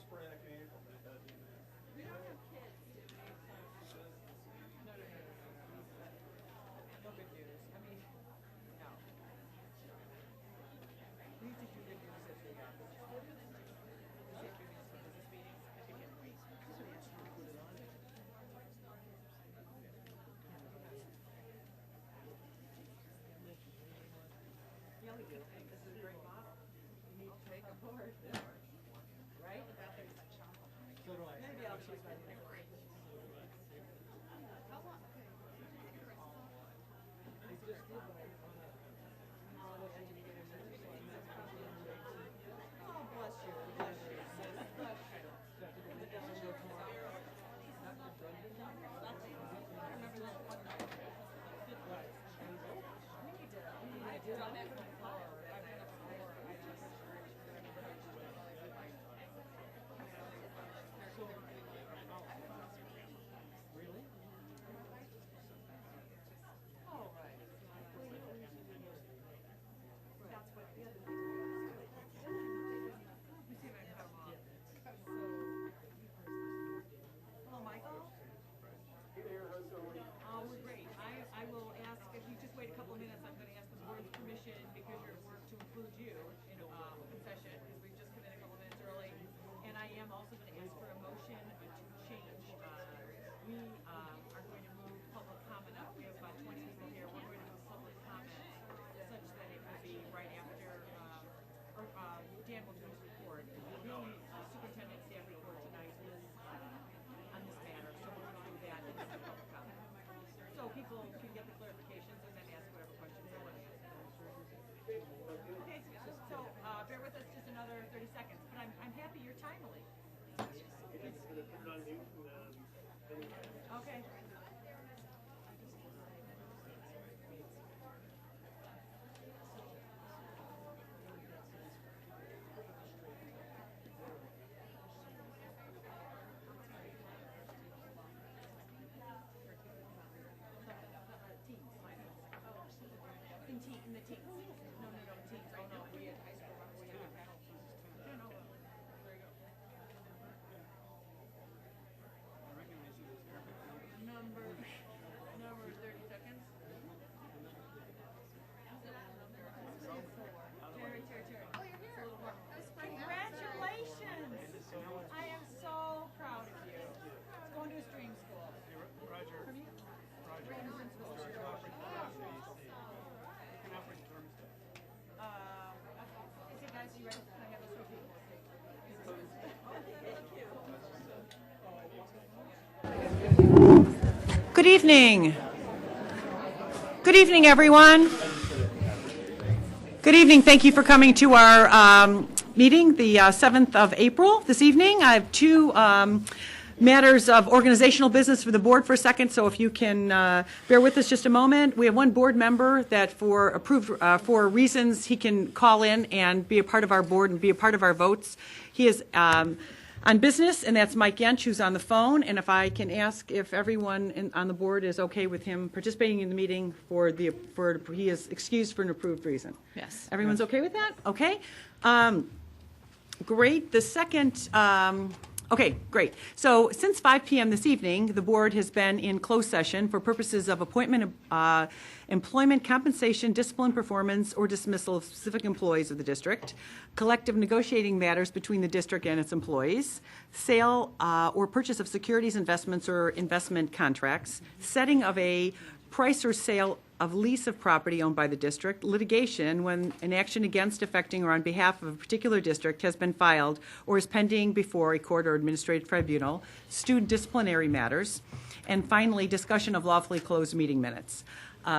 sporadic in April, but it does in May. We don't have kids, do we? No. No good news. I mean, no. We usually do good news at the business meetings. I think it wait. Yeah, we do. This is a great model. You need to take a board. Right? So do I. Maybe I'll choose my name. Oh, bless you. Bless you. Bless you. Hello, Michael. Oh, we're great. I will ask, if you just wait a couple of minutes, I'm going to ask the board's permission, because you're at work, to include you in open session, because we've just come in a couple of minutes early. And I am also going to ask for a motion to change. We are going to move public comment up. We have about 20 people here. We're going to move public comment such that it will be right after, Dan will do his report. The superintendent staff report tonight is on this matter, so we're going to do that in the public comment. So people can get the clarifications and then ask whatever questions they want to ask. Okay, so bear with us just another 30 seconds, but I'm happy you're timely. Okay. In the teens. No, teens. Oh, no, we had high school. We had a panel. Yeah, no. There you go. Number 30 seconds. Terry. Oh, you're here. Congratulations. I am so proud of you. It's going to a stream school. Roger. Okay, guys, you ready? Can I have this with you? Good evening. Good evening, everyone. Good evening. Thank you for coming to our meeting, the 7th of April this evening. I have two matters of organizational business for the board for a second, so if you can bear with us just a moment. We have one board member that for reasons he can call in and be a part of our board and be a part of our votes. He is on business, and that's Mike Yench, who's on the phone. And if I can ask if everyone on the board is okay with him participating in the meeting he is excused for an approved reason. Yes. Everyone's okay with that? Okay. Great. The second. Okay, great. So since 5 p.m. this evening, the board has been in closed session for purposes of appointment, employment, compensation, discipline, performance, or dismissal of specific employees of the district, collective negotiating matters between the district and its employees, sale or purchase of securities, investments, or investment contracts, setting of a price or sale of lease of property owned by the district, litigation when an action against, affecting, or on behalf of a particular district has been filed or is pending before a court or administrative tribunal, student disciplinary matters, and finally, discussion of lawfully closed meeting minutes.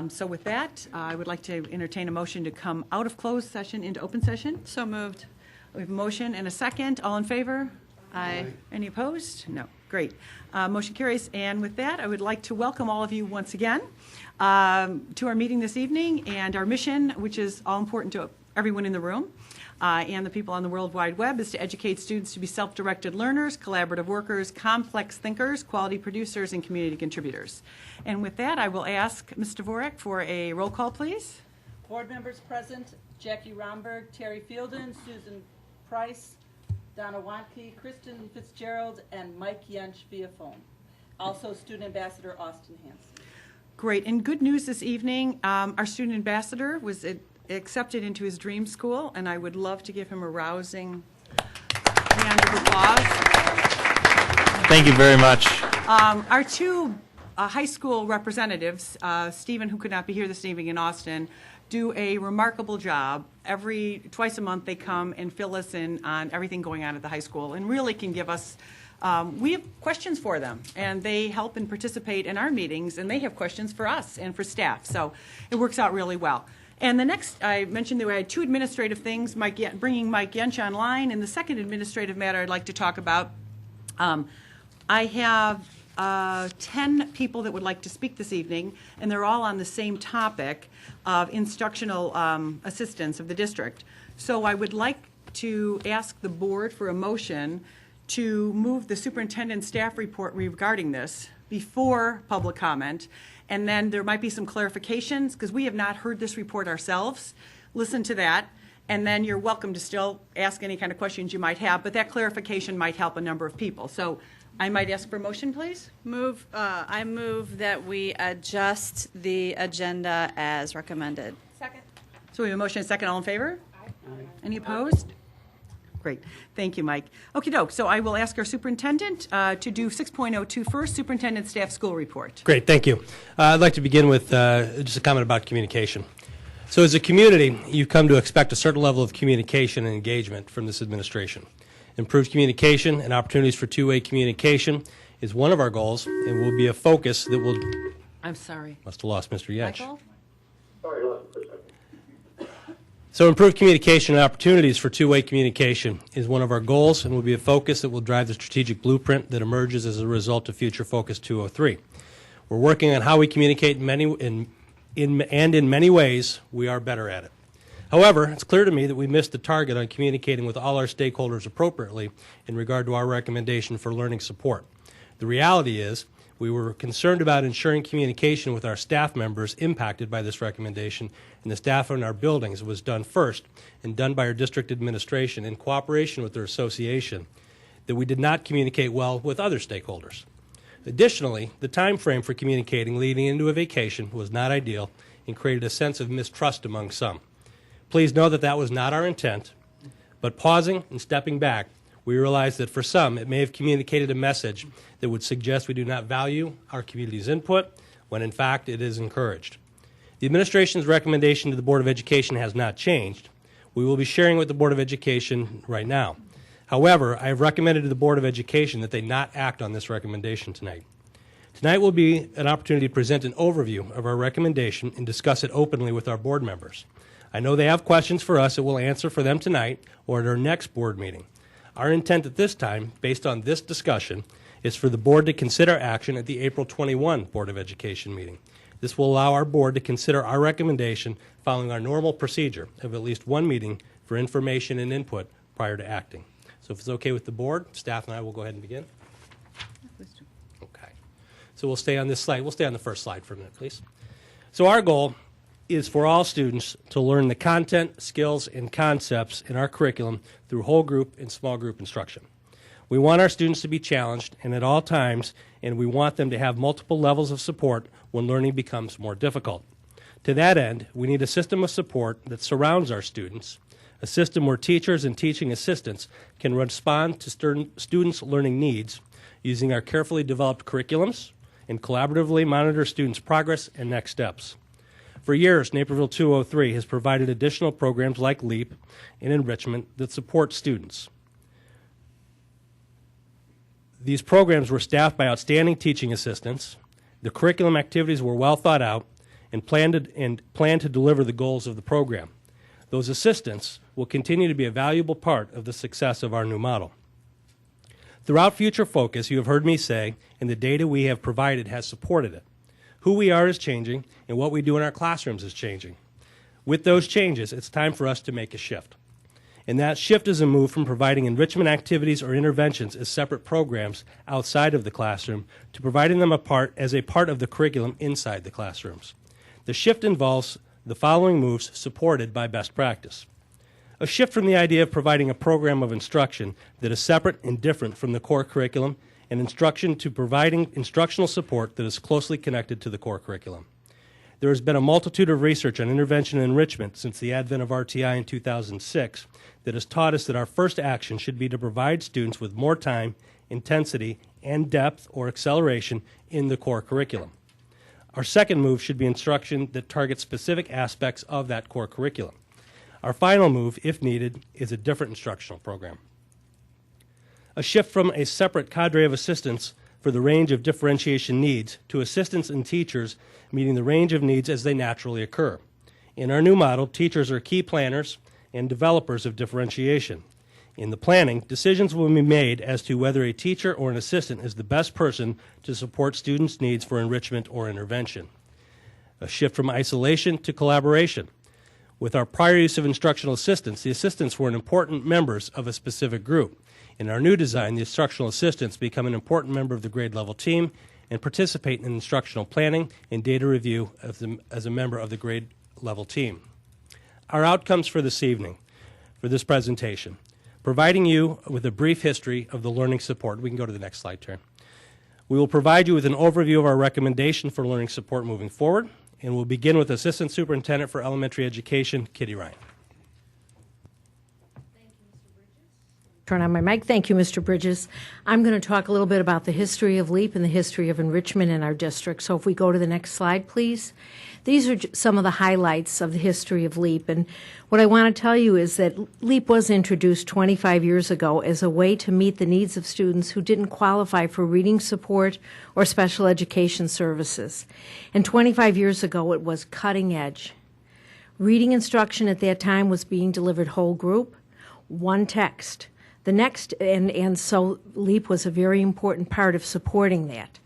So with that, I would like to entertain a motion to come out of closed session into open session. So moved. We have a motion and a second. All in favor? Aye. Any opposed? No. Great. Motion carries. And with that, I would like to welcome all of you once again to our meeting this evening and our mission, which is all important to everyone in the room and the people on the World Wide Web, is to educate students to be self-directed learners, collaborative workers, complex thinkers, quality producers, and community contributors. And with that, I will ask Ms. Dvorak for a roll call, please. Board members present: Jackie Romberg, Terry Fielden, Susan Price, Donna Wanke, Kristen Fitzgerald, and Mike Yench via phone. Also, Student Ambassador Austin Hanson. Great. And good news this evening, our student ambassador was accepted into his dream school, and I would love to give him a rousing round of applause. Thank you very much. Our two high school representatives, Stephen, who could not be here this evening, in Austin, do a remarkable job. Twice a month they come and fill us in on everything going on at the high school and really can give us, we have questions for them, and they help and participate in our meetings, and they have questions for us and for staff. So it works out really well. And the next, I mentioned that we had two administrative things, bringing Mike Yench online, and the second administrative matter I'd like to talk about. I have 10 people that would like to speak this evening, and they're all on the same topic of instructional assistance of the district. So I would like to ask the board for a motion to move the superintendent's staff report regarding this before public comment, and then there might be some clarifications, because we have not heard this report ourselves. Listen to that, and then you're welcome to still ask any kind of questions you might have, but that clarification might help a number of people. So I might ask for a motion, please. I move that we adjust the agenda as recommended. Second. So we have a motion and a second. All in favor? Aye. Any opposed? Great. Thank you, Mike. Okie doke. So I will ask our superintendent to do 6.02 first, superintendent staff school report. Great, thank you. I'd like to begin with just a comment about communication. So as a community, you've come to expect a certain level of communication and engagement from this administration. Improved communication and opportunities for two-way communication is one of our goals and will be a focus that will... I'm sorry. Must have lost Mr. Yench. Michael? Sorry, lost for a second. So improved communication and opportunities for two-way communication is one of our goals and will be a focus that will drive the strategic blueprint that emerges as a result of Future Focus 203. We're working on how we communicate in many ways we are better at it. However, it's clear to me that we missed the target on communicating with all our stakeholders appropriately in regard to our recommendation for learning support. The reality is we were concerned about ensuring communication with our staff members impacted by this recommendation, and the staff in our buildings was done first and done by our district administration in cooperation with their association, that we did not communicate well with other stakeholders. Additionally, the time frame for communicating leading into a vacation was not ideal and created a sense of mistrust among some. Please know that that was not our intent, but pausing and stepping back, we realized that for some it may have communicated a message that would suggest we do not value our community's input, when in fact it is encouraged. The administration's recommendation to the Board of Education has not changed. We will be sharing with the Board of Education right now. However, I have recommended to the Board of Education that they not act on this recommendation tonight. Tonight will be an opportunity to present an overview of our recommendation and discuss it openly with our board members. I know they have questions for us that we'll answer for them tonight or at our next board meeting. Our intent at this time, based on this discussion, is for the board to consider action at the April 21 Board of Education meeting. This will allow our board to consider our recommendation following our normal procedure of at least one meeting for information and input prior to acting. So if it's okay with the board, staff and I will go ahead and begin. Okay. So we'll stay on this slide. We'll stay on the first slide for a minute, please. So our goal is for all students to learn the content, skills, and concepts in our curriculum through whole group and small group instruction. We want our students to be challenged and at all times, and we want them to have multiple levels of support when learning becomes more difficult. To that end, we need a system of support that surrounds our students, a system where teachers and teaching assistants can respond to students' learning needs using our carefully developed curriculums and collaboratively monitor students' progress and next steps. For years, Naperville 203 has provided additional programs like LEAP and enrichment that support students. These programs were staffed by outstanding teaching assistants. The curriculum activities were well thought out and planned to deliver the goals of the program. Those assistants will continue to be a valuable part of the success of our new model. Throughout Future Focus, you have heard me say, and the data we have provided has supported it. Who we are is changing, and what we do in our classrooms is changing. With those changes, it's time for us to make a shift. And that shift is a move from providing enrichment activities or interventions as separate programs outside of the classroom to providing them as a part of the curriculum inside the classrooms. The shift involves the following moves supported by best practice. A shift from the idea of providing a program of instruction that is separate and different from the core curriculum, and instruction to providing instructional support that is closely connected to the core curriculum. There has been a multitude of research on intervention and enrichment since the advent of RTI in 2006 that has taught us that our first action should be to provide students with more time, intensity, and depth or acceleration in the core curriculum. Our second move should be instruction that targets specific aspects of that core curriculum. Our final move, if needed, is a different instructional program. A shift from a separate cadre of assistants for the range of differentiation needs to assistants and teachers meeting the range of needs as they naturally occur. In our new model, teachers are key planners and developers of differentiation. In the planning, decisions will be made as to whether a teacher or an assistant is the best person to support students' needs for enrichment or intervention. A shift from isolation to collaboration. With our prior use of instructional assistants, the assistants were important members of a specific group. In our new design, the instructional assistants become an important member of the grade level team and participate in instructional planning and data review as a member of the grade level team. Our outcomes for this evening, for this presentation, providing you with a brief history of the learning support. We can go to the next slide, Taryn. We will provide you with an overview of our recommendation for learning support moving forward, and we'll begin with Assistant Superintendent for Elementary Education, Kitty Ryan. Turn on my mic. Thank you, Mr. Bridges. I'm going to talk a little bit about the history of LEAP and the history of enrichment in our district. So if we go to the next slide, please. These are some of the highlights of the history of LEAP. And what I want to tell you is that LEAP was introduced 25 years ago as a way to meet the needs of students who didn't qualify for reading support or special education services. And 25 years ago, it was cutting edge. Reading instruction at that time was being delivered whole group, one text. The next, and so LEAP was a very important part of supporting that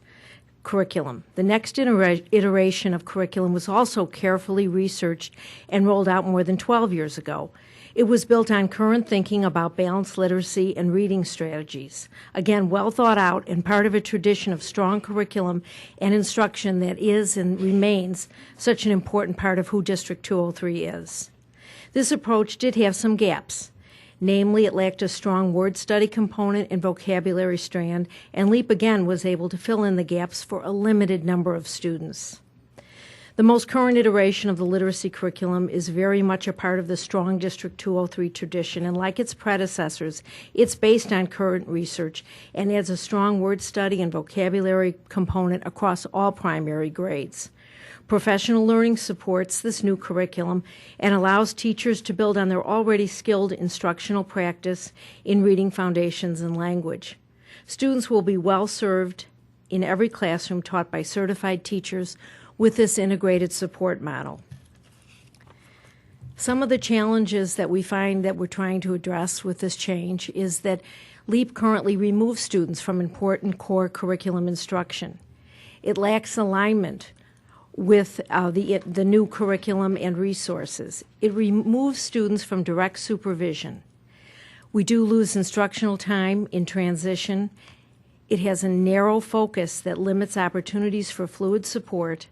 curriculum. The next iteration of curriculum was also carefully researched and rolled out more than 12 years ago. It was built on current thinking about balanced literacy and reading strategies. Again, well thought out and part of a tradition of strong curriculum and instruction that is and remains such an important part of who District 203 is. This approach did have some gaps. Namely, it lacked a strong word study component and vocabulary strand, and LEAP again was able to fill in the gaps for a limited number of students. The most current iteration of the literacy curriculum is very much a part of the strong District 203 tradition, and like its predecessors, it's based on current research and adds a strong word study and vocabulary component across all primary grades. Professional learning supports this new curriculum and allows teachers to build on their already skilled instructional practice in reading foundations and language. Students will be well served in every classroom taught by certified teachers with this integrated support model. Some of the challenges that we find that we're trying to address with this change is that LEAP currently removes students from important core curriculum instruction. It lacks alignment with the new curriculum and resources. It removes students from direct supervision. We do lose instructional time in transition. It has a narrow focus that limits opportunities for fluid support.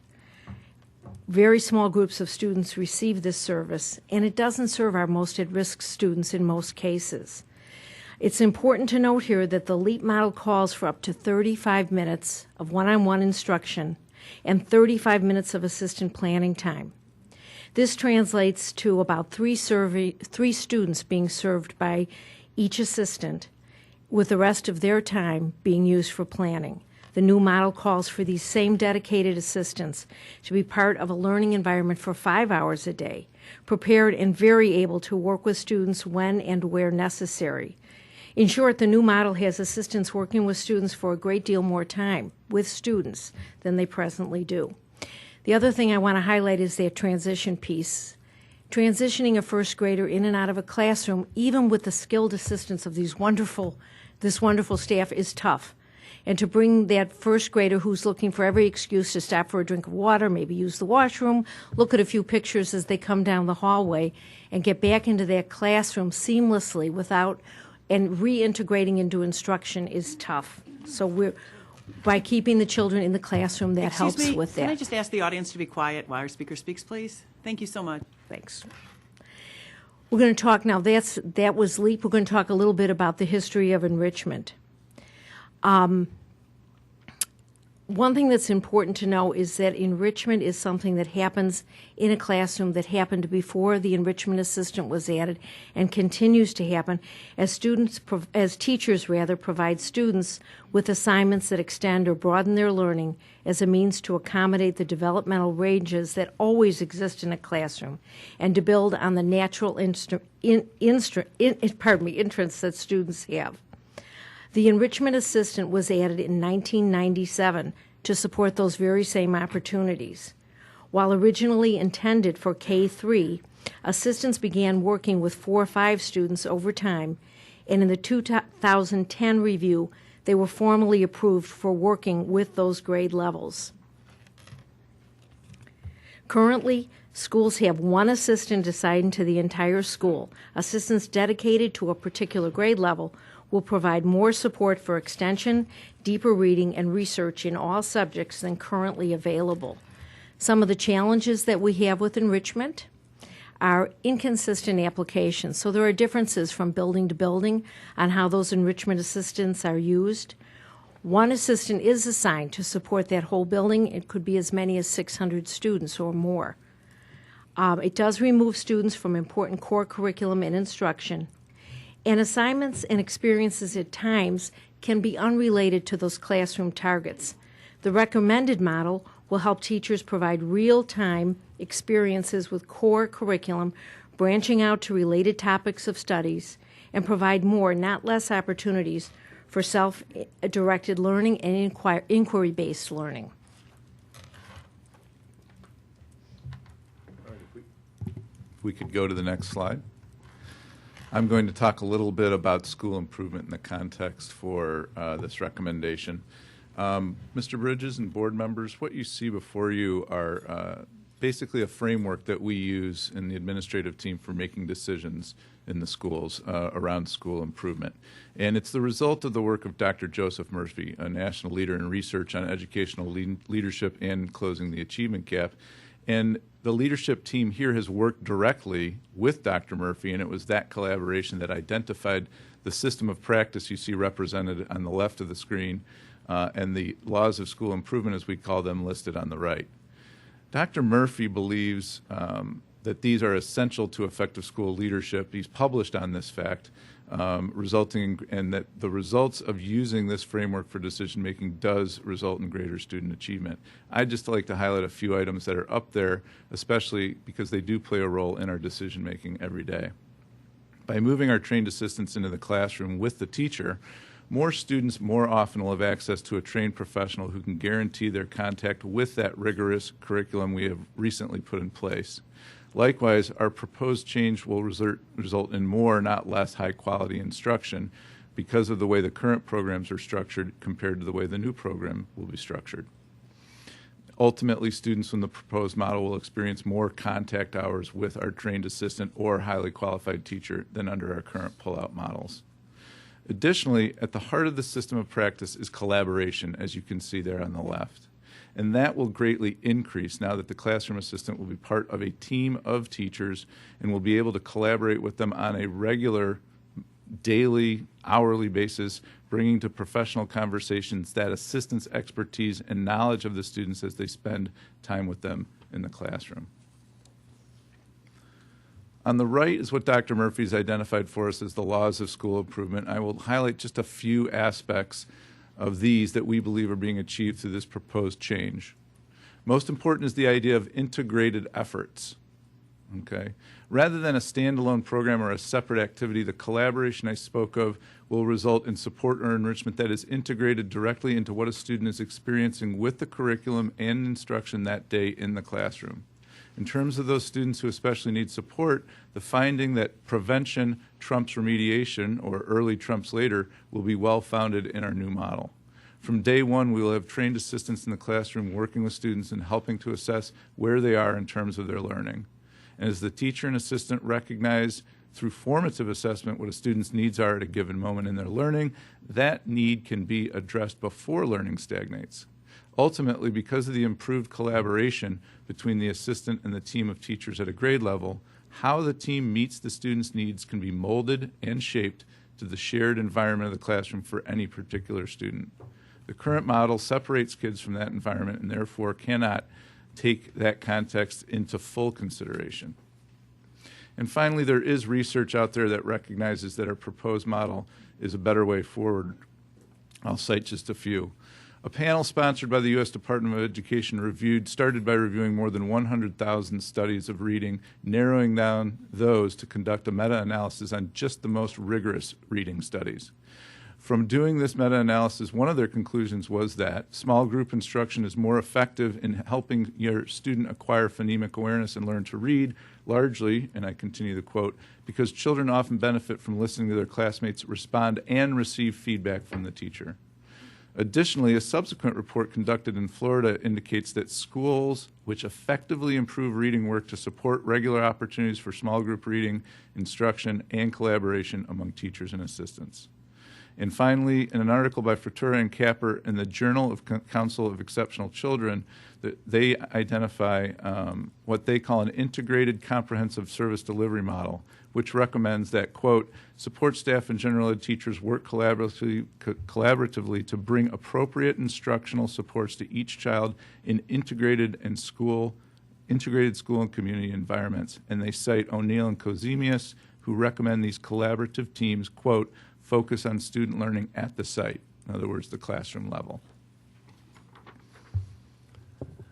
Very small groups of students receive this service, and it doesn't serve our most at-risk students in most cases. It's important to note here that the LEAP model calls for up to 35 minutes of one-on-one instruction and 35 minutes of assistant planning time. This translates to about three students being served by each assistant, with the rest of their time being used for planning. The new model calls for these same dedicated assistants to be part of a learning environment for 5 hours a day, prepared and very able to work with students when and where necessary. In short, the new model has assistants working with students for a great deal more time with students than they presently do. The other thing I want to highlight is that transition piece. Transitioning a first grader in and out of a classroom, even with the skilled assistance of this wonderful staff, is tough. And to bring that first grader who's looking for every excuse to stop for a drink of water, maybe use the washroom, look at a few pictures as they come down the hallway, and get back into that classroom seamlessly and reintegrating into instruction is tough. So by keeping the children in the classroom, that helps with that. Can I just ask the audience to be quiet while our speaker speaks, please? Thank you so much. Thanks. We're going to talk now, that was LEAP. We're going to talk a little bit about the history of enrichment. One thing that's important to know is that enrichment is something that happens in a classroom that happened before the enrichment assistant was added and continues to happen as teachers provide students with assignments that extend or broaden their learning as a means to accommodate the developmental ranges that always exist in a classroom and to build on the natural interests that students have. The enrichment assistant was added in 1997 to support those very same opportunities. While originally intended for K-3, assistants began working with 4 or 5 students over time, and in the 2010 review, they were formally approved for working with those grade levels. Currently, schools have 1 assistant assigned to the entire school. Assistants dedicated to a particular grade level will provide more support for extension, deeper reading, and research in all subjects than currently available. Some of the challenges that we have with enrichment are inconsistent applications. So there are differences from building to building on how those enrichment assistants are used. 1 assistant is assigned to support that whole building. It could be as many as 600 students or more. It does remove students from important core curriculum and instruction. And assignments and experiences at times can be unrelated to those classroom targets. The recommended model will help teachers provide real-time experiences with core curriculum, branching out to related topics of studies, and provide more, not less, opportunities for self-directed learning and inquiry-based learning. If we could go to the next slide. I'm going to talk a little bit about school improvement in the context for this recommendation. Mr. Bridges and board members, what you see before you are basically a framework that we use in the administrative team for making decisions in the schools around school improvement. And it's the result of the work of Dr. Joseph Murphy, a national leader in research on educational leadership and closing the achievement gap. And the leadership team here has worked directly with Dr. Murphy, and it was that collaboration that identified the system of practice you see represented on the left of the screen and the laws of school improvement, as we call them, listed on the right. Dr. Murphy believes that these are essential to effective school leadership. He's published on this fact, resulting in that the results of using this framework for decision making does result in greater student achievement. I'd just like to highlight a few items that are up there, especially because they do play a role in our decision making every day. By moving our trained assistants into the classroom with the teacher, more students more often will have access to a trained professional who can guarantee their contact with that rigorous curriculum we have recently put in place. Likewise, our proposed change will result in more, not less, high-quality instruction because of the way the current programs are structured compared to the way the new program will be structured. Ultimately, students in the proposed model will experience more contact hours with our trained assistant or highly qualified teacher than under our current pull-out models. Additionally, at the heart of the system of practice is collaboration, as you can see there on the left. And that will greatly increase now that the classroom assistant will be part of a team of teachers and will be able to collaborate with them on a regular, daily, hourly basis, bringing to professional conversations that assistant's expertise and knowledge of the students as they spend time with them in the classroom. On the right is what Dr. Murphy's identified for us as the laws of school improvement. I will highlight just a few aspects of these that we believe are being achieved through this proposed change. Most important is the idea of integrated efforts. Okay? Rather than a standalone program or a separate activity, the collaboration I spoke of will result in support or enrichment that is integrated directly into what a student is experiencing with the curriculum and instruction that day in the classroom. In terms of those students who especially need support, the finding that prevention trumps remediation, or early trumps later, will be well-founded in our new model. From day one, we will have trained assistants in the classroom working with students and helping to assess where they are in terms of their learning. And as the teacher and assistant recognize through formative assessment what a student's needs are at a given moment in their learning, that need can be addressed before learning stagnates. Ultimately, because of the improved collaboration between the assistant and the team of teachers at a grade level, how the team meets the student's needs can be molded and shaped to the shared environment of the classroom for any particular student. The current model separates kids from that environment and therefore cannot take that context into full consideration. And finally, there is research out there that recognizes that our proposed model is a better way forward. I'll cite just a few. A panel sponsored by the U.S. Department of Education started by reviewing more than 100,000 studies of reading, narrowing down those to conduct a meta-analysis on just the most rigorous reading studies. From doing this meta-analysis, one of their conclusions was that small group instruction is more effective in helping your student acquire phonemic awareness and learn to read, largely, and I continue the quote, because children often benefit from listening to their classmates respond and receive feedback from the teacher. Additionally, a subsequent report conducted in Florida indicates that schools which effectively improve reading work to support regular opportunities for small group reading, instruction, and collaboration among teachers and assistants. And finally, in an article by Frattura and Capper in the Journal of Council of Exceptional Children, they identify what they call an integrated comprehensive service delivery model, which recommends that, quote, support staff and general ed teachers work collaboratively to bring appropriate instructional supports to each child in integrated school and community environments. And they cite O'Neill and Kozemius, who recommend these collaborative teams, quote, focus on student learning at the site, in other words, the classroom level.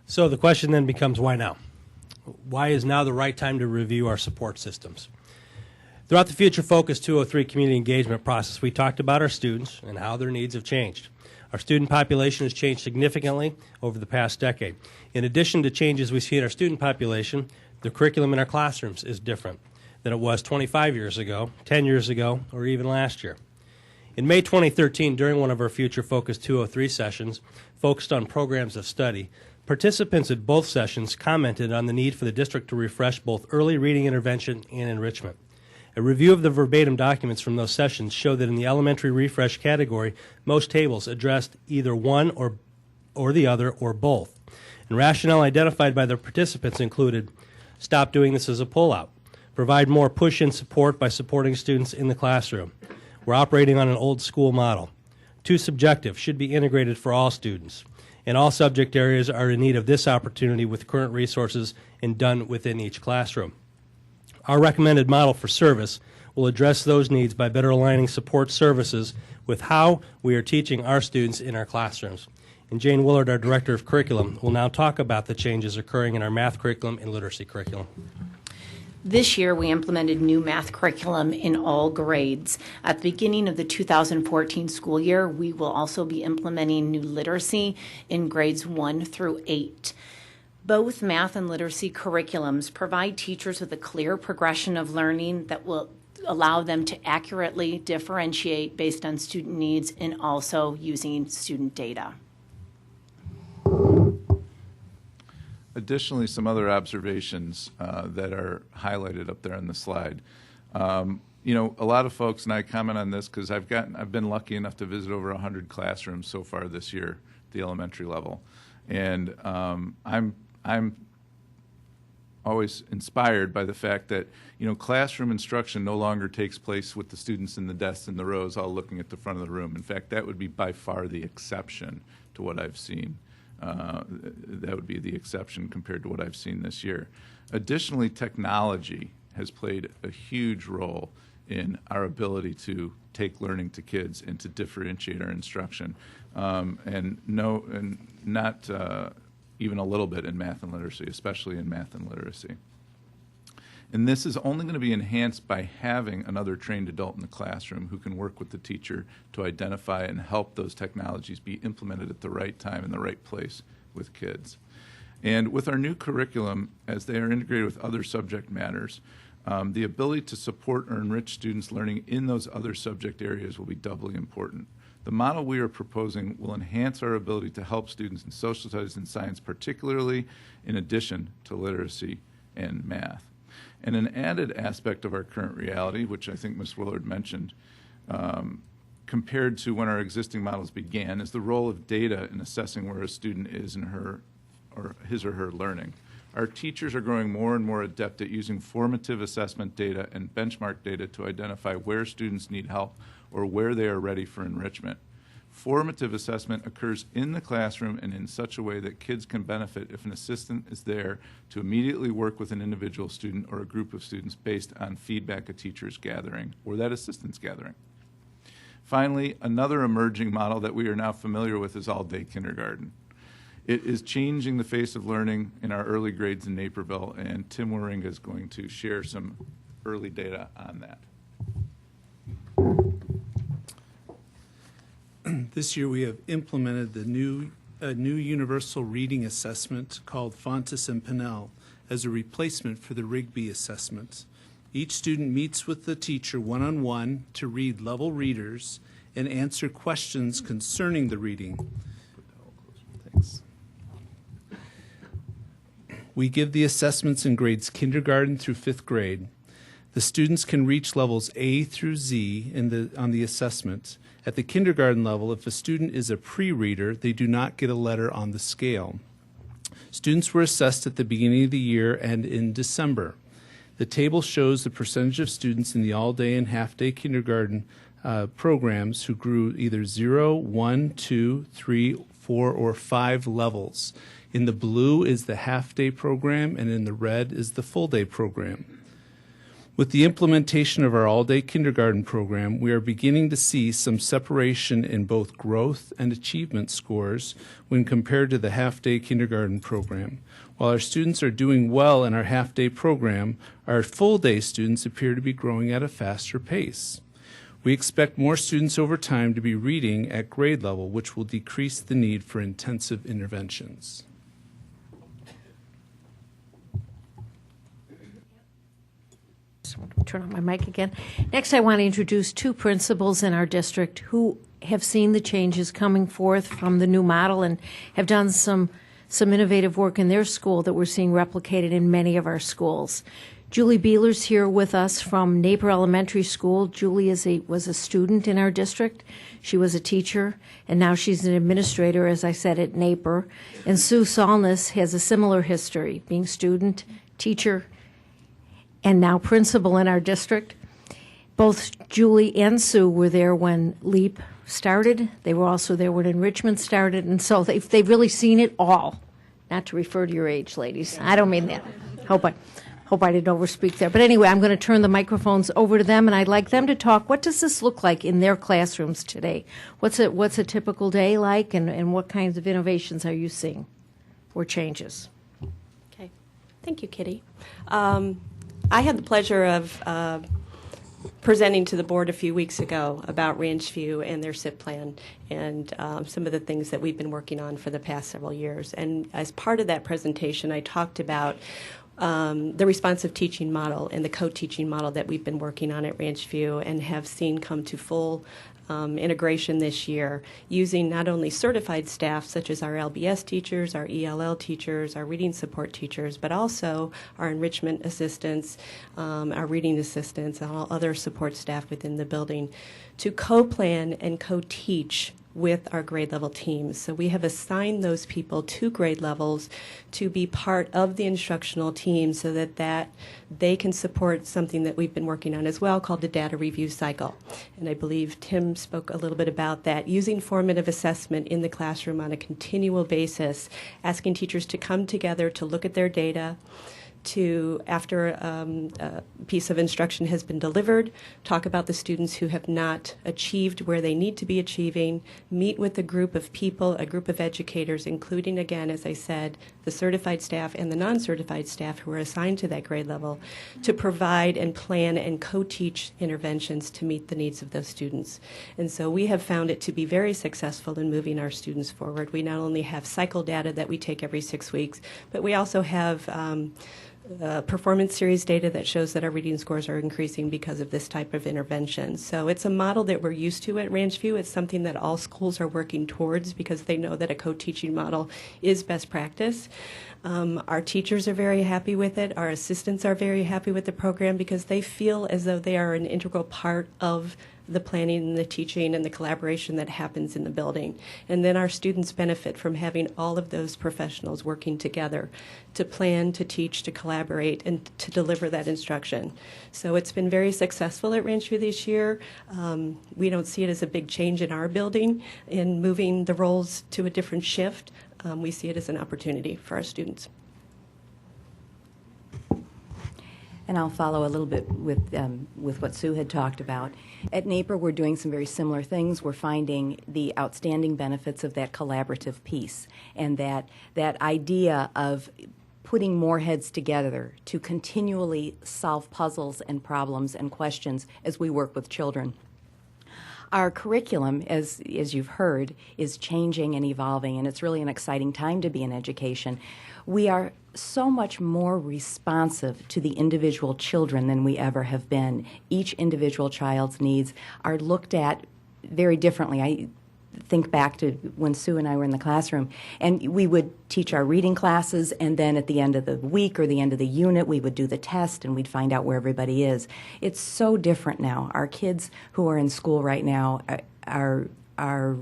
So the question then becomes, why now? Why is now the right time to review our support systems? Throughout the Future Focus 203 community engagement process, we talked about our students and how their needs have changed. Our student population has changed significantly over the past decade. In addition to changes we see in our student population, the curriculum in our classrooms is different than it was 25 years ago, 10 years ago, or even last year. In May 2013, during one of our Future Focus 203 sessions focused on programs of study, participants at both sessions commented on the need for the district to refresh both early reading intervention and enrichment. A review of the verbatim documents from those sessions showed that in the elementary refresh category, most tables addressed either one or the other or both. And rationale identified by the participants included, stop doing this as a pullout, provide more push-in support by supporting students in the classroom. We're operating on an old school model. Too subjective, should be integrated for all students. And all subject areas are in need of this opportunity with current resources and done within each classroom. Our recommended model for service will address those needs by better aligning support services with how we are teaching our students in our classrooms. And Jane Willard, our Director of Curriculum, will now talk about the changes occurring in our math curriculum and literacy curriculum. This year, we implemented new math curriculum in all grades. At the beginning of the 2014 school year, we will also be implementing new literacy in grades 1 through 8. Both math and literacy curriculums provide teachers with a clear progression of learning that will allow them to accurately differentiate based on student needs and also using student data. Additionally, some other observations that are highlighted up there on the slide. You know, a lot of folks, and I comment on this because I've been lucky enough to visit over 100 classrooms so far this year at the elementary level, and I'm always inspired by the fact that, you know, classroom instruction no longer takes place with the students in the desks in the rows all looking at the front of the room. In fact, that would be by far the exception to what I've seen. That would be the exception compared to what I've seen this year. Additionally, technology has played a huge role in our ability to take learning to kids and to differentiate our instruction, and not even a little bit in math and literacy, especially in math and literacy. And this is only going to be enhanced by having another trained adult in the classroom who can work with the teacher to identify and help those technologies be implemented at the right time in the right place with kids. And with our new curriculum, as they are integrated with other subject matters, the ability to support or enrich students' learning in those other subject areas will be doubly important. The model we are proposing will enhance our ability to help students in social studies and science, particularly in addition to literacy and math. And an added aspect of our current reality, which I think Ms. Willard mentioned, compared to when our existing models began, is the role of data in assessing where a student is in his or her learning. Our teachers are growing more and more adept at using formative assessment data and benchmark data to identify where students need help or where they are ready for enrichment. Formative assessment occurs in the classroom and in such a way that kids can benefit if an assistant is there to immediately work with an individual student or a group of students based on feedback a teacher is gathering or that assistant's gathering. Finally, another emerging model that we are now familiar with is all-day kindergarten. It is changing the face of learning in our early grades in Naperville, and Tim Waringa is going to share some early data on that. This year we have implemented the new universal reading assessment called Fontes and Pinnell as a replacement for the Rigby assessment. Each student meets with the teacher one-on-one to read level readers and answer questions concerning the reading. Thanks. We give the assessments in grades kindergarten through 5th grade. The students can reach levels A through Z on the assessment. At the kindergarten level, if a student is a pre-reader, they do not get a letter on the scale. Students were assessed at the beginning of the year and in December. The table shows the percentage of students in the all-day and half-day kindergarten programs who grew either 0, 1, 2, 3, 4, or 5 levels. In the blue is the half-day program, and in the red is the full-day program. With the implementation of our all-day kindergarten program, we are beginning to see some separation in both growth and achievement scores when compared to the half-day kindergarten program. While our students are doing well in our half-day program, our full-day students appear to be growing at a faster pace. We expect more students over time to be reading at grade level, which will decrease the need for intensive interventions. Turn on my mic again. Next, I want to introduce 2 principals in our district who have seen the changes coming forth from the new model and have done some innovative work in their school that we're seeing replicated in many of our schools. Julie Beeler's here with us from Naper Elementary School. Julie was a student in our district. She was a teacher, and now she's an administrator, as I said, at Naper. And Sue Salness has a similar history, being student, teacher, and now principal in our district. Both Julie and Sue were there when LEAP started. They were also there when enrichment started, and so they've really seen it all. Not to refer to your age, ladies. I don't mean that. Hope I didn't overspeak there. But anyway, I'm going to turn the microphones over to them, and I'd like them to talk. What does this look like in their classrooms today? What's a typical day like, and what kinds of innovations are you seeing or changes? Okay. Thank you, Kitty. I had the pleasure of presenting to the board a few weeks ago about Ranch View and their SIP plan and some of the things that we've been working on for the past several years. And as part of that presentation, I talked about the responsive teaching model and the co-teaching model that we've been working on at Ranch View and have seen come to full integration this year, using not only certified staff such as our LBS teachers, our ELL teachers, our reading support teachers, but also our enrichment assistants, our reading assistants, and all other support staff within the building to co-plan and co-teach with our grade level teams. So we have assigned those people to grade levels to be part of the instructional team so that they can support something that we've been working on as well called the data review cycle. And I believe Tim spoke a little bit about that, using formative assessment in the classroom on a continual basis, asking teachers to come together to look at their data, to, after a piece of instruction has been delivered, talk about the students who have not achieved where they need to be achieving, meet with a group of people, a group of educators, including, again, as I said, the certified staff and the non-certified staff who are assigned to that grade level, to provide and plan and co-teach interventions to meet the needs of those students. And so we have found it to be very successful in moving our students forward. We not only have cycle data that we take every 6 weeks, but we also have performance series data that shows that our reading scores are increasing because of this type of intervention. So it's a model that we're used to at Ranch View. It's something that all schools are working towards because they know that a co-teaching model is best practice. Our teachers are very happy with it. Our assistants are very happy with the program because they feel as though they are an integral part of the planning and the teaching and the collaboration that happens in the building. And then our students benefit from having all of those professionals working together to plan, to teach, to collaborate, and to deliver that instruction. So it's been very successful at Ranchview this year. We don't see it as a big change in our building in moving the roles to a different shift. We see it as an opportunity for our students. And I'll follow a little bit with what Sue had talked about. At NAPER, we're doing some very similar things. We're finding the outstanding benefits of that collaborative piece and that idea of putting more heads together to continually solve puzzles and problems and questions as we work with children. Our curriculum, as you've heard, is changing and evolving, and it's really an exciting time to be in education. We are so much more responsive to the individual children than we ever have been. Each individual child's needs are looked at very differently. I think back to when Sue and I were in the classroom, and we would teach our reading classes, and then at the end of the week or the end of the unit, we would do the test, and we'd find out where everybody is. It's so different now. Our kids who are in school right now are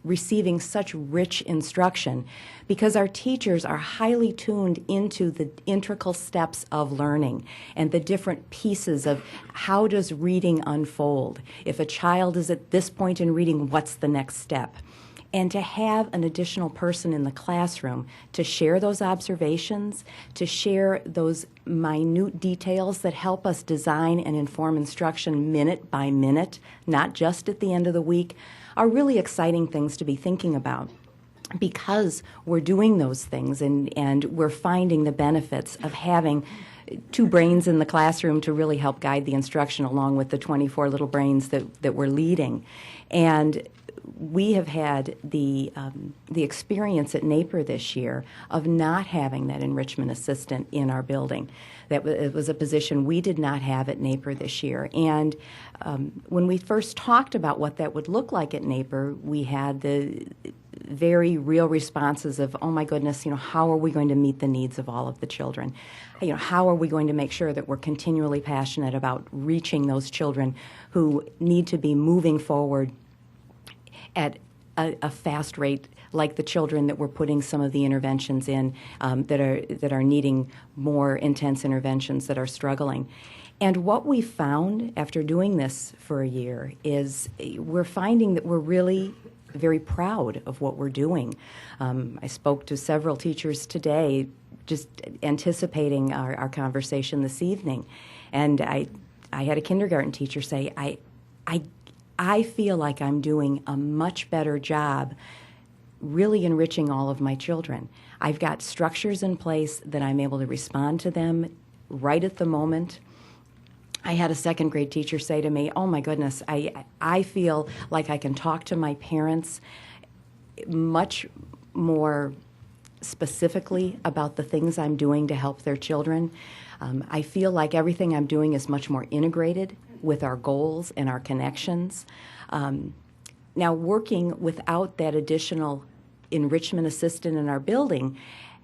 receiving such rich instruction because our teachers are highly tuned into the integral steps of learning and the different pieces of how does reading unfold. If a child is at this point in reading, what's the next step? And to have an additional person in the classroom to share those observations, to share those minute details that help us design and inform instruction minute by minute, not just at the end of the week, are really exciting things to be thinking about. Because we're doing those things and we're finding the benefits of having two brains in the classroom to really help guide the instruction along with the 24 little brains that we're leading. And we have had the experience at NAPER this year of not having that enrichment assistant in our building. It was a position we did not have at NAPER this year. And when we first talked about what that would look like at NAPER, we had the very real responses of, oh my goodness, how are we going to meet the needs of all of the children? How are we going to make sure that we're continually passionate about reaching those children who need to be moving forward at a fast rate, like the children that we're putting some of the interventions in that are needing more intense interventions, that are struggling. And what we found after doing this for a year is we're finding that we're really very proud of what we're doing. I spoke to several teachers today just anticipating our conversation this evening, and I had a kindergarten teacher say, I feel like I'm doing a much better job really enriching all of my children. I've got structures in place that I'm able to respond to them right at the moment. I had a second grade teacher say to me, oh my goodness, I feel like I can talk to my parents much more specifically about the things I'm doing to help their children. I feel like everything I'm doing is much more integrated with our goals and our connections. Now, working without that additional enrichment assistant in our building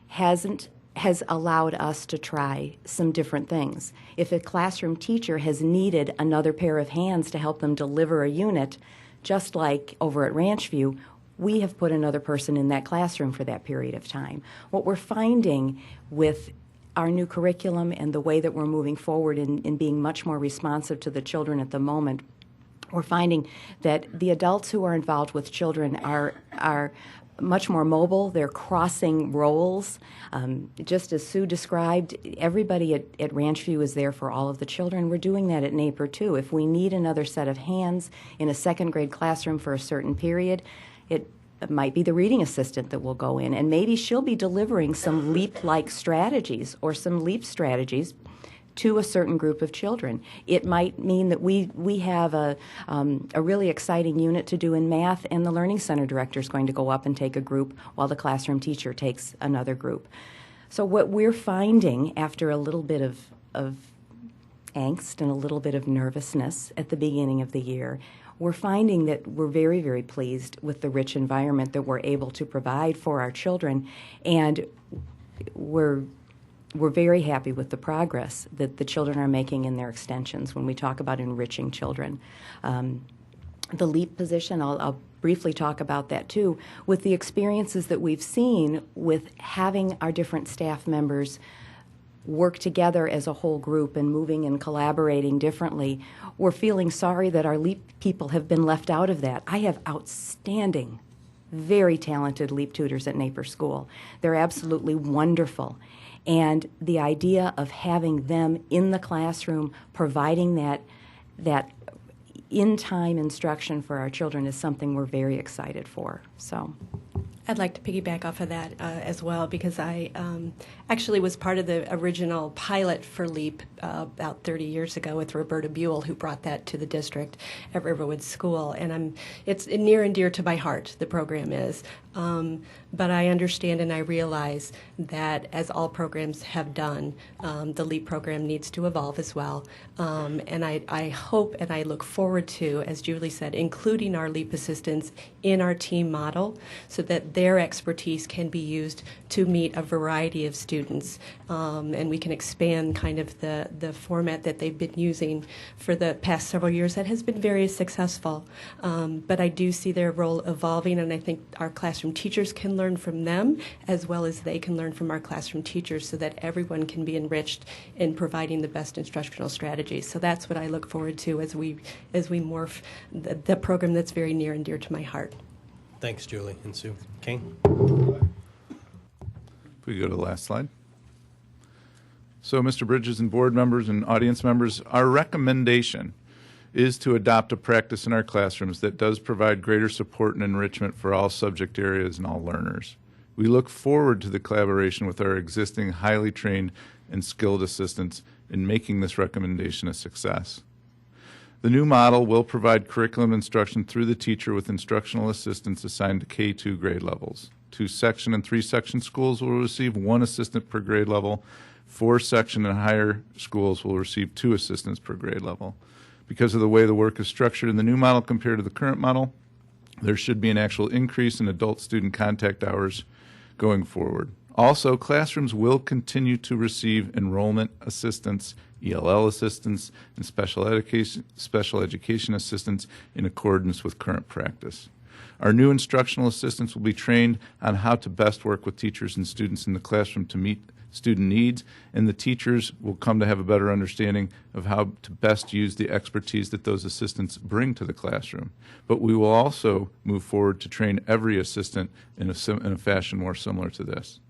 has allowed us to try some different things. If a classroom teacher has needed another pair of hands to help them deliver a unit, just like over at Ranchview, we have put another person in that classroom for that period of time. What we're finding with our new curriculum and the way that we're moving forward in being much more responsive to the children at the moment, we're finding that the adults who are involved with children are much more mobile. They're crossing roles. Just as Sue described, everybody at Ranchview is there for all of the children. We're doing that at NAPER too. If we need another set of hands in a second grade classroom for a certain period, it might be the reading assistant that will go in, and maybe she'll be delivering some LEAP-like strategies or some LEAP strategies to a certain group of children. It might mean that we have a really exciting unit to do in math, and the Learning Center director is going to go up and take a group while the classroom teacher takes another group. So what we're finding after a little bit of angst and a little bit of nervousness at the beginning of the year, we're finding that we're very, very pleased with the rich environment that we're able to provide for our children, and we're very happy with the progress that the children are making in their extensions when we talk about enriching children. the LEAP position, I'll briefly talk about that too, with the experiences that we've seen with having our different staff members work together as a whole group and moving and collaborating differently. We're feeling sorry that our LEAP people have been left out of that. I have outstanding, very talented LEAP tutors at Napier School. They're absolutely wonderful. And the idea of having them in the classroom providing that in-time instruction for our children is something we're very excited for. So, I'd like to piggyback off of that as well, because I actually was part of the original pilot for LEAP about 30 years ago with Roberta Buell, who brought that to the district at Riverwood School. And it's near and dear to my heart, the program is. But I understand and I realize that, as all programs have done, the LEAP program needs to evolve as well. And I hope and I look forward to, as Julie said, including our LEAP assistants in our team model so that their expertise can be used to meet a variety of students. And we can expand kind of the format that they've been using for the past several years that has been very successful. But I do see their role evolving, and I think our classroom teachers can learn from them as well as they can learn from our classroom teachers so that everyone can be enriched in providing the best instructional strategies. So that's what I look forward to as we morph the program that's very near and dear to my heart. Thanks, Julie and Sue. Kane? If we go to the last slide. So, Mr. Bridges and board members and audience members, our recommendation is to adopt a practice in our classrooms that does provide greater support and enrichment for all subject areas and all learners. We look forward to the collaboration with our existing highly trained and skilled assistants in making this recommendation a success. The new model will provide curriculum instruction through the teacher with instructional assistants assigned to K2 grade levels. 2 section and 3 section schools will receive 1 assistant per grade level. 4 section and higher schools will receive 2 assistants per grade level. Because of the way the work is structured in the new model compared to the current model, there should be an actual increase in adult student contact hours going forward. Also, classrooms will continue to receive enrollment assistance, ELL assistance, and special education assistance in accordance with current practice. Our new instructional assistants will be trained on how to best work with teachers and students in the classroom to meet student needs, and the teachers will come to have a better understanding of how to best use the expertise that those assistants bring to the classroom. But we will also move forward to train every assistant in a fashion more similar to this.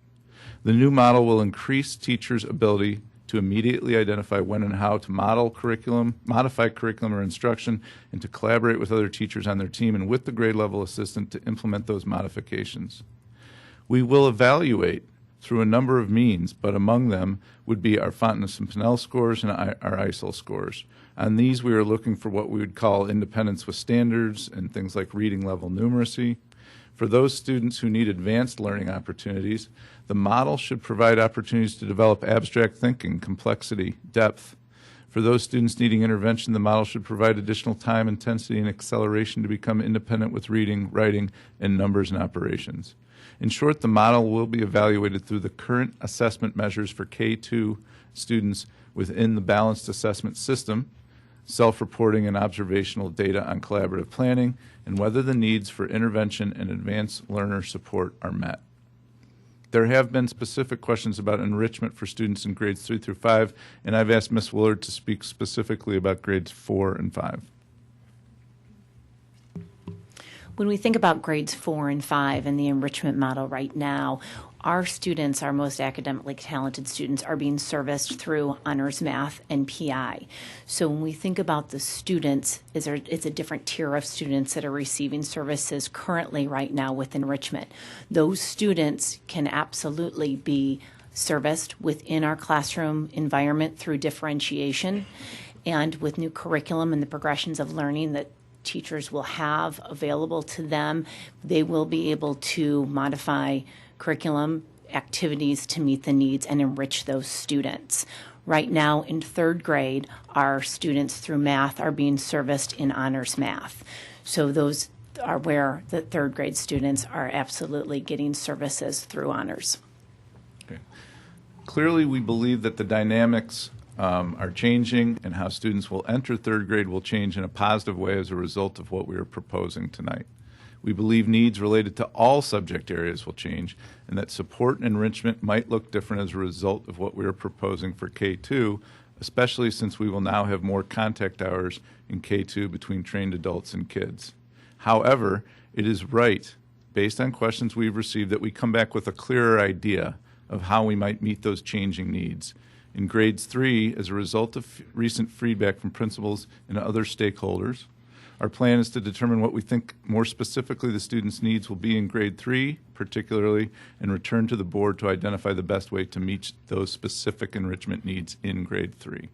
The new model will increase teachers' ability to immediately identify when and how to modify curriculum or instruction, and to collaborate with other teachers on their team and with the grade level assistant to implement those modifications. We will evaluate through a number of means, but among them would be our Fontenay and Pinnell scores and our ISEL scores. On these, we are looking for what we would call independence with standards and things like reading level numeracy. For those students who need advanced learning opportunities, the model should provide opportunities to develop abstract thinking, complexity, depth. For those students needing intervention, the model should provide additional time, intensity, and acceleration to become independent with reading, writing, and numbers and operations. In short, the model will be evaluated through the current assessment measures for K2 students within the balanced assessment system, self-reporting and observational data on collaborative planning, and whether the needs for intervention and advanced learner support are met. There have been specific questions about enrichment for students in grades 3 through 5, and I've asked Ms. Willard to speak specifically about grades 4 and 5. When we think about grades 4 and 5 and the enrichment model right now, our students, our most academically talented students, are being serviced through honors math and PI. So when we think about the students, it's a different tier of students that are receiving services currently right now with enrichment. Those students can absolutely be serviced within our classroom environment through differentiation and with new curriculum and the progressions of learning that teachers will have available to them. They will be able to modify curriculum activities to meet the needs and enrich those students. Right now in 3rd grade, our students through math are being serviced in honors math. So those are where the 3rd grade students are absolutely getting services through honors. Okay. Clearly, we believe that the dynamics are changing and how students will enter third grade will change in a positive way as a result of what we are proposing tonight. We believe needs related to all subject areas will change, and that support and enrichment might look different as a result of what we are proposing for K2, especially since we will now have more contact hours in K2 between trained adults and kids. However, it is right, based on questions we've received, that we come back with a clearer idea of how we might meet those changing needs. In grades 3, as a result of recent feedback from principals and other stakeholders, our plan is to determine what we think more specifically the students' needs will be in grade 3, particularly, and return to the board to identify the best way to meet those specific enrichment needs in grade 3.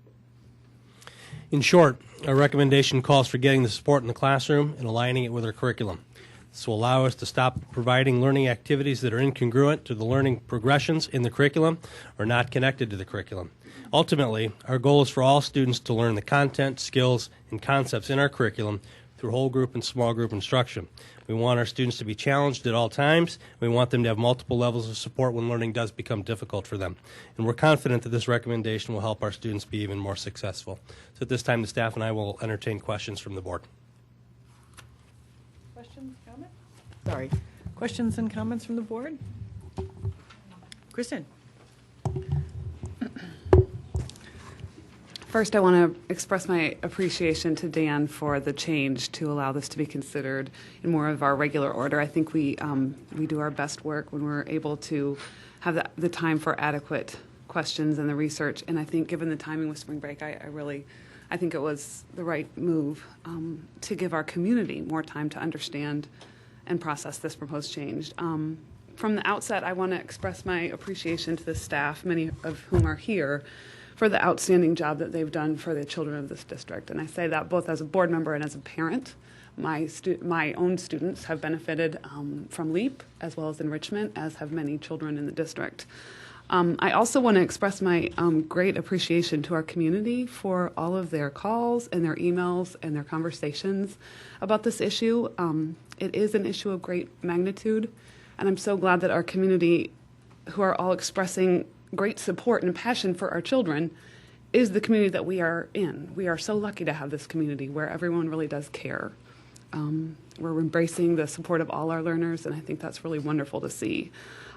In short, our recommendation calls for getting the support in the classroom and aligning it with our curriculum. This will allow us to stop providing learning activities that are incongruent to the learning progressions in the curriculum or not connected to the curriculum. Ultimately, our goal is for all students to learn the content, skills, and concepts in our curriculum through whole group and small group instruction. We want our students to be challenged at all times. We want them to have multiple levels of support when learning does become difficult for them. And we're confident that this recommendation will help our students be even more successful. So at this time, the staff and I will entertain questions from the board. Questions, comments? Sorry. Questions and comments from the board? Kristen? First, I want to express my appreciation to Dan for the change to allow this to be considered in more of our regular order. I think we do our best work when we're able to have the time for adequate questions and the research. And I think given the timing with spring break, I think it was the right move to give our community more time to understand and process this proposed change. From the outset, I want to express my appreciation to the staff, many of whom are here, for the outstanding job that they've done for the children of this district. And I say that both as a board member and as a parent. My own students have benefited from LEAP as well as enrichment, as have many children in the district. I also want to express my great appreciation to our community for all of their calls and their emails and their conversations about this issue. It is an issue of great magnitude, and I'm so glad that our community, who are all expressing great support and passion for our children, is the community that we are in. We are so lucky to have this community where everyone really does care. We're embracing the support of all our learners, and I think that's really wonderful to see.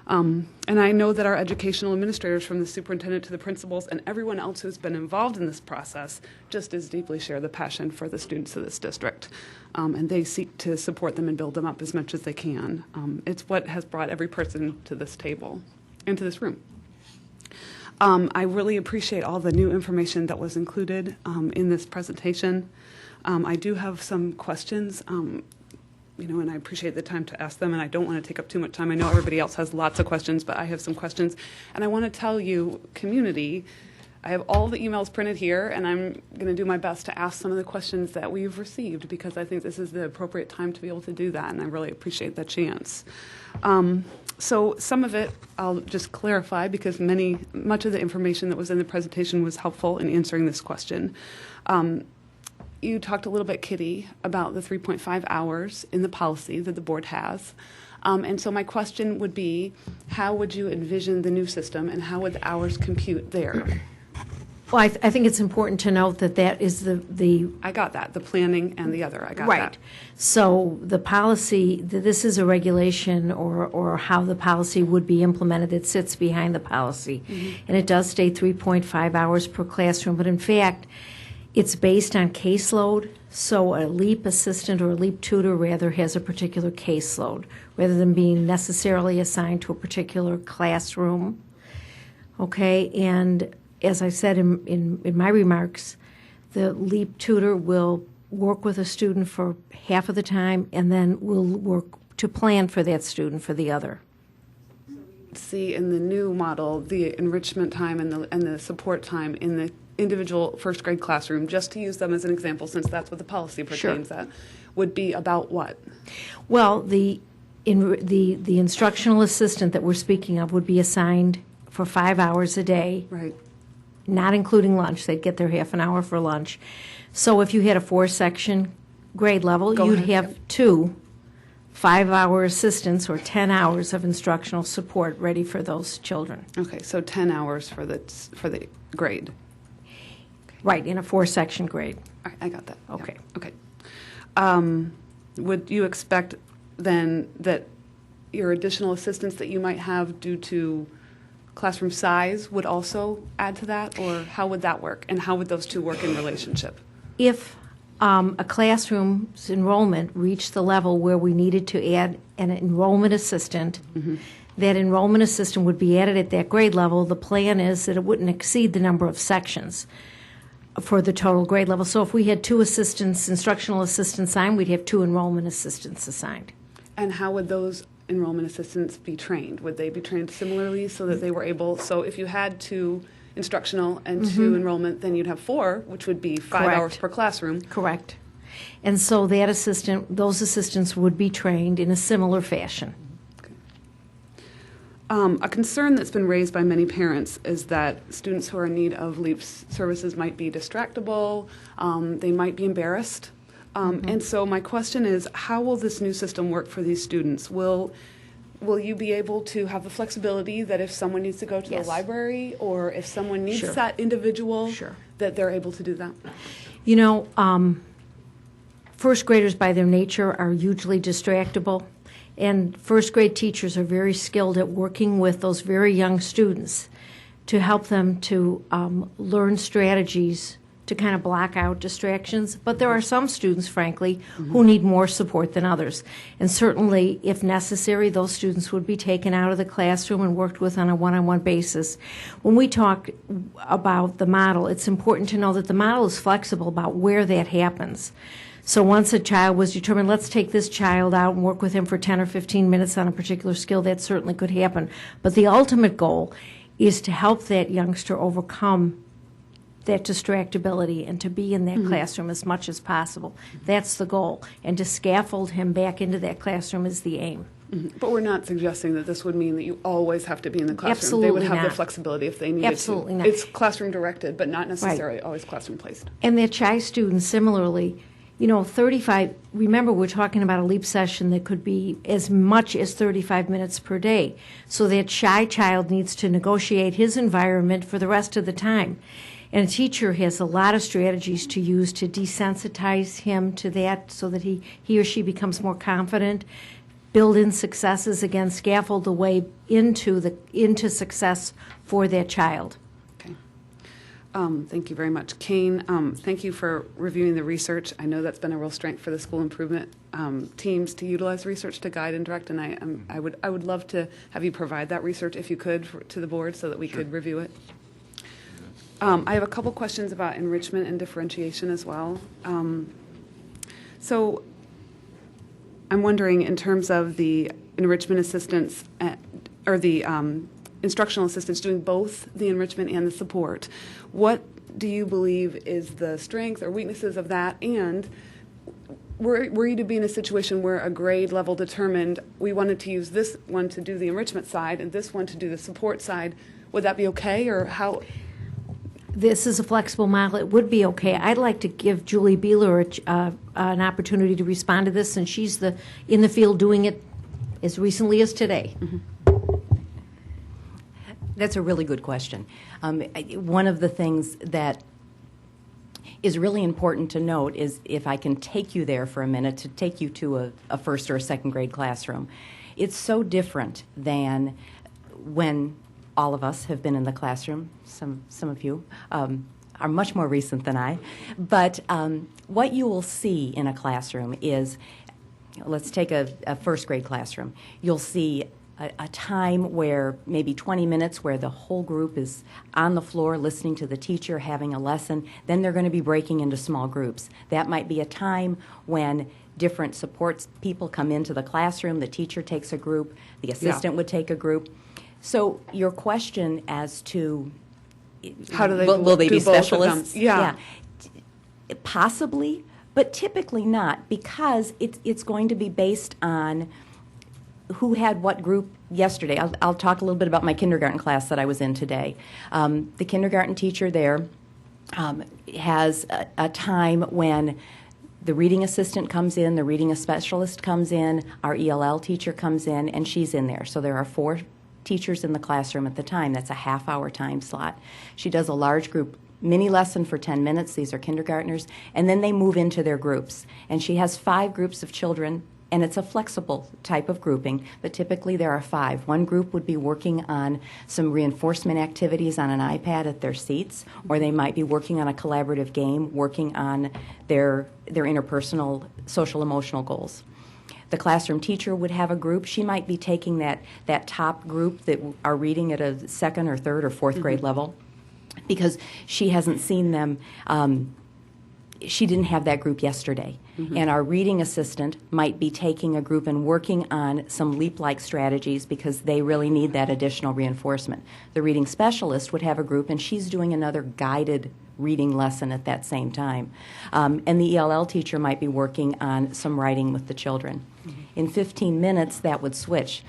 And I know that our educational administrators, from the superintendent to the principals and everyone else who's been involved in this process, just as deeply share the passion for the students of this district. And they seek to support them and build them up as much as they can. It's what has brought every person to this table, into this room. I really appreciate all the new information that was included in this presentation. I do have some questions, and I appreciate the time to ask them, and I don't want to take up too much time. I know everybody else has lots of questions, but I have some questions. And I want to tell you, community, I have all the emails printed here, and I'm going to do my best to ask some of the questions that we've received, because I think this is the appropriate time to be able to do that, and I really appreciate that chance. So some of it I'll just clarify, because much of the information that was in the presentation was helpful in answering this question. You talked a little bit, Kitty, about the 3.5 hours in the policy that the board has. And so my question would be, how would you envision the new system, and how would the hours compute there? Well, I think it's important to note that that is the I got that, the planning and the other, I got right. that. So the policy, this is a regulation or how the policy would be implemented that sits behind the policy. Mm-hmm. And it does state 3.5 hours per classroom, but in fact, it's based on caseload. So a LEAP assistant or a LEAP tutor rather has a particular caseload rather than being necessarily assigned to a particular classroom. Okay, and as I said in my remarks, the LEAP tutor will work with a student for half of the time and then will work to plan for that student for the other. See in the new model, the enrichment time and the support time in the individual first grade classroom, just to use them as an example, since that's what the policy pertains at, would be about what? Well, the instructional assistant that we're speaking of would be assigned for 5 hours a day. Right. Not including lunch. They'd get their half an hour for lunch. So if you had a 4-section grade level, you'd have 2 5-hour assistants or 10 hours of instructional support ready for those children. Okay, so 10 hours for the grade. Right, in a 4-section grade. All right, I got that. Yeah. Okay. Okay. Would you expect then that your additional assistance that you might have due to classroom size would also add to that, or how would that work, and how would those two work in relationship? If a classroom's enrollment reached the level where we needed to add an enrollment assistant, that enrollment assistant would be added at that grade level. The plan is that it wouldn't exceed the number of sections for the total grade level. So if we had 2 assistants, instructional assistants assigned, we'd have 2 enrollment assistants assigned. And how would those enrollment assistants be trained? Would they be trained similarly so that they were able, so if you had 2 instructional and 2 enrollment, then you'd have 4, which would be 5 Correct. hours per classroom. Correct. And so those assistants would be trained in a similar fashion. A concern that's been raised by many parents is that students who are in need of LEAP services might be distractible, they might be embarrassed. And so my question is, how will this new system work for these students? Will you be able to have the flexibility that if someone needs to go to the library, or if someone needs Sure. that individual, Sure. that they're able to do that? You know, first graders by their nature are hugely distractible, and first grade teachers are very skilled at working with those very young students to help them to learn strategies to kind of block out distractions. But there are some students, frankly, who need more support than others. And certainly, if necessary, those students would be taken out of the classroom and worked with on a one-on-one basis. When we talk about the model, it's important to know that the model is flexible about where that happens. So once a child was determined, let's take this child out and work with him for 10 or 15 minutes on a particular skill, that certainly could happen. But the ultimate goal is to help that youngster overcome that distractibility and to be in that classroom as much as possible. That's the goal. And to scaffold him back into that classroom is the aim. But we're not suggesting that this would mean that you always have to be in the classroom. Absolutely they would have not. the flexibility if they needed Absolutely to. not. It's classroom directed, but not necessarily always classroom placed. And that shy student, similarly, you know, 35, remember we're talking about a LEAP session that could be as much as 35 minutes per day. So that shy child needs to negotiate his environment for the rest of the time. And a teacher has a lot of strategies to use to desensitize him to that so that he or she becomes more confident, build in successes, again, scaffold the way into success for that child. Thank you very much. Kane, thank you for reviewing the research. I know that's been a real strength for the school improvement teams to utilize research to guide and direct, and I would love to have you provide that research if you could to the board so that we could review it. I have a couple questions about enrichment and differentiation as well. So I'm wondering, in terms of the enrichment assistants or the instructional assistants doing both the enrichment and the support, what do you believe is the strength or weaknesses of that? And were you to be in a situation where a grade level determined we wanted to use this one to do the enrichment side and this one to do the support side, would that be okay, or how? This is a flexible model. It would be okay. I'd like to give Julie Beeler an opportunity to respond to this, and she's in the field doing it as recently as today. That's a really good question. One of the things that is really important to note is, if I can take you there for a minute, to take you to a first or a second grade classroom. It's so different than when all of us have been in the classroom. Some of you are much more recent than I. But what you will see in a classroom is, let's take a first grade classroom. You'll see a time where maybe 20 minutes where the whole group is on the floor listening to the teacher, having a lesson. Then they're going to be breaking into small groups. That might be a time when different support people come into the classroom. The teacher takes a group. The assistant would take a group. So your question as to how do they will they do be both of specialists? them? Yeah. Possibly, but typically not, because it's going to be based on who had what group yesterday. I'll talk a little bit about my kindergarten class that I was in today. The kindergarten teacher there has a time when the reading assistant comes in, the reading specialist comes in, our ELL teacher comes in, and she's in there. So there are 4 teachers in the classroom at the time. That's a half-hour time slot. She does a large group mini lesson for 10 minutes. These are kindergartners. And then they move into their groups. And she has 5 groups of children, and it's a flexible type of grouping, but typically there are 5. One group would be working on some reinforcement activities on an iPad at their seats, or they might be working on a collaborative game, working on their interpersonal social emotional goals. The classroom teacher would have a group. She might be taking that top group that are reading at a 2nd or 3rd or 4th grade level, because she hasn't seen them. She didn't have that group yesterday. And our reading assistant might be taking a group and working on some LEAP-like strategies because they really need that additional reinforcement. The reading specialist would have a group, and she's doing another guided reading lesson at that same time. And the ELL teacher might be working on some writing with the children. In 15 minutes, that would switch.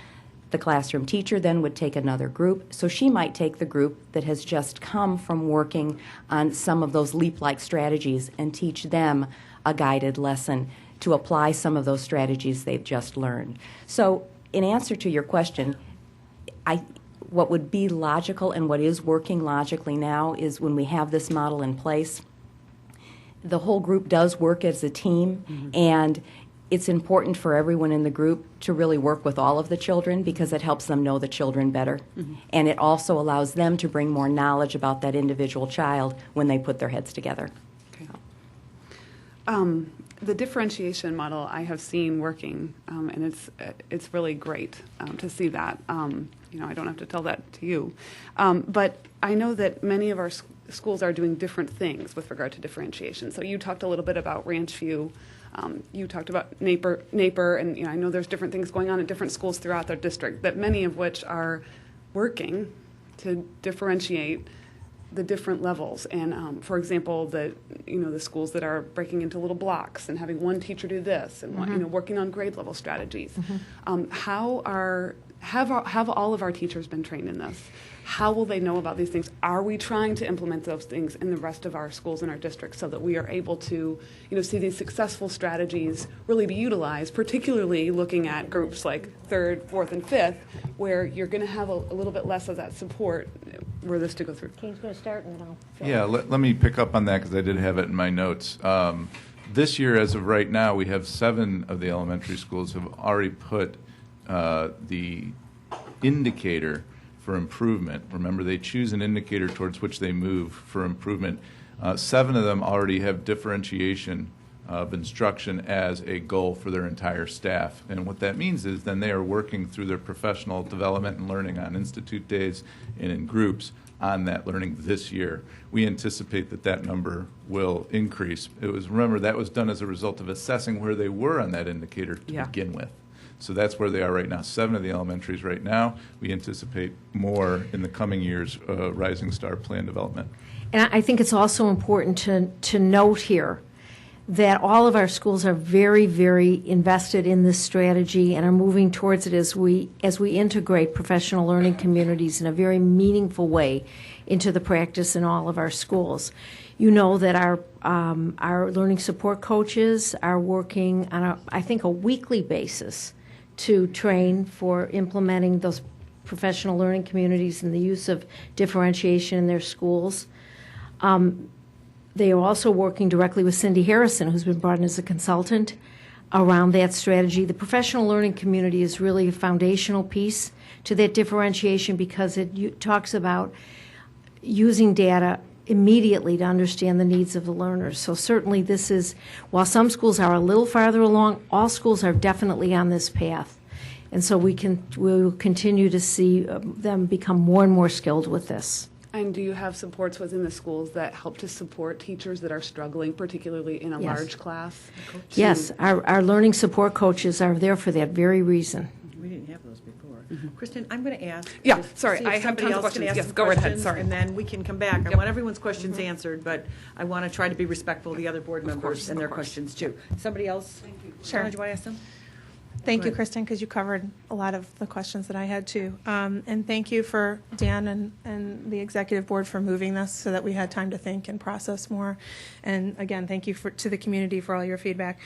The classroom teacher then would take another group, so she might take the group that has just come from working on some of those LEAP-like strategies and teach them a guided lesson to apply some of those strategies they've just learned. So in answer to your question, what would be logical and what is working logically now is when we have this model in place, the whole group does work as a team, and it's important for everyone in the group to really work with all of the children because it helps them know the children better. And it also allows them to bring more knowledge about that individual child when they put their heads together. The differentiation model I have seen working, and it's really great to see that. I don't have to tell that to you. But I know that many of our schools are doing different things with regard to differentiation. So you talked a little bit about Ranch View. You talked about Napier, and I know there's different things going on at different schools throughout their district, that many of which are working to differentiate the different levels. And for example, the schools that are breaking into little blocks and having one teacher do this, and working on grade level strategies. Have all of our teachers been trained in this? How will they know about these things? Are we trying to implement those things in the rest of our schools in our district so that we are able to, see these successful strategies really be utilized, particularly looking at groups like 3rd, 4th, and 5th, where you're going to have a little bit less of that support were this to go through? Kane's going to start, and then I'll... Yeah, let me pick up on that because I did have it in my notes. This year, as of right now, we have 7 of the elementary schools have already put the indicator for improvement. Remember, they choose an indicator towards which they move for improvement. 7 of them already have differentiation of instruction as a goal for their entire staff. And what that means is then they are working through their professional development and learning on institute days and in groups on that learning this year. We anticipate that number will increase. Remember, that was done as a result of assessing where they were on that indicator to begin with. So that's where they are right now. 7 of the elementaries right now. We anticipate more in the coming years, Rising Star plan development. And I think it's also important to note here that all of our schools are very, very invested in this strategy and are moving towards it as we integrate professional learning communities in a very meaningful way into the practice in all of our schools. You know that our learning support coaches are working on I think a weekly basis to train for implementing those professional learning communities and the use of differentiation in their schools. They are also working directly with Cindy Harrison, who's been brought in as a consultant around that strategy. The professional learning community is really a foundational piece to that differentiation because it talks about using data immediately to understand the needs of the learners. So certainly this is, while some schools are a little farther along, all schools are definitely on this path. And so we will continue to see them become more and more skilled with this. And do you have supports within the schools that help to support teachers that are struggling, particularly in a large class? Yes, our learning support coaches are there for that very reason. We didn't have those before. Kristen, I'm going to ask. Yeah, sorry, I have tons of questions. Yes, go right ahead, sorry. And then we can come back. I want everyone's questions answered, but I want to try to be respectful of the other board members and their questions too. Somebody else? Sure. Did you want to ask them? Thank you, Kristen, because you covered a lot of the questions that I had too. And thank you for Dan and the executive board for moving this so that we had time to think and process more. And again, thank you to the community for all your feedback.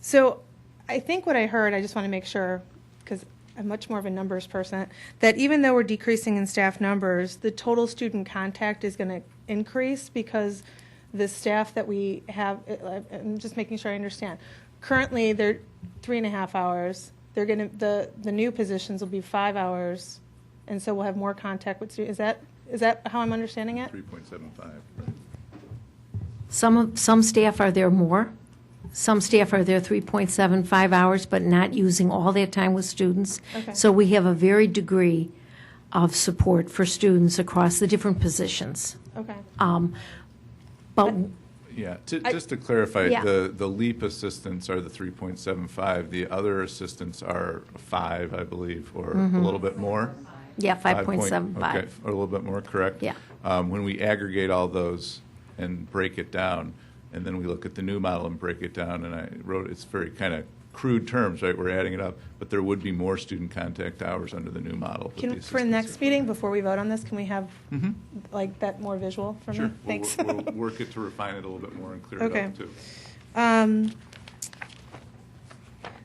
So I think what I heard, I just want to make sure, because I'm much more of a numbers person, that even though we're decreasing in staff numbers, the total student contact is going to increase because the staff that we have, I'm just making sure I understand. Currently, they're 3.5 hours. They're going to, the new positions will be 5 hours, and so we'll have more contact with students. Is that how I'm understanding it? 3.75. Some staff are there more. Some staff are there 3.75 hours, but not using all their time with students. Okay. So we have a varied degree of support for students across the different positions. Okay. But Yeah, just to clarify, Yeah. the LEAP assistants are the 3.75. The other assistants are 5, I believe, or a little bit more. yeah, 5 5.75. Okay, or a little bit more, correct? Yeah. When we aggregate all those and break it down, and then we look at the new model and break it down, and I wrote, it's very kind of crude terms, right? We're adding it up, but there would be more student contact hours under the new model. with the For the assistants. next meeting, before we vote on this, can we have like that more visual for Sure. me? Thanks. We'll work it to refine it a little bit more and clear it Okay. up, too.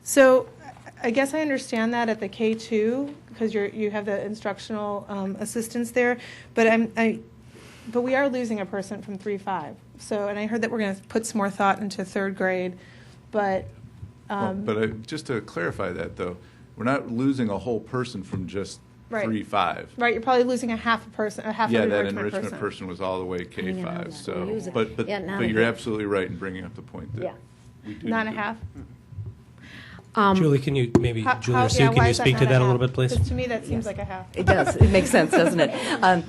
So I guess I understand that at the K2 because you have the instructional assistants there, but we are losing a person from 3.5. So, and I heard that we're going to put some more thought into third grade, but Just to clarify that, though, we're not losing a whole person from just Right. 3.5. right, you're probably losing a half a person, a half Yeah, of the that enrichment enrichment person was all the way didn't know K5. that. So, We use it. but Yeah, now but I you're get it. absolutely right in bringing up the point that Yeah. we do. not a need- half. Julie, can you maybe, Julie or Sue, yeah, can why you is speak to not that a half? little bit, please? 'Cause to me, that seems like a half. It does. It makes sense, doesn't it?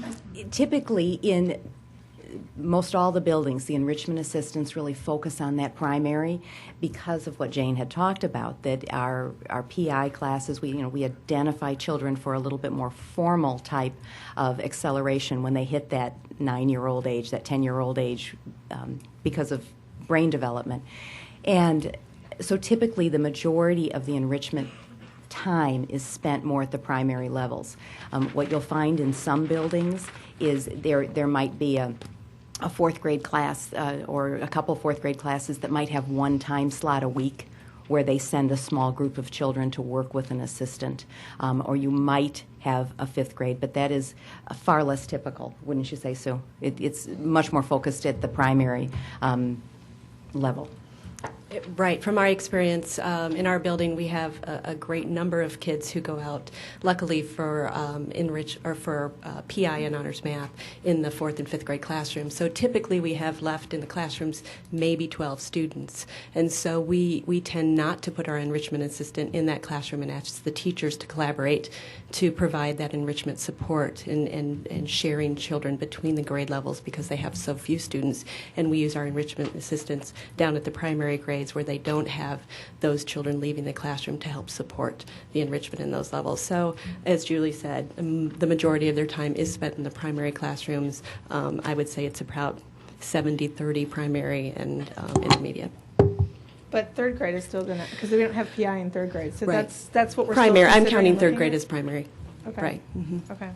Typically, in most all the buildings, the enrichment assistants really focus on that primary because of what Jane had talked about, that our PI classes, we identify children for a little bit more formal type of acceleration when they hit that 9-year-old age, that 10-year-old age, because of brain development. And so typically the majority of the enrichment time is spent more at the primary levels. What you'll find in some buildings is there might be a fourth grade class or a couple fourth grade classes that might have one time slot a week where they send a small group of children to work with an assistant. Or you might have a fifth grade, but that is far less typical, wouldn't you say, Sue? It's much more focused at the primary level. Right. From our experience in our building, we have a great number of kids who go out, luckily for PI and honors math in the 4th and 5th grade classrooms. So typically we have left in the classrooms maybe 12 students. And so we tend not to put our enrichment assistant in that classroom and ask the teachers to collaborate to provide that enrichment support and sharing children between the grade levels because they have so few students. And we use our enrichment assistants down at the primary grades where they don't have those children leaving the classroom to help support the enrichment in those levels. So, as Julie said, the majority of their time is spent in the primary classrooms. I would say it's about 70-30 primary and intermediate. But third grade is still going to, because we don't have PI in third grade. So Right. that's what we're Primary. still I'm considering counting third looking grade at? as primary. Okay. Right. Okay.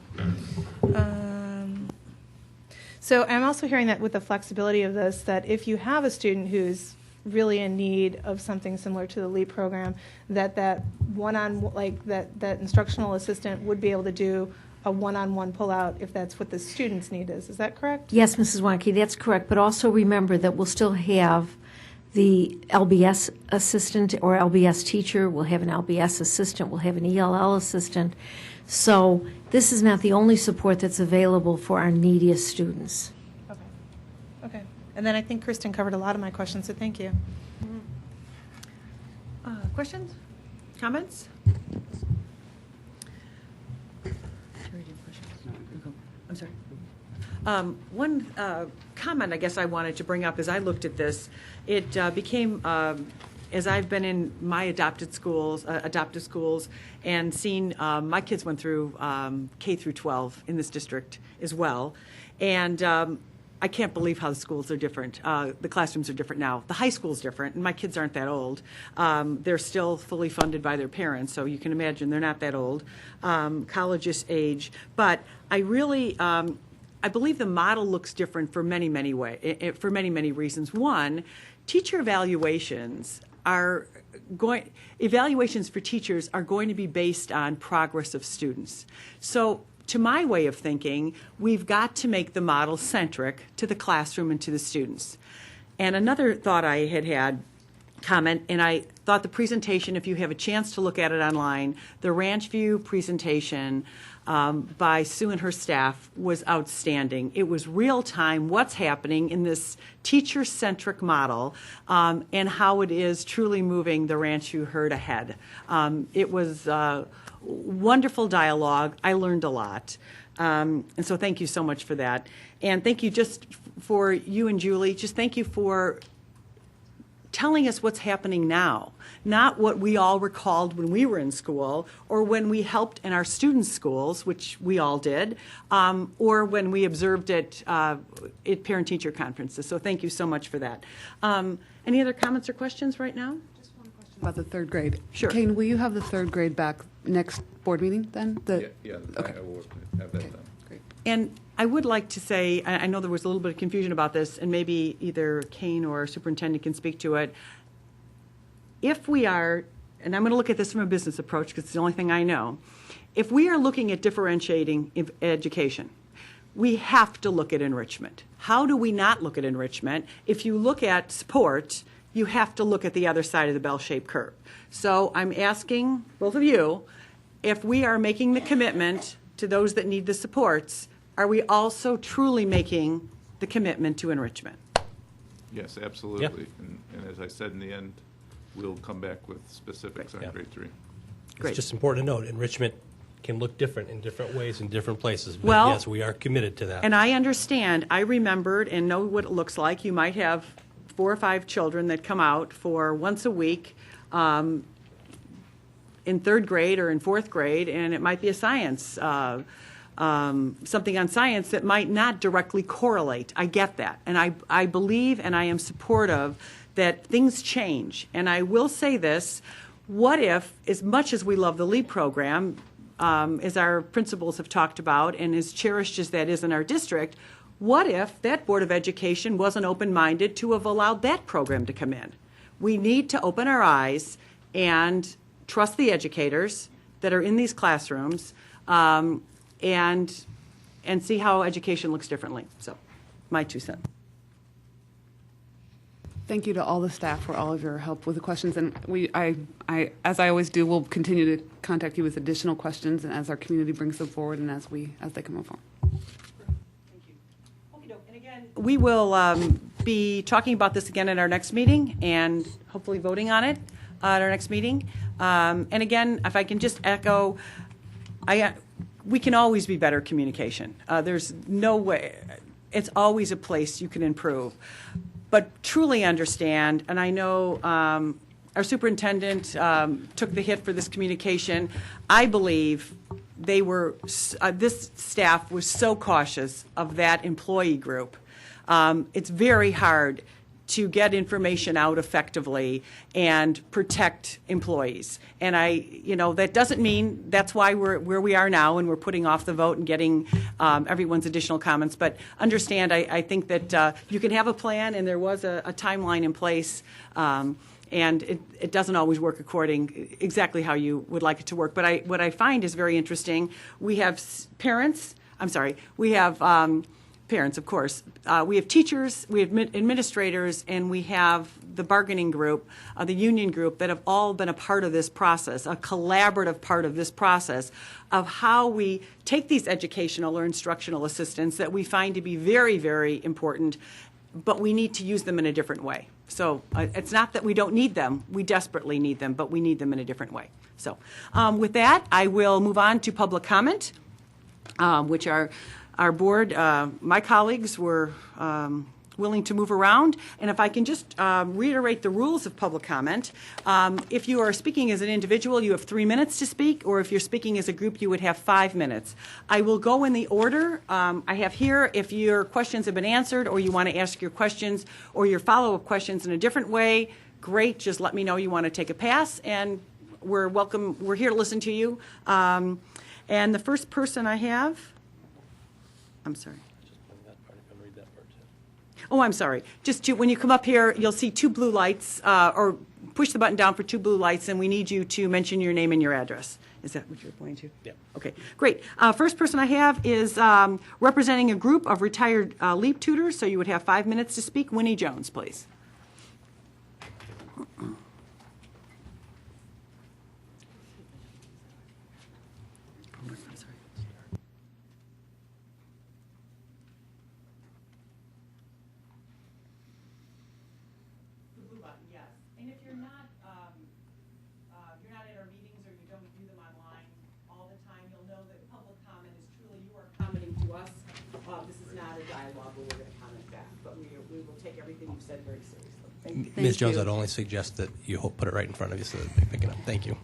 So I'm also hearing that with the flexibility of this, that if you have a student who's really in need of something similar to the LEAP program, that instructional assistant would be able to do a one-on-one pull-out if that's what the student's need is. Is that correct? Yes, Mrs. Wanke, that's correct. But also remember that we'll still have the LBS assistant or LBS teacher. We'll have an LBS assistant. We'll have an ELL assistant. So this is not the only support that's available for our neediest students. Okay. And then I think Kristen covered a lot of my questions, so thank you. Questions? Comments? I'm sorry. One comment I guess I wanted to bring up as I looked at this, it became, as I've been in my adopted schools, and seen my kids went through K through 12 in this district as well, and I can't believe how the schools are different. The classrooms are different now. The high school's different, and my kids aren't that old. They're still fully funded by their parents, so you can imagine they're not that old. College age, but I really, I believe the model looks different for many, many reasons. One, teacher evaluations for teachers are going to be based on progress of students. So to my way of thinking, we've got to make the model centric to the classroom and to the students. And another thought I had comment, and I thought the presentation, if you have a chance to look at it online, the Ranch View presentation by Sue and her staff was outstanding. It was real time, what's happening in this teacher-centric model, and how it is truly moving the Ranch View herd ahead. It was wonderful dialogue. I learned a lot. And so thank you so much for that. And thank you just for you and Julie. Just thank you for telling us what's happening now, not what we all recalled when we were in school or when we helped in our students' schools, which we all did, or when we observed it at parent-teacher conferences. So thank you so much for that. Any other comments or questions right now? About the third grade. Sure. Kane, will you have the third grade back next board meeting then? Okay. Okay. I will have that done. Great. And I would like to say, I know there was a little bit of confusion about this, and maybe either Kane or superintendent can speak to it. If we are, and I'm going to look at this from a business approach because it's the only thing I know, if we are looking at differentiating education, we have to look at enrichment. How do we not look at enrichment? If you look at sport, you have to look at the other side of the bell-shaped curve. So I'm asking both of you, if we are making the commitment to those that need the supports, are we also truly making the commitment to enrichment? Yes, absolutely. And as I said, in the end, we'll come back with specifics on grade 3. Great. It's just important to note, enrichment can look different in different ways in different places. But Well, yes, we are committed to that. And I understand, I remembered and know what it looks like. You might have 4 or 5 children that come out for once a week in 3rd grade or in 4th grade, and it might be a science, something on science that might not directly correlate. I get that. And I believe and I am supportive that things change. And I will say this, what if, as much as we love the LEAP program, as our principals have talked about, and as cherished as that is in our district, what if that Board of Education wasn't open-minded to have allowed that program to come in? We need to open our eyes and trust the educators that are in these classrooms, and see how education looks differently. So, my 2 cents. Thank you to all the staff for all of your help with the questions, and as I always do, we'll continue to contact you with additional questions, and as our community brings them forward, and as they come forward. We will be talking about this again at our next meeting and hopefully voting on it at our next meeting. And again, if I can just echo, we can always be better communication. There's no way. It's always a place you can improve. But truly understand, and I know our superintendent took the hit for this communication. I believe this staff was so cautious of that employee group. It's very hard to get information out effectively and protect employees. And that doesn't mean that's why we're where we are now and we're putting off the vote and getting everyone's additional comments. But understand, I think that you can have a plan, and there was a timeline in place, and it doesn't always work according exactly how you would like it to work. But what I find is very interesting. We have we have parents, of course. We have teachers, we have administrators, and we have the bargaining group, the union group, that have all been a part of this process, a collaborative part of this process of how we take these educational or instructional assistants that we find to be very, very important, but we need to use them in a different way. So it's not that we don't need them. We desperately need them, but we need them in a different way. So with that, I will move on to public comment, which are our board, my colleagues were willing to move around. And if I can just reiterate the rules of public comment, if you are speaking as an individual, you have 3 minutes to speak, or if you're speaking as a group, you would have 5 minutes. I will go in the order I have here. If your questions have been answered, or you want to ask your questions or your follow-up questions in a different way, great. Just let me know you want to take a pass, and we're welcome. We're here to listen to you. And the first person I have, I'm sorry. Oh, I'm sorry. When you come up here, you'll see 2 blue lights, or push the button down for 2 blue lights, and we need you to mention your name and your address. Is that what you're pointing to? Yeah. Okay, great. First person I have is representing a group of retired LEAP tutors, so you would have 5 minutes to speak. Winnie Jones, please. At our meetings or you don't do them online all the time, you'll know that public comment is truly you are commenting to us. This is not a dialogue where we're going to comment back, but we will take everything you've said very seriously. Thank you. Ms. Jones, I'd only suggest that you put it right in front of you so that they pick it up. Thank you.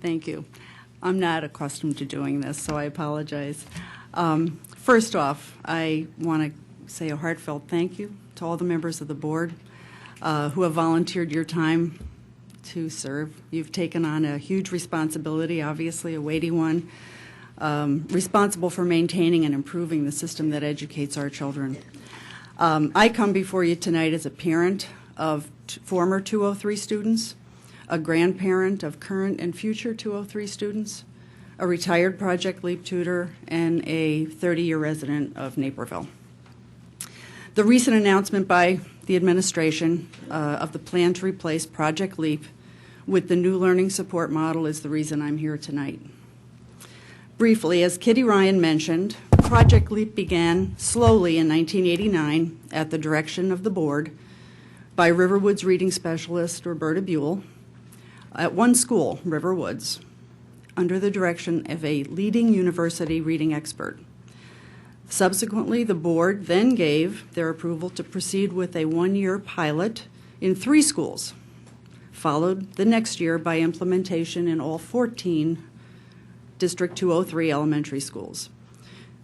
Thank you. I'm not accustomed to doing this, so I apologize. First off, I want to say a heartfelt thank you to all the members of the board who have volunteered your time to serve. You've taken on a huge responsibility, obviously a weighty one, responsible for maintaining and improving the system that educates our children. I come before you tonight as a parent of former 203 students, a grandparent of current and future 203 students, a retired Project LEAP tutor, and a 30-year resident of Naperville. The recent announcement by the administration of the plan to replace Project LEAP with the new learning support model is the reason I'm here tonight. Briefly, as Kitty Ryan mentioned, Project LEAP began slowly in 1989 at the direction of the board by Riverwood's reading specialist, Roberta Buell, at one school, Riverwoods, under the direction of a leading university reading expert. Subsequently, the board then gave their approval to proceed with a 1-year pilot in 3 schools, followed the next year by implementation in all 14 District 203 elementary schools.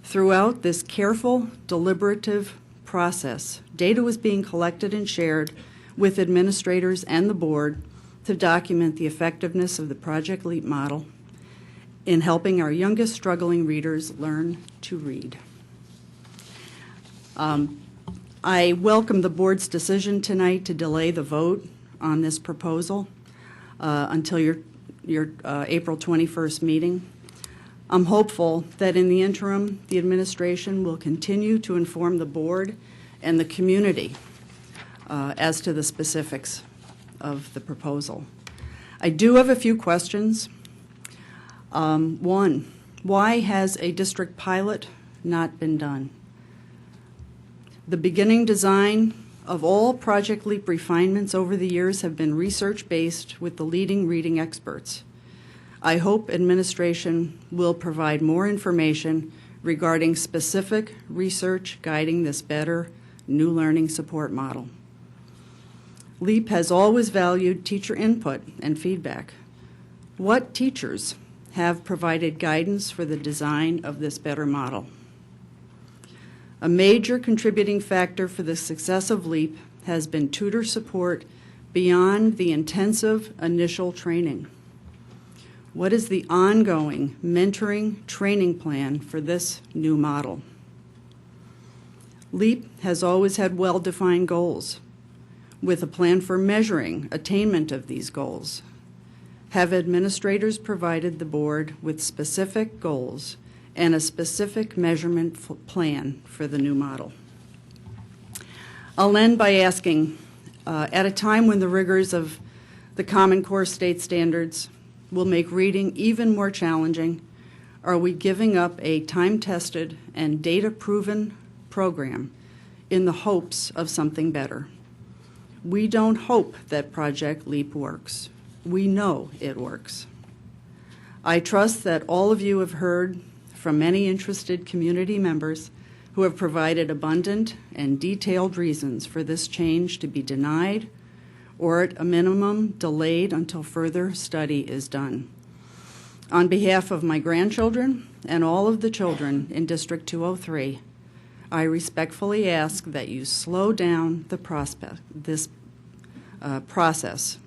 Throughout this careful, deliberative process, data was being collected and shared with administrators and the board to document the effectiveness of the Project LEAP model in helping our youngest struggling readers learn to read. I welcome the board's decision tonight to delay the vote on this proposal until your April 21st meeting. I'm hopeful that in the interim, the administration will continue to inform the board and the community as to the specifics of the proposal. I do have a few questions. One, why has a district pilot not been done? The beginning design of all Project LEAP refinements over the years have been research-based with the leading reading experts. I hope administration will provide more information regarding specific research guiding this better new learning support model. LEAP has always valued teacher input and feedback. What teachers have provided guidance for the design of this better model? A major contributing factor for the success of LEAP has been tutor support beyond the intensive initial training. What is the ongoing mentoring training plan for this new model? LEAP has always had well-defined goals, with a plan for measuring attainment of these goals. Have administrators provided the board with specific goals and a specific measurement plan for the new model? I'll end by asking, at a time when the rigors of the Common Core state standards will make reading even more challenging, are we giving up a time-tested and data-proven program in the hopes of something better? We don't hope that Project LEAP works. We know it works. I trust that all of you have heard from many interested community members who have provided abundant and detailed reasons for this change to be denied or at a minimum delayed until further study is done. On behalf of my grandchildren and all of the children in District 203, I respectfully ask that you slow down the process.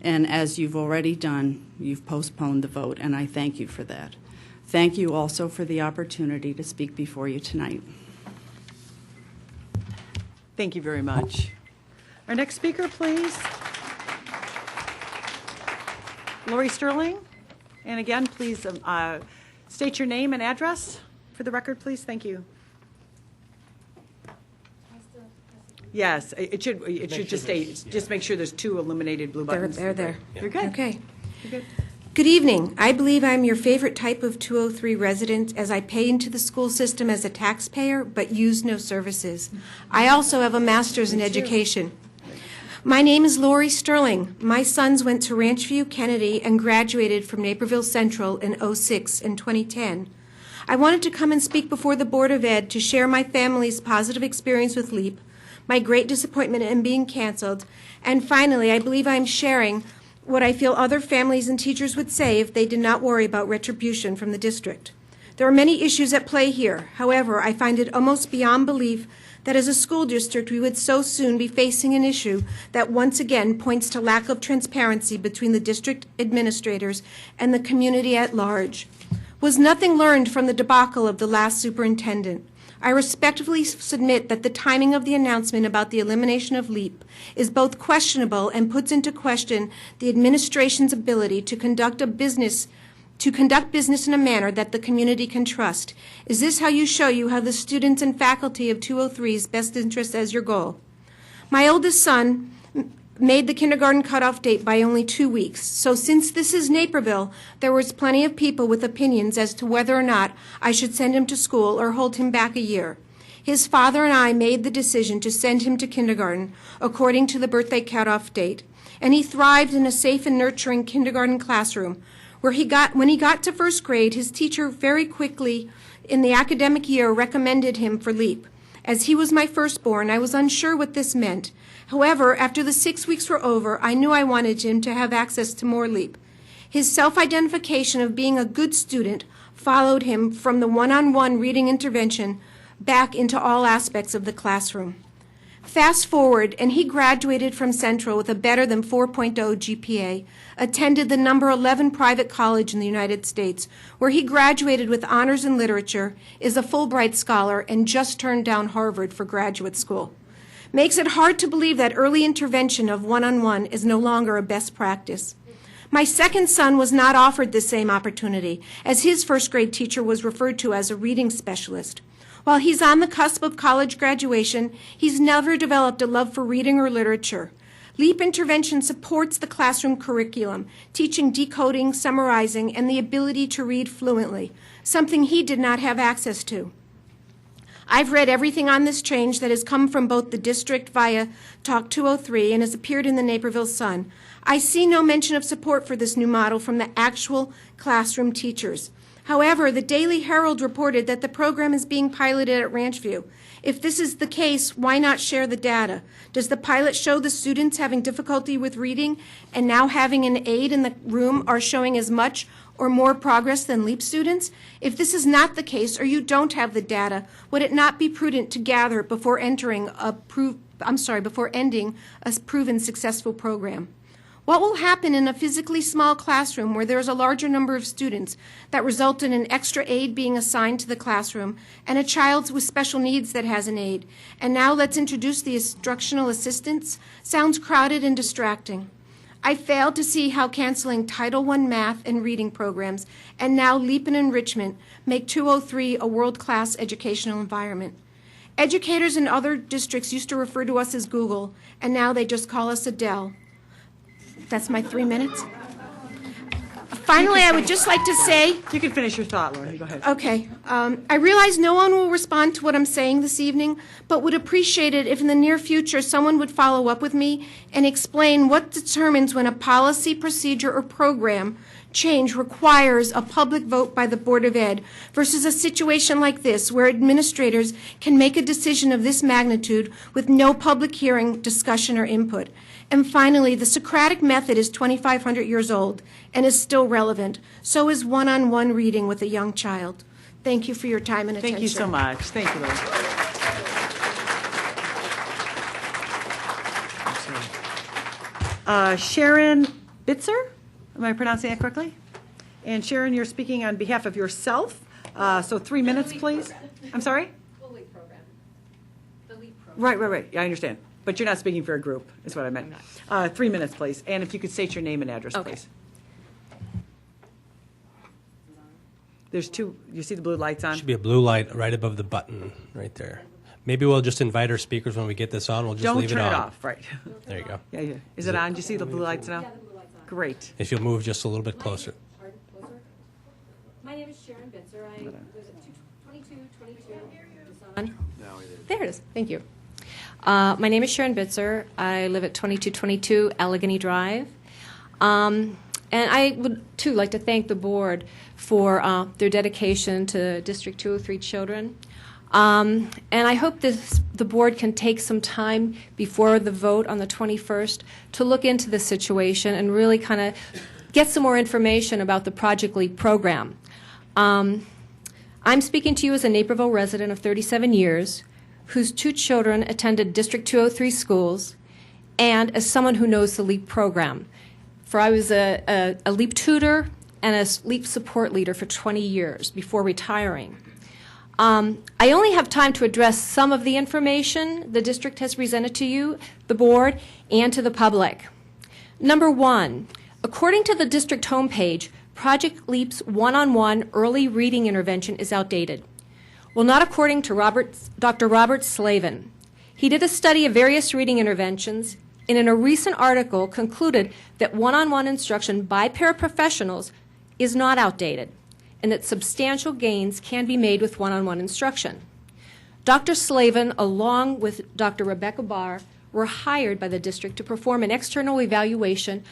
And as you've already done, you've postponed the vote, and I thank you for that. Thank you also for the opportunity to speak before you tonight. Thank you very much. Our next speaker, please. Lori Sterling. And again, please state your name and address for the record, please. Thank you. Yes, it should just state, just make sure there's 2 illuminated blue buttons. They're there. You're good. Okay. You're good. Good evening. I believe I'm your favorite type of 203 resident, as I pay into the school system as a taxpayer but use no services. I also have a master's in education. My name is Lori Sterling. My sons went to Ranchview Kennedy and graduated from Naperville Central in 06 and 2010. I wanted to come and speak before the Board of Ed to share my family's positive experience with LEAP, my great disappointment in being canceled, and finally, I believe I'm sharing what I feel other families and teachers would say if they did not worry about retribution from the district. There are many issues at play here. However, I find it almost beyond belief that as a school district we would so soon be facing an issue that once again points to lack of transparency between the district administrators and the community at large. Was nothing learned from the debacle of the last superintendent? I respectfully submit that the timing of the announcement about the elimination of LEAP is both questionable and puts into question the administration's ability to conduct business in a manner that the community can trust. Is this how you show you have the students and faculty of 203's best interests as your goal? My oldest son made the kindergarten cutoff date by only 2 weeks. So since this is Naperville, there was plenty of people with opinions as to whether or not I should send him to school or hold him back a year. His father and I made the decision to send him to kindergarten according to the birthday cutoff date, and he thrived in a safe and nurturing kindergarten classroom where when he got to first grade, his teacher very quickly in the academic year recommended him for LEAP. As he was my firstborn, I was unsure what this meant. However, after the 6 weeks were over, I knew I wanted him to have access to more LEAP. His self-identification of being a good student followed him from the one-on-one reading intervention back into all aspects of the classroom. Fast forward, and he graduated from Central with a better than 4.0 GPA, attended the number 11 private college in the United States, where he graduated with honors in literature, is a Fulbright scholar, and just turned down Harvard for graduate school. Makes it hard to believe that early intervention of one-on-one is no longer a best practice. My second son was not offered the same opportunity, as his first grade teacher was referred to as a reading specialist. While he's on the cusp of college graduation, he's never developed a love for reading or literature. LEAP intervention supports the classroom curriculum, teaching decoding, summarizing, and the ability to read fluently, something he did not have access to. I've read everything on this change that has come from both the district via Talk 203 and has appeared in the Naperville Sun. I see no mention of support for this new model from the actual classroom teachers. However, the Daily Herald reported that the program is being piloted at Ranchview. If this is the case, why not share the data? Does the pilot show the students having difficulty with reading and now having an aide in the room are showing as much or more progress than LEAP students? If this is not the case or you don't have the data, would it not be prudent to gather it before ending a proven successful program? What will happen in a physically small classroom where there is a larger number of students that result in an extra aide being assigned to the classroom and a child with special needs that has an aide? And now let's introduce the instructional assistants? Sounds crowded and distracting. I failed to see how canceling Title I math and reading programs and now LEAP and enrichment make 203 a world-class educational environment. Educators in other districts used to refer to us as Google, and now they just call us Adele. That's my 3 minutes. Finally, I would just like to say... You can finish your thought, Lauren. Go ahead. Okay. I realize no one will respond to what I'm saying this evening, but would appreciate it if in the near future someone would follow up with me and explain what determines when a policy, procedure, or program change requires a public vote by the Board of Ed versus a situation like this where administrators can make a decision of this magnitude with no public hearing, discussion, or input. And finally, the Socratic method is 2,500 years old and is still relevant. So is one-on-one reading with a young child. Thank you for your time and attention. Thank you so much. Thank you, Lori. Sharon Bitzer, am I pronouncing that correctly? And Sharon, you're speaking on behalf of yourself. So 3 minutes, please. I'm sorry? The LEAP program. The LEAP program. Right. Yeah, I understand. But you're not speaking for a group, is what I meant. 3 minutes, please. And if you could state your name and address, please. There's two, you see the blue lights on? Should be a blue light right above the button right there. Maybe we'll just invite our speakers when we get this on. We'll just leave it on. Don't turn it off, right. There you go. Yeah, yeah. Is it on? Do you see the blue lights now? Yeah, the blue light's on. Great. If you'll move just a little bit closer. Pardon, closer? My name is Sharon Bitzer. I live at 2222. There it is. Thank you. My name is Sharon Bitzer. I live at 2222 Allegheny Drive. And I would, too, like to thank the board for their dedication to District 203 children. And I hope the board can take some time before the vote on the 21st to look into the situation and really kind of get some more information about the Project LEAP program. I'm speaking to you as a Naperville resident of 37 years whose 2 children attended District 203 schools and as someone who knows the LEAP program. For I was a LEAP tutor and a LEAP support leader for 20 years before retiring. I only have time to address some of the information the district has presented to you, the board, and to the public. Number 1, according to the district homepage, Project LEAP's one-on-one early reading intervention is outdated. Well, not according to Dr. Robert Slavin. He did a study of various reading interventions and in a recent article concluded that one-on-one instruction by paraprofessionals is not outdated and that substantial gains can be made with one-on-one instruction. Dr. Slavin, along with Dr. Rebecca Barr, were hired by the district to perform an external evaluation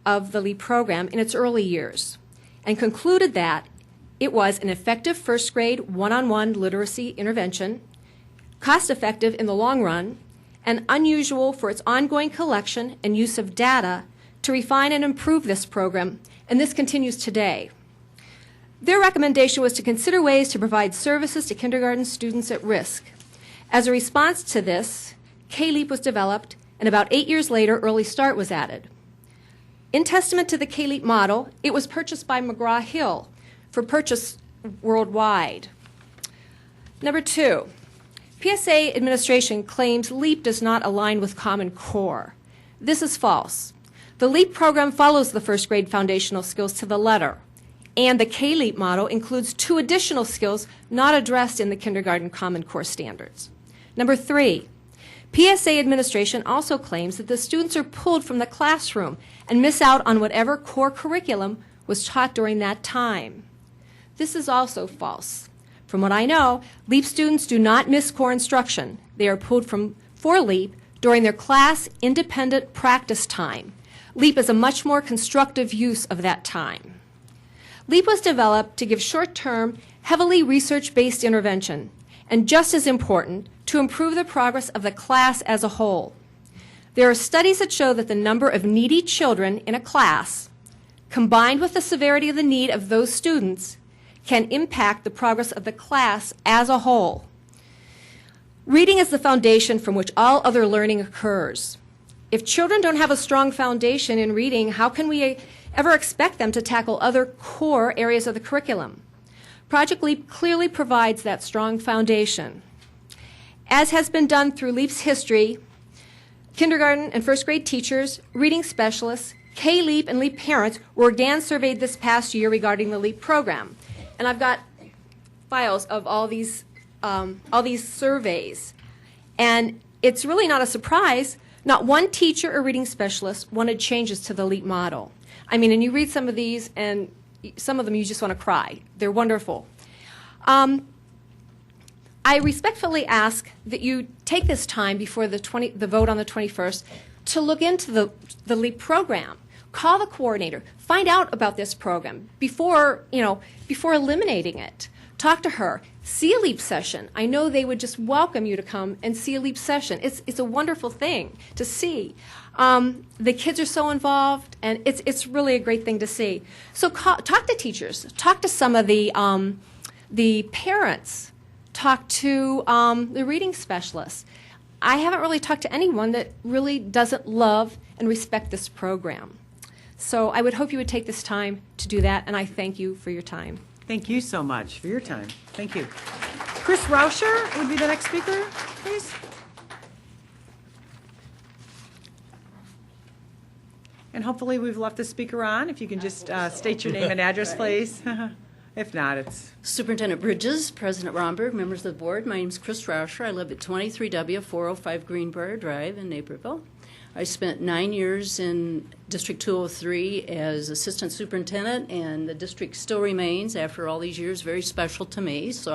of the LEAP program in its early years and concluded that it was an effective first grade one-on-one literacy intervention, cost-effective in the long run, and unusual for its ongoing collection and use of data to refine and improve this program, and this continues today. Their recommendation was to consider ways to provide services to kindergarten students at risk. As a response to this, K-LEAP was developed, and about 8 years later, Early Start was added. In testament to the K-LEAP model, it was purchased by McGraw-Hill for purchase worldwide. Number 2, PSA administration claims LEAP does not align with Common Core. This is false. The LEAP program follows the first grade foundational skills to the letter, and the K-LEAP model includes 2 additional skills not addressed in the kindergarten Common Core standards. Number 3, PSA administration also claims that the students are pulled from the classroom and miss out on whatever core curriculum was taught during that time. This is also false. From what I know, LEAP students do not miss core instruction. They are pulled for LEAP during their class-independent practice time. LEAP is a much more constructive use of that time. LEAP was developed to give short-term, heavily research-based intervention, and just as important, to improve the progress of the class as a whole. There are studies that show that the number of needy children in a class, combined with the severity of the need of those students, can impact the progress of the class as a whole. Reading is the foundation from which all other learning occurs. If children don't have a strong foundation in reading, how can we ever expect them to tackle other core areas of the curriculum? Project LEAP clearly provides that strong foundation. As has been done through LEAP's history, kindergarten and first grade teachers, reading specialists, K-LEAP and LEAP parents were again surveyed this past year regarding the LEAP program. And I've got files of all these surveys. And it's really not a surprise. Not one teacher or reading specialist wanted changes to the LEAP model. I mean, and you read some of these, and some of them you just want to cry. They're wonderful. I respectfully ask that you take this time before the vote on the 21st to look into the LEAP program. Call the coordinator. Find out about this program before eliminating it. Talk to her. See a LEAP session. I know they would just welcome you to come and see a LEAP session. It's a wonderful thing to see. The kids are so involved, and it's really a great thing to see. So talk to teachers. Talk to some of the parents. Talk to the reading specialists. I haven't really talked to anyone that really doesn't love and respect this program. So I would hope you would take this time to do that, and I thank you for your time. Thank you so much for your time. Thank you. Chris Rauscher would be the next speaker, please. And hopefully we've left the speaker on. If you can just state your name and address, please. If not, it's Superintendent Bridges, President Romberg, members of the board. My name is Chris Rauscher. I live at 23W 405 Greenbrier Drive in Naperville. I spent 9 years in District 203 as assistant superintendent, and the district still remains, after all these years, very special to me. So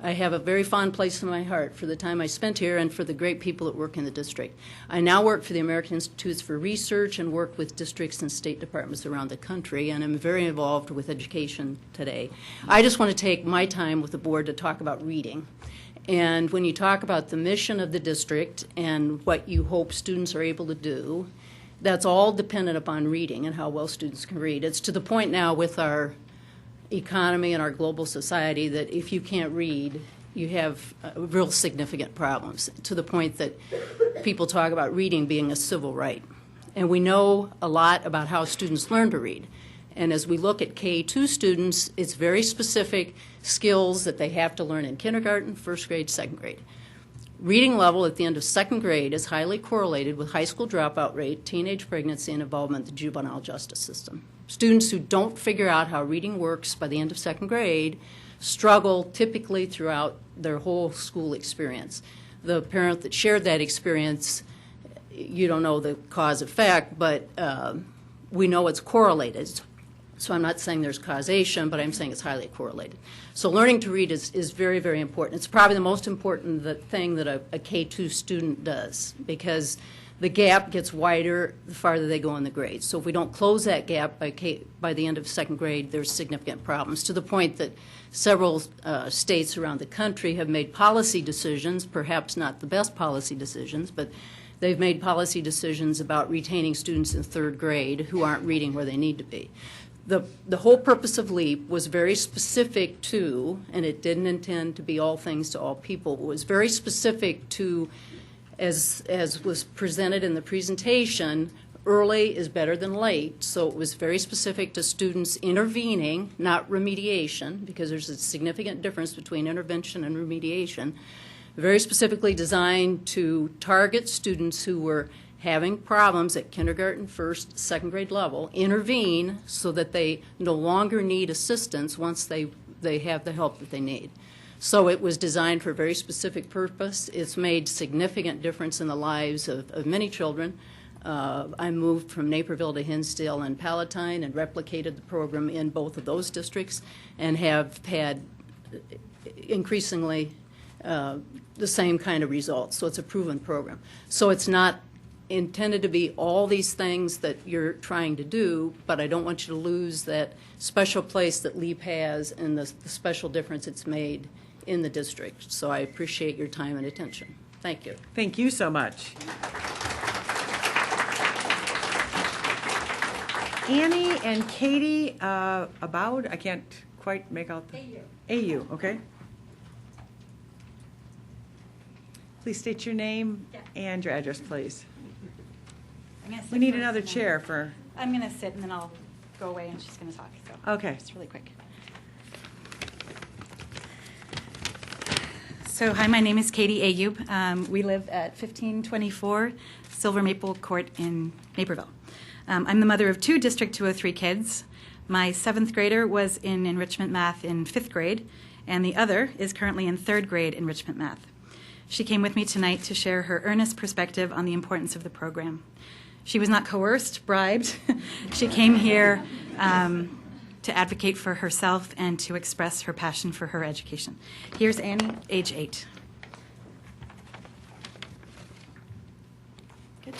I have a very fond place in my heart for the time I spent here and for the great people that work in the district. I now work for the American Institutes for Research and work with districts and state departments around the country, and I'm very involved with education today. I just want to take my time with the board to talk about reading. And when you talk about the mission of the district and what you hope students are able to do, that's all dependent upon reading and how well students can read. It's to the point now with our economy and our global society that if you can't read, you have real significant problems, to the point that people talk about reading being a civil right. And we know a lot about how students learn to read. And as we look at K-2 students, it's very specific skills that they have to learn in kindergarten, first grade, second grade. Reading level at the end of second grade is highly correlated with high school dropout rate, teenage pregnancy, and involvement in the juvenile justice system. Students who don't figure out how reading works by the end of second grade struggle typically throughout their whole school experience. The parent that shared that experience, you don't know the cause effect, but we know it's correlated. So I'm not saying there's causation, but I'm saying it's highly correlated. So learning to read is very, very important. It's probably the most important thing that a K-2 student does, because the gap gets wider the farther they go in the grades. So if we don't close that gap by the end of second grade, there's significant problems, to the point that several states around the country have made policy decisions, perhaps not the best policy decisions, but they've made policy decisions about retaining students in third grade who aren't reading where they need to be. The whole purpose of LEAP was very specific to, and it didn't intend to be all things to all people, it was very specific to, as was presented in the presentation, early is better than late. So it was very specific to students intervening, not remediation, because there's a significant difference between intervention and remediation. Very specifically designed to target students who were having problems at kindergarten, first, second grade level, intervene so that they no longer need assistance once they have the help that they need. So it was designed for a very specific purpose. It's made significant difference in the lives of many children. I moved from Naperville to Hinsdale and Palatine and replicated the program in both of those districts and have had increasingly the same kind of results. So it's a proven program. So it's not intended to be all these things that you're trying to do, but I don't want you to lose that special place that LEAP has and the special difference it's made in the district. So I appreciate your time and attention. Thank you. Thank you so much. Annie and Katie Abowd, I can't quite make out the... AU, okay. Please state your name and your address, please. We need another chair for... I'm going to sit and then I'll go away and she's going to talk. So Okay. Just really quick. So hi, my name is Katie Ayub. We live at 1524 Silver Maple Court in Naperville. I'm the mother of 2 District 203 kids. My 7th grader was in enrichment math in 5th grade, and the other is currently in 3rd grade enrichment math. She came with me tonight to share her earnest perspective on the importance of the program. She was not coerced, bribed. She came here to advocate for herself and to express her passion for her education. Here's Annie, age 8. Good.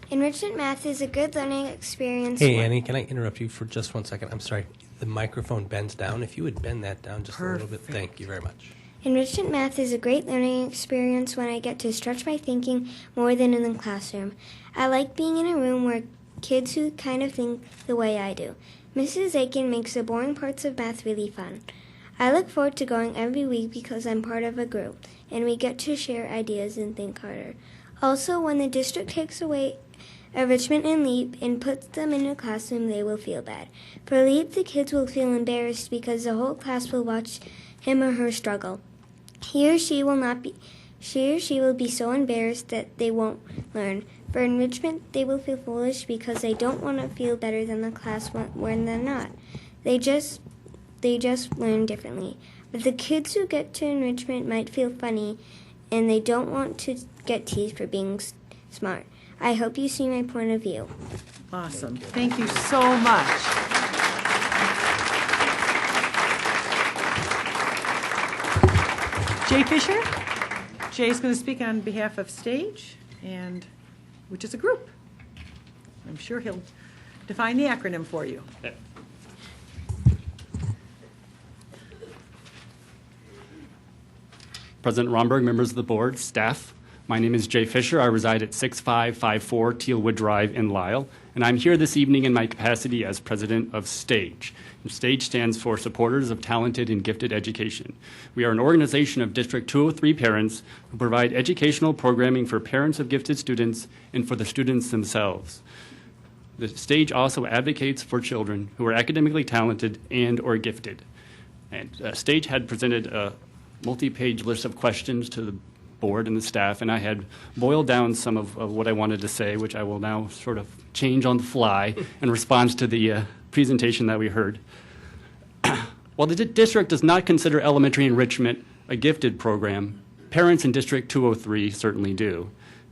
Enrichment math is a good learning experience. Hey, Annie, can I interrupt you for just 1 second? I'm sorry. The microphone bends down. If you would bend that down just a little bit. Thank you very much. Enrichment math is a great learning experience when I get to stretch my thinking more than in the classroom. I like being in a room where kids who kind of think the way I do. Mrs. Aiken makes the boring parts of math really fun. I look forward to going every week because I'm part of a group, and we get to share ideas and think harder. Also, when the district takes away enrichment and LEAP and puts them in a classroom, they will feel bad. For LEAP, the kids will feel embarrassed because the whole class will watch him or her struggle. He or she will be so embarrassed that they won't learn. For enrichment, they will feel foolish because they don't want to feel better than the class when they're not. They just they just learn differently. But the kids who get to enrichment might feel funny, and they don't want to get teased for being smart. I hope you see my point of view. Awesome. Thank you so much. Jay Fisher. Jay is going to speak on behalf of Stage, and which is a group. I'm sure he'll define the acronym for you. President Romberg, members of the board, staff, my name is Jay Fisher. I reside at 6554 Tealwood Drive in Lisle, and I'm here this evening in my capacity as president of STAGE. And STAGE stands for Supporters of Talented and Gifted Education. We are an organization of District 203 parents who provide educational programming for parents of gifted students and for the students themselves. The STAGE also advocates for children who are academically talented and or gifted. And STAGE had presented a multi-page list of questions to the board and the staff, and I had boiled down some of what I wanted to say, which I will now sort of change on the fly in response to the presentation that we heard. While the district does not consider elementary enrichment a gifted program, parents in District 203 certainly do.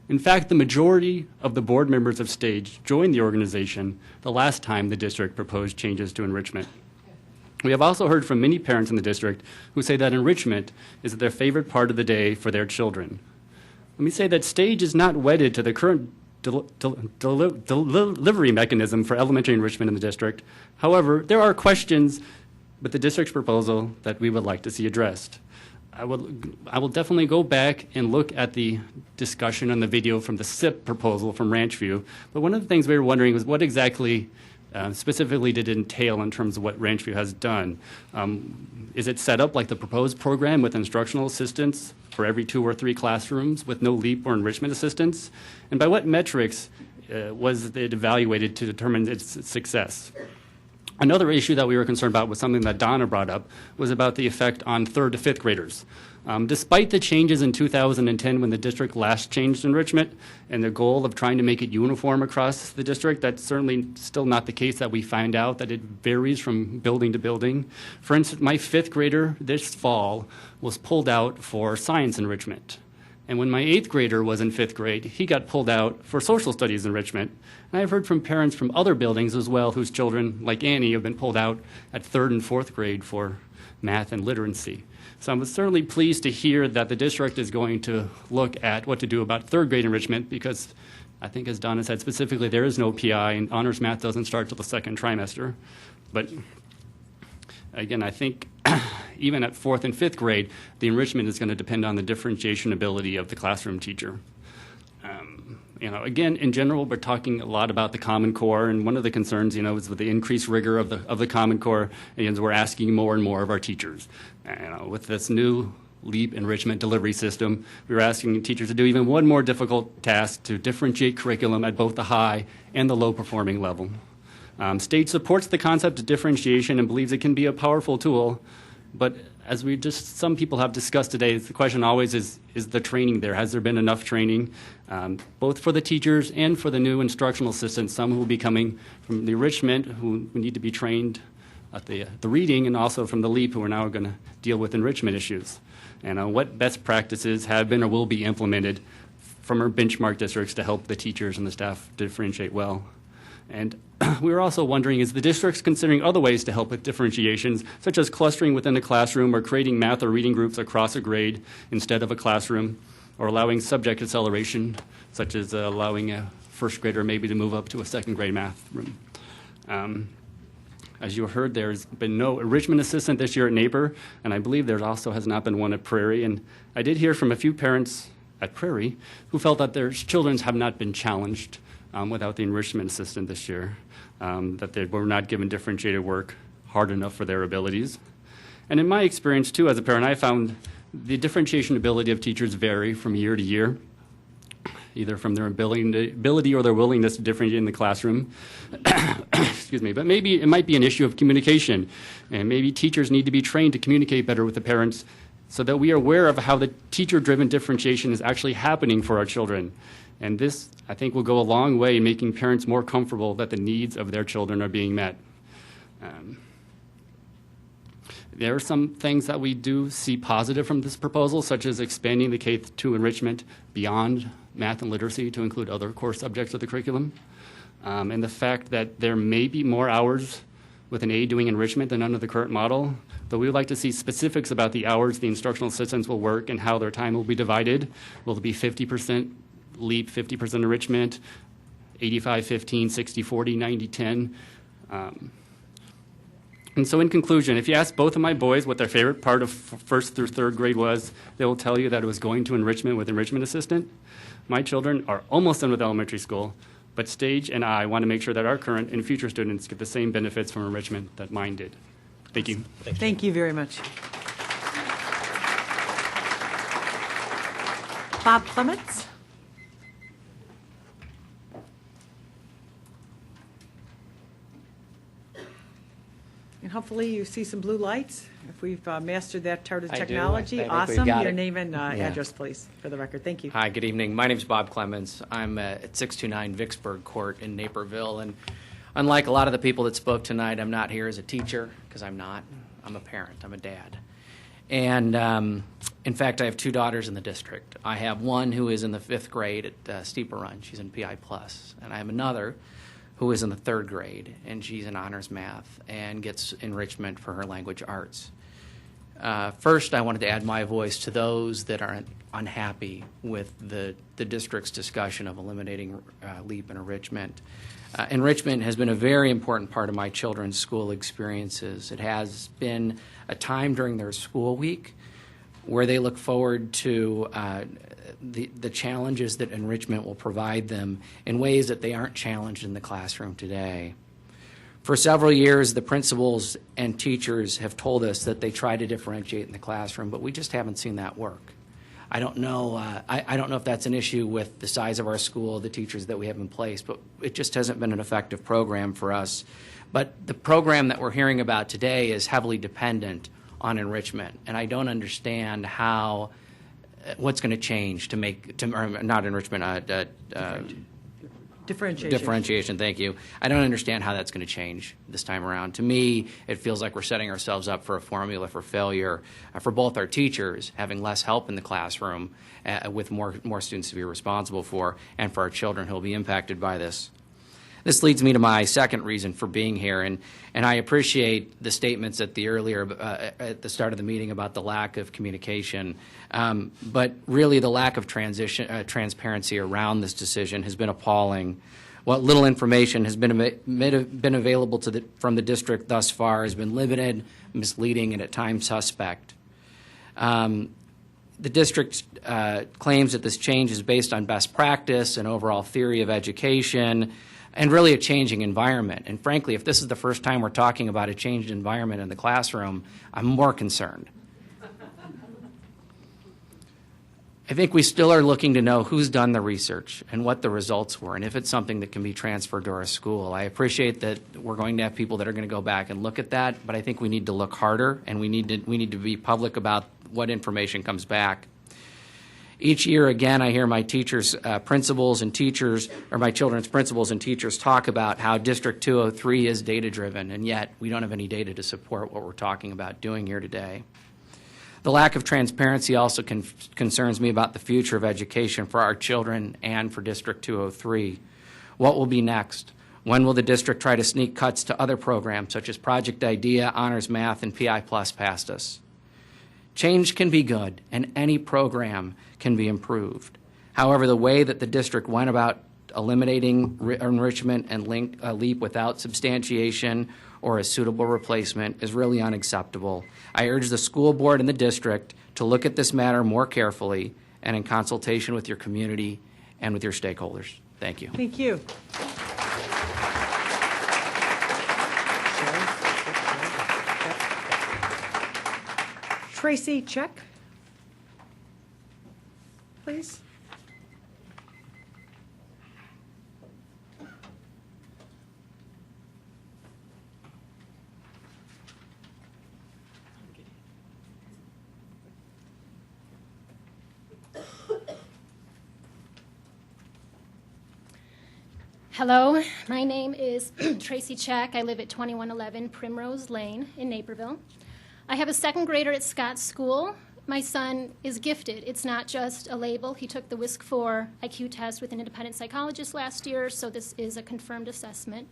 In fact, the majority of the board members of STAGE joined the organization the last time the district proposed changes to enrichment. We have also heard from many parents in the district who say that enrichment is their favorite part of the day for their children. Let me say that STAGE is not wedded to the current delivery mechanism for elementary enrichment in the district. However, there are questions with the district's proposal that we would like to see addressed. I will definitely go back and look at the discussion on the video from the SIP proposal from Ranchview. But one of the things we were wondering was what exactly specifically did it entail in terms of what Ranchview has done. Is it set up like the proposed program with instructional assistants for every 2 or 3 classrooms with no LEAP or enrichment assistants? And by what metrics was it evaluated to determine its success? Another issue that we were concerned about was something that Donna brought up, was about the effect on 3rd to 5th graders. Despite the changes in 2010 when the district last changed enrichment and the goal of trying to make it uniform across the district, that's certainly still not the case, that we find out that it varies from building to building. For instance, my 5th grader this fall was pulled out for science enrichment. And when my 8th grader was in 5th grade, he got pulled out for social studies enrichment. And I've heard from parents from other buildings as well whose children, like Annie, have been pulled out at 3rd and 4th grade for math and literacy. So I'm certainly pleased to hear that the district is going to look at what to do about 3rd grade enrichment, because I think, as Donna said specifically, there is no PI and honors math doesn't start till the 2nd trimester. But again, I think even at 4th and 5th grade, the enrichment is going to depend on the differentiation ability of the classroom teacher. Again, in general, we're talking a lot about the Common Core, and one of the concerns, is with the increased rigor of the Common Core, and we're asking more and more of our teachers. With this new LEAP enrichment delivery system, we were asking teachers to do even one more difficult task, to differentiate curriculum at both the high and the low performing level. STAGE supports the concept of differentiation and believes it can be a powerful tool, but as some people have discussed today, the question always is the training there? Has there been enough training, both for the teachers and for the new instructional assistants, some who will be coming from the enrichment who need to be trained at the reading, and also from the LEAP who are now going to deal with enrichment issues? And what best practices have been or will be implemented from our benchmark districts to help the teachers and the staff differentiate well? And we were also wondering, is the district considering other ways to help with differentiations, such as clustering within a classroom or creating math or reading groups across a grade instead of a classroom, or allowing subject acceleration, such as allowing a 1st grader maybe to move up to a 2nd grade math room? As you heard, there's been no enrichment assistant this year at Naper, and I believe there also has not been one at Prairie. And I did hear from a few parents at Prairie who felt that their children have not been challenged without the enrichment assistant this year, that they were not given differentiated work hard enough for their abilities. And in my experience, too, as a parent, I found the differentiation ability of teachers vary from year to year, either from their ability or their willingness to differentiate in the classroom. Excuse me, but maybe it might be an issue of communication, and maybe teachers need to be trained to communicate better with the parents so that we are aware of how the teacher-driven differentiation is actually happening for our children. And this, I think, will go a long way in making parents more comfortable that the needs of their children are being met. There are some things that we do see positive from this proposal, such as expanding the K-2 enrichment beyond math and literacy to include other core subjects of the curriculum, and the fact that there may be more hours with an aide doing enrichment than under the current model, but we would like to see specifics about the hours the instructional assistants will work and how their time will be divided. Will it be 50% LEAP, 50% enrichment, 85-15, 60-40, 90-10? And so in conclusion, if you ask both of my boys what their favorite part of first through third grade was, they will tell you that it was going to enrichment with enrichment assistant. My children are almost done with elementary school, but Stage and I want to make sure that our current and future students get the same benefits from enrichment that mine did. Thank you. Thank you very much. Bob Clements. And hopefully you see some blue lights. If we've mastered that part of I do. technology, I think we've awesome. got Your it. name and Yeah. address, please, for the record. Thank you. Hi, good evening. My name is Bob Clemens. I'm at 629 Vicksburg Court in Naperville. And unlike a lot of the people that spoke tonight, I'm not here as a teacher, because I'm not. I'm a parent. I'm a dad. And in fact, I have two daughters in the district. I have one who is in the 5th grade at Steeper Run. She's in PI+. And I have another who is in the 3rd grade, and she's in honors math and gets enrichment for her language arts. First, I wanted to add my voice to those that are unhappy with the district's discussion of eliminating LEAP and enrichment. Enrichment has been a very important part of my children's school experiences. It has been a time during their school week where they look forward to the challenges that enrichment will provide them in ways that they aren't challenged in the classroom today. For several years, the principals and teachers have told us that they try to differentiate in the classroom, but we just haven't seen that work. I don't know. I don't know if that's an issue with the size of our school, the teachers that we have in place, but it just hasn't been an effective program for us. But the program that we're hearing about today is heavily dependent on enrichment, and I don't understand how what's going to change to make or not enrichment. Differentiation, thank you. I don't understand how that's going to change this time around. To me, it feels like we're setting ourselves up for a formula for failure for both our teachers, having less help in the classroom with more students to be responsible for, and for our children who will be impacted by this. This leads me to my second reason for being here, and I appreciate the statements at the start of the meeting about the lack of communication, but really the lack of transparency around this decision has been appalling. What little information has been available from the district thus far has been limited, misleading, and at times suspect. The district claims that this change is based on best practice and overall theory of education, and really a changing environment. And frankly, if this is the first time we're talking about a changed environment in the classroom, I'm more concerned. I think we still are looking to know who's done the research and what the results were, and if it's something that can be transferred to our school. I appreciate that we're going to have people that are going to go back and look at that, but I think we need to look harder, and we need to be public about what information comes back. Each year, again, I hear my teachers, principals and teachers, or my children's principals and teachers talk about how District 203 is data-driven, and yet we don't have any data to support what we're talking about doing here today. The lack of transparency also concerns me about the future of education for our children and for District 203. What will be next? When will the district try to sneak cuts to other programs such as Project IDEA, Honors Math, and PI Plus past us? Change can be good, and any program can be improved. However, the way that the district went about eliminating enrichment and LEAP without substantiation or a suitable replacement is really unacceptable. I urge the school board and the district to look at this matter more carefully and in consultation with your community and with your stakeholders. Thank you. Thank you. Tracy Check, please. Hello, my name is Tracy Check. I live at 2111 Primrose Lane in Naperville. I have a second grader at Scott School. My son is gifted. It's not just a label. He took the WISC-4 IQ test with an independent psychologist last year, so this is a confirmed assessment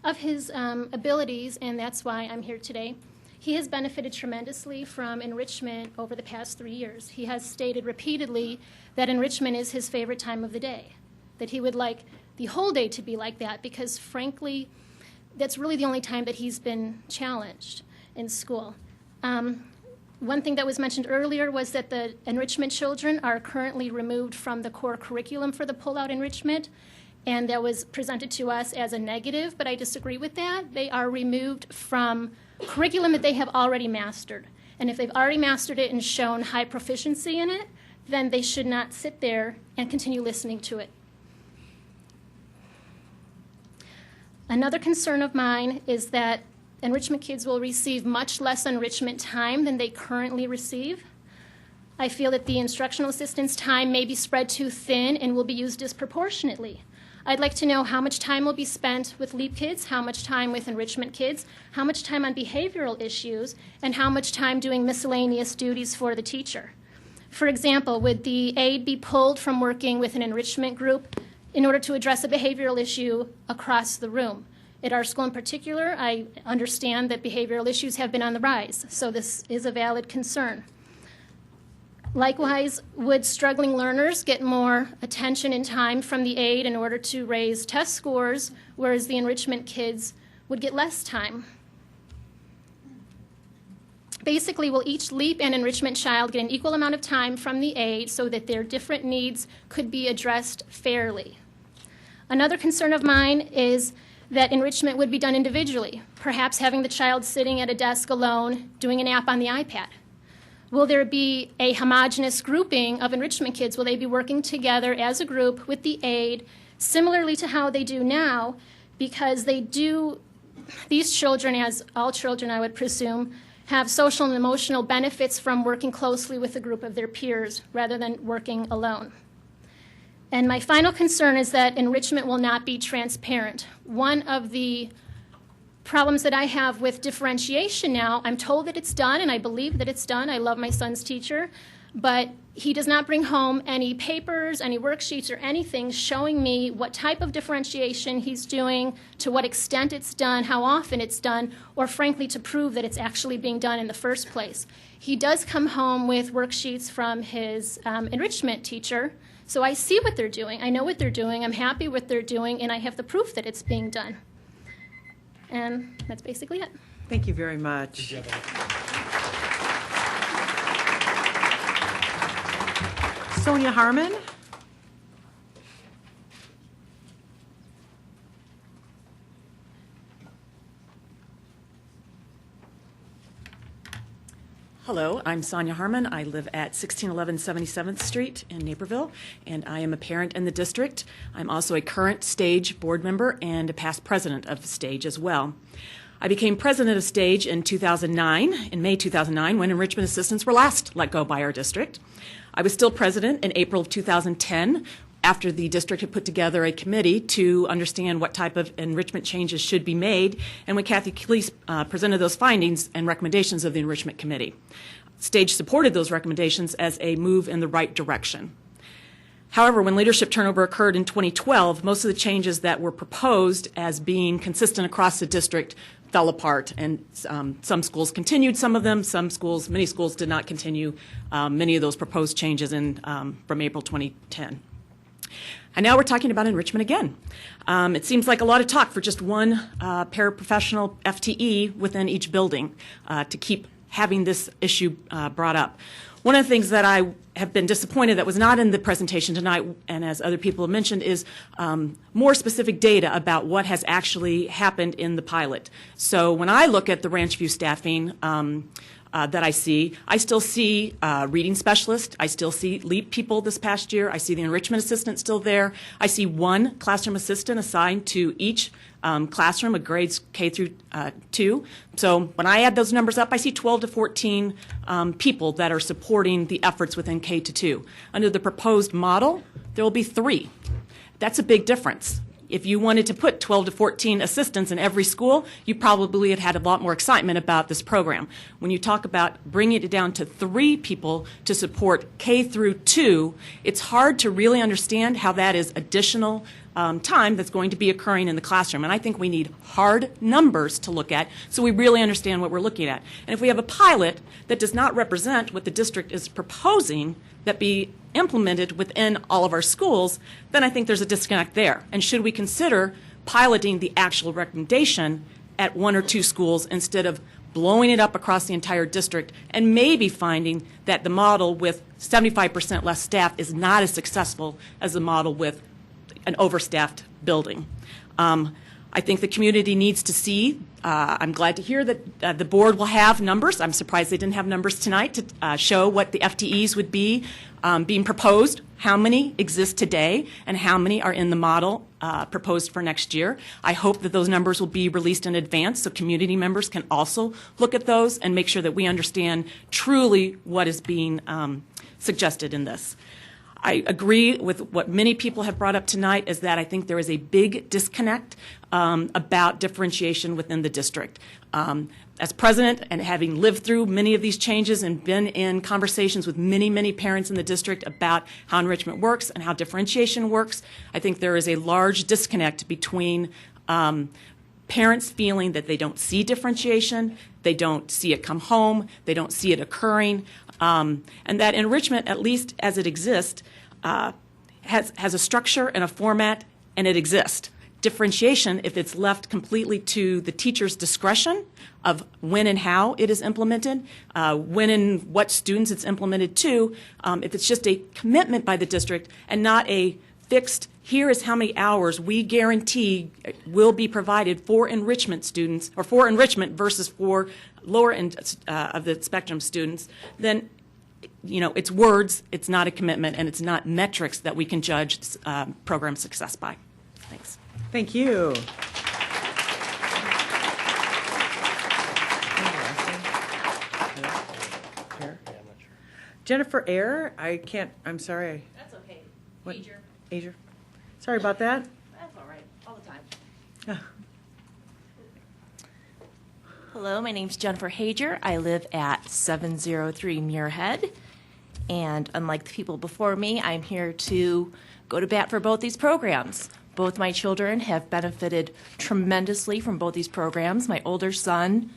of his abilities, and that's why I'm here today. He has benefited tremendously from enrichment over the past 3 years. He has stated repeatedly that enrichment is his favorite time of the day, that he would like the whole day to be like that because, frankly, that's really the only time that he's been challenged in school. One thing that was mentioned earlier was that the enrichment children are currently removed from the core curriculum for the pull-out enrichment, and that was presented to us as a negative, but I disagree with that. They are removed from curriculum that they have already mastered, and if they've already mastered it and shown high proficiency in it, then they should not sit there and continue listening to it. Another concern of mine is that enrichment kids will receive much less enrichment time than they currently receive. I feel that the instructional assistant's time may be spread too thin and will be used disproportionately. I'd like to know how much time will be spent with LEAP kids, how much time with enrichment kids, how much time on behavioral issues, and how much time doing miscellaneous duties for the teacher. For example, would the aide be pulled from working with an enrichment group in order to address a behavioral issue across the room? At our school in particular, I understand that behavioral issues have been on the rise, so this is a valid concern. Likewise, would struggling learners get more attention and time from the aide in order to raise test scores, whereas the enrichment kids would get less time? Basically, will each LEAP and enrichment child get an equal amount of time from the aide so that their different needs could be addressed fairly? Another concern of mine is that enrichment would be done individually, perhaps having the child sitting at a desk alone doing an app on the iPad. Will there be a homogeneous grouping of enrichment kids? Will they be working together as a group with the aide, similarly to how they do now? Because these children, as all children I would presume, have social and emotional benefits from working closely with a group of their peers rather than working alone. And my final concern is that enrichment will not be transparent. One of the problems that I have with differentiation now, I'm told that it's done, and I believe that it's done. I love my son's teacher, but he does not bring home any papers, any worksheets, or anything showing me what type of differentiation he's doing, to what extent it's done, how often it's done, or frankly to prove that it's actually being done in the first place. He does come home with worksheets from his enrichment teacher, so I see what they're doing. I know what they're doing. I'm happy with what they're doing, and I have the proof that it's being done. And that's basically it. Thank you very much. Sonia Harmon. Hello, I'm Sonia Harmon. I live at 1611 77th Street in Naperville, and I am a parent in the district. I'm also a current STAGE board member and a past president of STAGE as well. I became president of STAGE in 2009, in May 2009, when enrichment assistants were last let go by our district. I was still president in April of 2010, after the district had put together a committee to understand what type of enrichment changes should be made, and when Kathy Cleese presented those findings and recommendations of the enrichment committee. STAGE supported those recommendations as a move in the right direction. However, when leadership turnover occurred in 2012, most of the changes that were proposed as being consistent across the district fell apart, and some schools continued some of them, many schools did not continue many of those proposed changes from April 2010. And now we're talking about enrichment again. It seems like a lot of talk for just one paraprofessional FTE within each building to keep having this issue brought up. One of the things that I have been disappointed that was not in the presentation tonight, and as other people have mentioned, is more specific data about what has actually happened in the pilot. So when I look at the Ranch View staffing that I still see reading specialists. I still see LEAP people this past year. I see the enrichment assistant still there. I see one classroom assistant assigned to each classroom of grades K through 2. So when I add those numbers up, I see 12 to 14 people that are supporting the efforts within K to 2. Under the proposed model, there will be 3. That's a big difference. If you wanted to put 12 to 14 assistants in every school, you probably had a lot more excitement about this program. When you talk about bringing it down to 3 people to support K through 2, it's hard to really understand how that is additional time that's going to be occurring in the classroom. And I think we need hard numbers to look at so we really understand what we're looking at. And if we have a pilot that does not represent what the district is proposing that be implemented within all of our schools, then I think there's a disconnect there. And should we consider piloting the actual recommendation at 1 or 2 schools instead of blowing it up across the entire district and maybe finding that the model with 75% less staff is not as successful as the model with an overstaffed building. I think the community needs to see. I'm glad to hear that the board will have numbers. I'm surprised they didn't have numbers tonight to show what the FTEs would be being proposed, how many exist today, and how many are in the model proposed for next year. I hope that those numbers will be released in advance so community members can also look at those and make sure that we understand truly what is being suggested in this. I agree with what many people have brought up tonight, is that I think there is a big disconnect about differentiation within the district. As president and having lived through many of these changes and been in conversations with many, many parents in the district about how enrichment works and how differentiation works, I think there is a large disconnect between parents feeling that they don't see differentiation, they don't see it come home, they don't see it occurring, and that enrichment, at least as it exists, has a structure and a format, and it exists. Differentiation, if it's left completely to the teacher's discretion of when and how it is implemented, when and what students it's implemented to, if it's just a commitment by the district and not a fixed, here is how many hours we guarantee will be provided for enrichment students, or for enrichment versus for lower end of the spectrum students, then it's words, it's not a commitment, and it's not metrics that we can judge program success by. Thanks. Thank you. Jennifer Eyre, I'm sorry. That's okay. What? Ager. Sorry about that. That's all right, all the time. Hello, my name's Jennifer Hager. I live at 703 Muirhead. And unlike the people before me, I'm here to go to bat for both these programs. Both my children have benefited tremendously from both these programs. My older son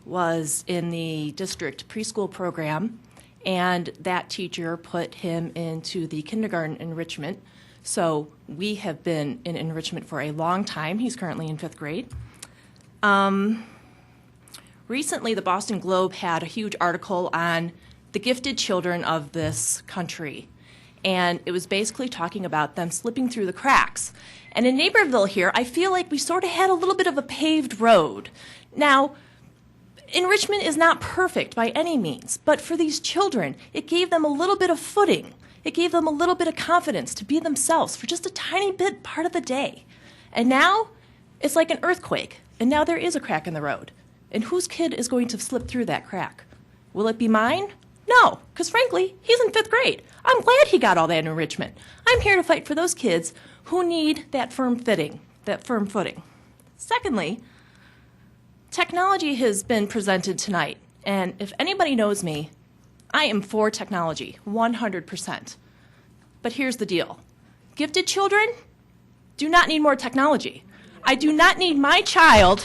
was in the district preschool program, and that teacher put him into the kindergarten enrichment. So we have been in enrichment for a long time. He's currently in 5th grade. Recently, the Boston Globe had a huge article on the gifted children of this country. And it was basically talking about them slipping through the cracks. And in Naperville here, I feel like we sort of had a little bit of a paved road. Now, enrichment is not perfect by any means, but for these children, it gave them a little bit of footing. It gave them a little bit of confidence to be themselves for just a tiny bit part of the day. And now, it's like an earthquake, and now there is a crack in the road. And whose kid is going to slip through that crack? Will it be mine? No, because frankly, he's in 5th grade. I'm glad he got all that enrichment. I'm here to fight for those kids who need that firm footing. Secondly, technology has been presented tonight, and if anybody knows me, I am for technology, 100%. But here's the deal. Gifted children do not need more technology. I do not need my child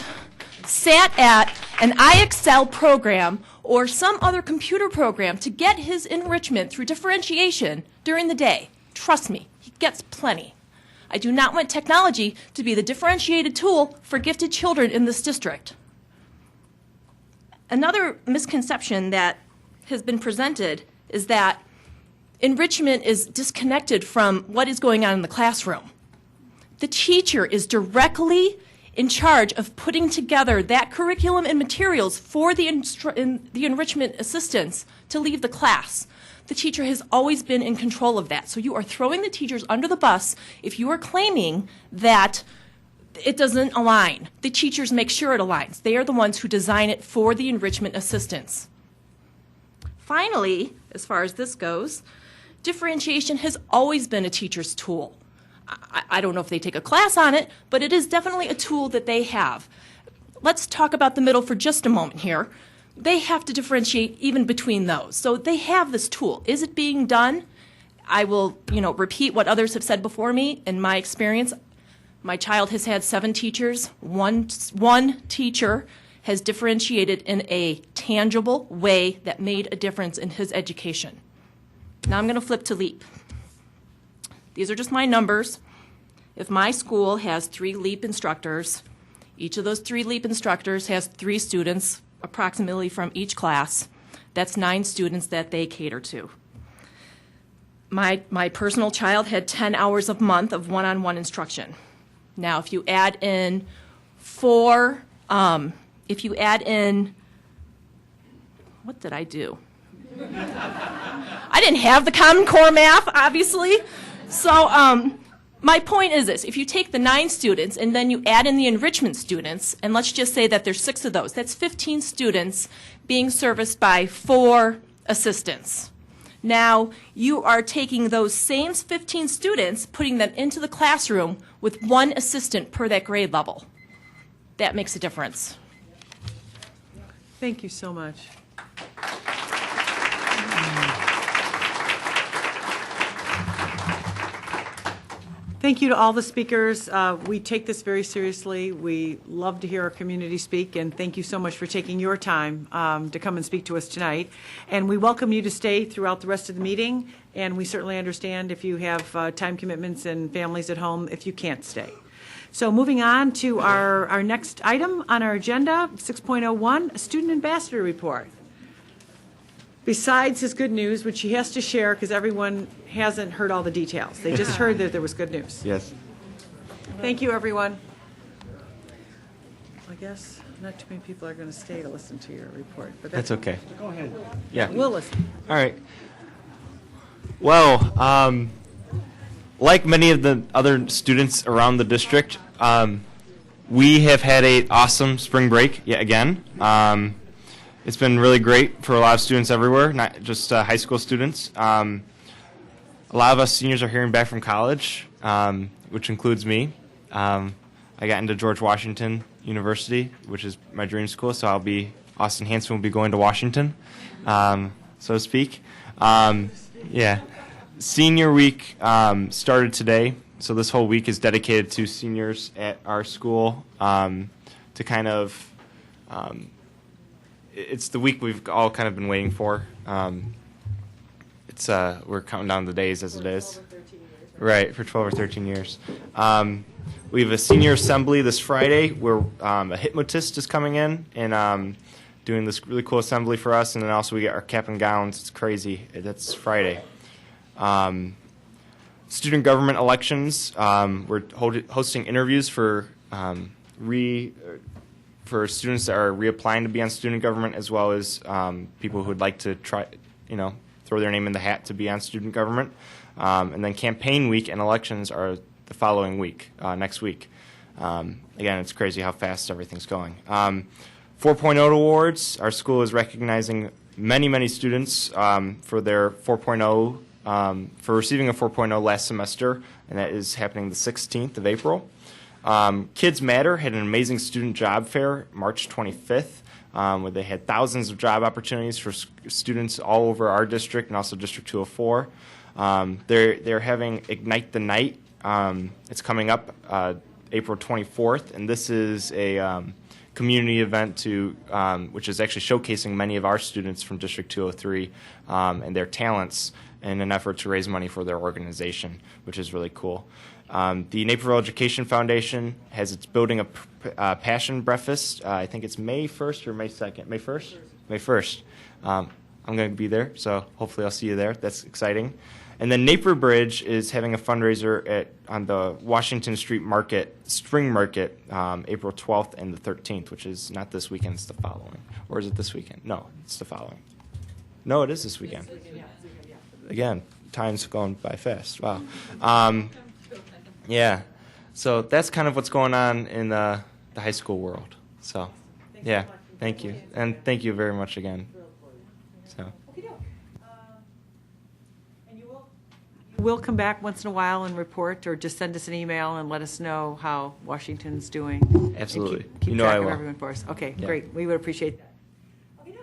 sat at an IXL program or some other computer program to get his enrichment through differentiation during the day. Trust me, he gets plenty. I do not want technology to be the differentiated tool for gifted children in this district. Another misconception that has been presented is that enrichment is disconnected from what is going on in the classroom. The teacher is directly in charge of putting together that curriculum and materials for the enrichment assistants to leave the class. The teacher has always been in control of that. So you are throwing the teachers under the bus if you are claiming that it doesn't align. The teachers make sure it aligns. They are the ones who design it for the enrichment assistants. Finally, as far as this goes, differentiation has always been a teacher's tool. I don't know if they take a class on it, but it is definitely a tool that they have. Let's talk about the middle for just a moment here. They have to differentiate even between those. So they have this tool. Is it being done? I will, repeat what others have said before me. In my experience, my child has had 7 teachers. One teacher has differentiated in a tangible way that made a difference in his education. Now I'm going to flip to LEAP. These are just my numbers. If my school has 3 LEAP instructors, each of those 3 LEAP instructors has 3 students, approximately from each class. That's 9 students that they cater to. My personal child had 10 hours a month of one-on-one instruction. Now, if you add in what did I do? I didn't have the Common Core math, obviously. So my point is this. If you take the 9 students and then you add in the enrichment students, and let's just say that there's 6 of those, that's 15 students being serviced by 4 assistants. Now, you are taking those same 15 students, putting them into the classroom with 1 assistant per that grade level. That makes a difference. Thank you so much. Thank you to all the speakers. We take this very seriously. We love to hear our community speak, and thank you so much for taking your time to come and speak to us tonight. And we welcome you to stay throughout the rest of the meeting, and we certainly understand if you have time commitments and families at home if you can't stay. So moving on to our next item on our agenda, 6.01, Student Ambassador Report. Besides his good news, which he has to share because everyone hasn't heard all the details. They just heard that there was good news. Yes. Thank you, everyone. I guess not too many people are going to stay to listen to your report, but That's okay. Go ahead. Yeah. We'll listen. All right. Well, like many of the other students around the district, we have had an awesome spring break yet again. It's been really great for a lot of students everywhere, not just high school students. A lot of us seniors are hearing back from college, which includes me. I got into George Washington University, which is my dream school, so Austin Hanson will be going to Washington, so to speak. Yeah. Senior week started today, so this whole week is dedicated to seniors at our school to kind of it's the week we've all kind of been waiting for. We're counting down the days as it is. Right, for 12 or 13 years. We have a senior assembly this Friday where a hypnotist is coming in and doing this really cool assembly for us. And then also we get our cap and gowns. It's crazy. That's Friday. Student government elections. We're hosting interviews for students that are reapplying to be on student government, as well as people who would like to try, throw their name in the hat to be on student government. And then campaign week and elections are the following week, next week. Again, it's crazy how fast everything's going. 4.0 awards. Our school is recognizing many students for their 4.0, for receiving a 4.0 last semester, and that is happening the 16th of April. Kids Matter had an amazing student job fair March 25th, where they had thousands of job opportunities for students all over our district and also District 204. They're having Ignite the Night. It's coming up April 24th, and this is a community event which is actually showcasing many of our students from District 203 and their talents in an effort to raise money for their organization, which is really cool. The Naperville Education Foundation has its Building a Passion Breakfast. I think it's May 1st or May 2nd. May 1st? May 1st. I'm going to be there, so hopefully I'll see you there. That's exciting. And then Naper Bridge is having a fundraiser on the Washington Street Market, Spring Market, April 12th and the 13th, which is not this weekend, it's the following. Or is it this weekend? No, it's the following. No, it is this weekend. Again, time's going by fast. Wow. Yeah. So that's kind of what's going on in the high school world. So, yeah, thank you. And thank you very much again. So. We'll come back once in a while and report, or just send us an email and let us know how Washington's doing. And Absolutely. Keep You know track I of will. everyone for us. Okay, Yeah. great. We would appreciate that. Okay,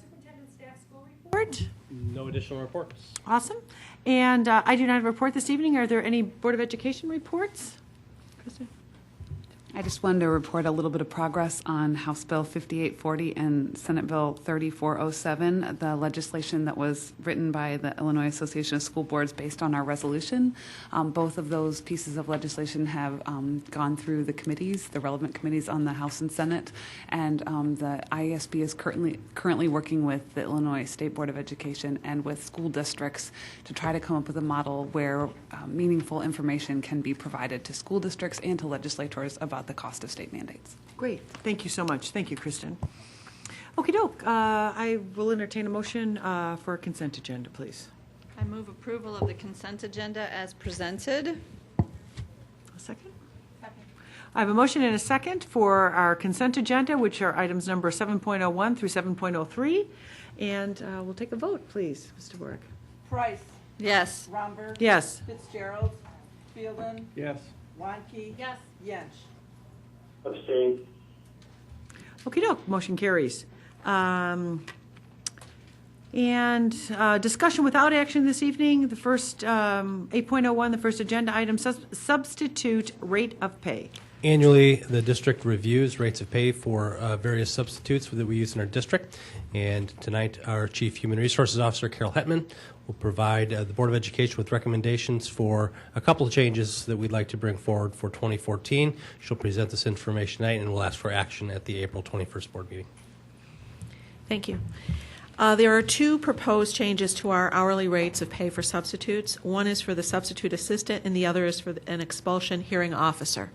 Superintendent Staff School Report. No additional reports. Awesome. And I do not have a report this evening. Are there any Board of Education reports? Kristen? I just wanted to report a little bit of progress on House Bill 5840 and Senate Bill 3407, the legislation that was written by the Illinois Association of School Boards based on our resolution. Both of those pieces of legislation have gone through the committees, the relevant committees on the House and Senate, and the IASB is currently working with the Illinois State Board of Education and with school districts to try to come up with a model where meaningful information can be provided to school districts and to legislators about the cost of state mandates. Great. Thank you so much. Thank you, Kristen. Okey doke. I will entertain a motion for a consent agenda, please. I move approval of the consent agenda as presented. A second? I have a motion and a second for our consent agenda, which are items number 7.01 through 7.03. And we'll take a vote, please, Mr. Borg. Price. Yes. Romberg. Yes. Fitzgerald. Fielden. Yes. Wanke. Yes. Yench. Abstain. Okey doke, motion carries. And discussion without action this evening, the first 8.01, the first agenda item, substitute rate of pay. Annually, the district reviews rates of pay for various substitutes that we use in our district. And tonight, our Chief Human Resources Officer, Carol Hetman, will provide the Board of Education with recommendations for a couple of changes that we'd like to bring forward for 2014. She'll present this information tonight, and we'll ask for action at the April 21st board meeting. Thank you. There are two proposed changes to our hourly rates of pay for substitutes. One is for the substitute assistant, and the other is for an expulsion hearing officer.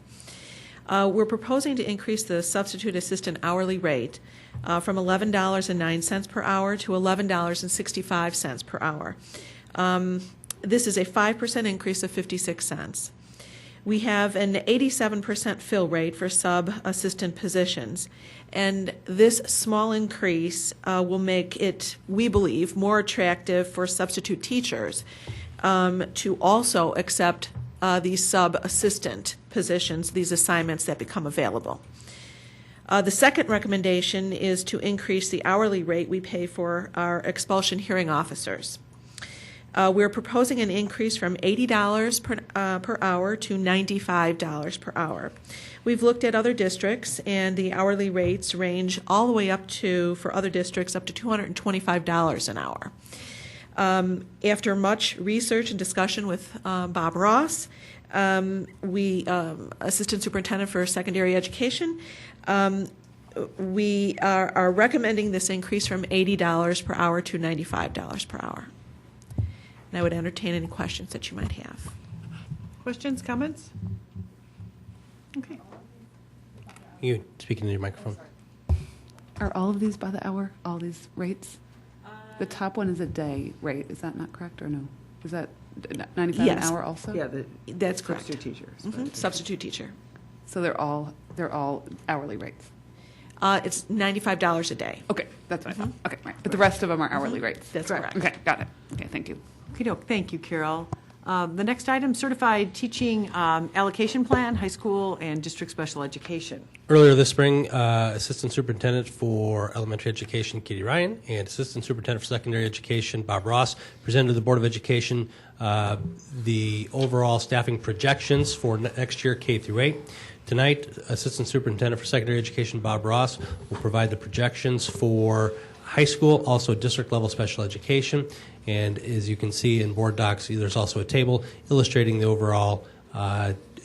We're proposing to increase the substitute assistant hourly rate from $11.09 per hour to $11.65 per hour. This is a 5% increase of 56 cents. We have an 87% fill rate for sub-assistant positions, and this small increase will make it, we believe, more attractive for substitute teachers to also accept these sub-assistant positions, these assignments that become available. The second recommendation is to increase the hourly rate we pay for our expulsion hearing officers. We're proposing an increase from $80 per hour to $95 per hour. We've looked at other districts, and the hourly rates range all the way up to, for other districts, up to $225 an hour. After much research and discussion with Bob Ross, Assistant Superintendent for Secondary Education, we are recommending this increase from $80 per hour to $95 per hour. And I would entertain any questions that you might have. Questions, comments? Okay. You speaking to your microphone. Are all of these by the hour, all these rates? The top one is a day rate. Is that not correct or no? Is that 95 Yes. an hour also? Yeah, that's correct. Substitute teachers. Mm-hmm. Substitute teacher. So they're all hourly rates. It's $95 a day. Okay, that's what I thought. Okay, right. But the rest of them are hourly rates. That's correct. Okay, got it. Okay, thank you. Thank you, Carol. The next item, certified teaching allocation plan, high school and district special education. Earlier this spring, Assistant Superintendent for Elementary Education, Katie Ryan, and Assistant Superintendent for Secondary Education, Bob Ross, presented to the Board of Education the overall staffing projections for next year, K through 8. Tonight, Assistant Superintendent for Secondary Education, Bob Ross, will provide the projections for high school, also district-level special education. And as you can see in board docs, there's also a table illustrating the overall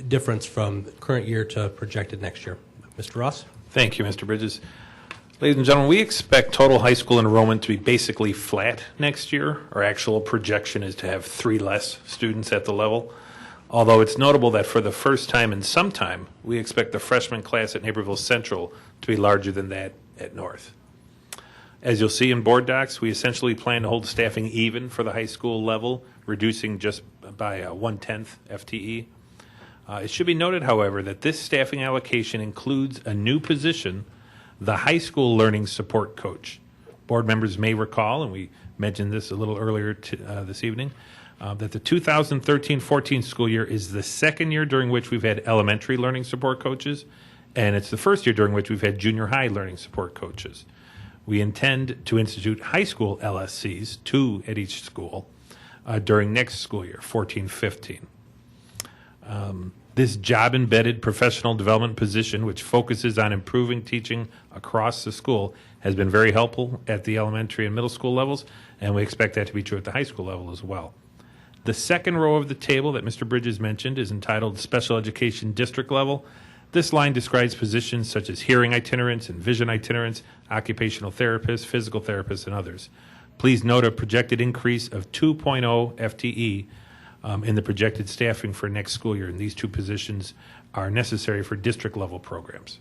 difference from current year to projected next year. Mr. Ross? Thank you, Mr. Bridges. Ladies and gentlemen, we expect total high school enrollment to be basically flat next year. Our actual projection is to have 3 less students at the level. Although it's notable that for the first time in some time, we expect the freshman class at Naperville Central to be larger than that at North. As you'll see in board docs, we essentially plan to hold staffing even for the high school level, reducing just by 1/10 FTE. It should be noted, however, that this staffing allocation includes a new position, the high school learning support coach. Board members may recall, and we mentioned this a little earlier this evening, that the 2013-14 school year is the second year during which we've had elementary learning support coaches, and it's the first year during which we've had junior high learning support coaches. We intend to institute high school LSCs, 2 at each school, during next school year, 14-15. This job-embedded professional development position, which focuses on improving teaching across the school, has been very helpful at the elementary and middle school levels, and we expect that to be true at the high school level as well. The second row of the table that Mr. Bridges mentioned is entitled Special Education District Level. This line describes positions such as hearing itinerants and vision itinerants, occupational therapists, physical therapists, and others. Please note a projected increase of 2.0 FTE in the projected staffing for next school year, and these 2 positions are necessary for district-level programs.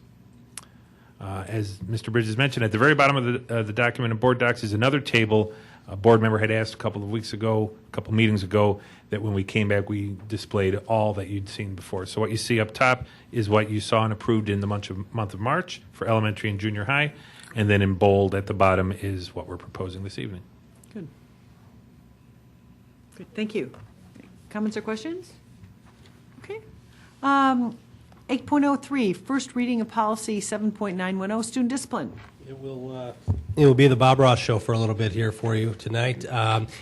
As Mr. Bridges mentioned, at the very bottom of the document in board docs is another table. A board member had asked a couple of meetings ago, that when we came back, we displayed all that you'd seen before. So what you see up top is what you saw and approved in the month of March for elementary and junior high, and then in bold at the bottom is what we're proposing this evening. Good. Good, thank you. Comments or questions? Okay. 8.03, first reading of policy 7.910, student discipline. It will be the Bob Ross show for a little bit here for you tonight.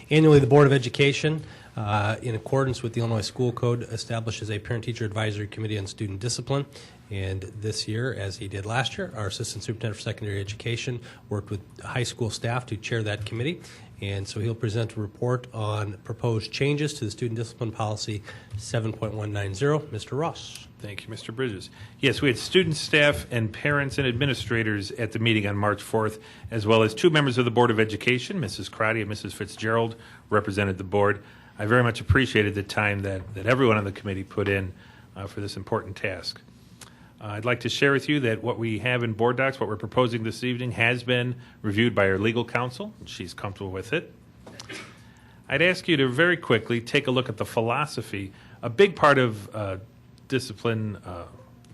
Annually, the Board of Education, in accordance with the Illinois School Code, establishes a Parent-Teacher Advisory Committee on Student Discipline. And this year, as he did last year, our Assistant Superintendent for Secondary Education worked with high school staff to chair that committee. And so he'll present a report on proposed changes to the Student Discipline Policy 7.190. Mr. Ross. Thank you, Mr. Bridges. Yes, we had students, staff, and parents and administrators at the meeting on March 4th, as well as 2 members of the Board of Education, Mrs. Crotty and Mrs. Fitzgerald, represented the board. I very much appreciated the time that everyone on the committee put in for this important task. I'd like to share with you that what we have in board docs, what we're proposing this evening, has been reviewed by our legal counsel. She's comfortable with it. I'd ask you to very quickly take a look at the philosophy. A big part of discipline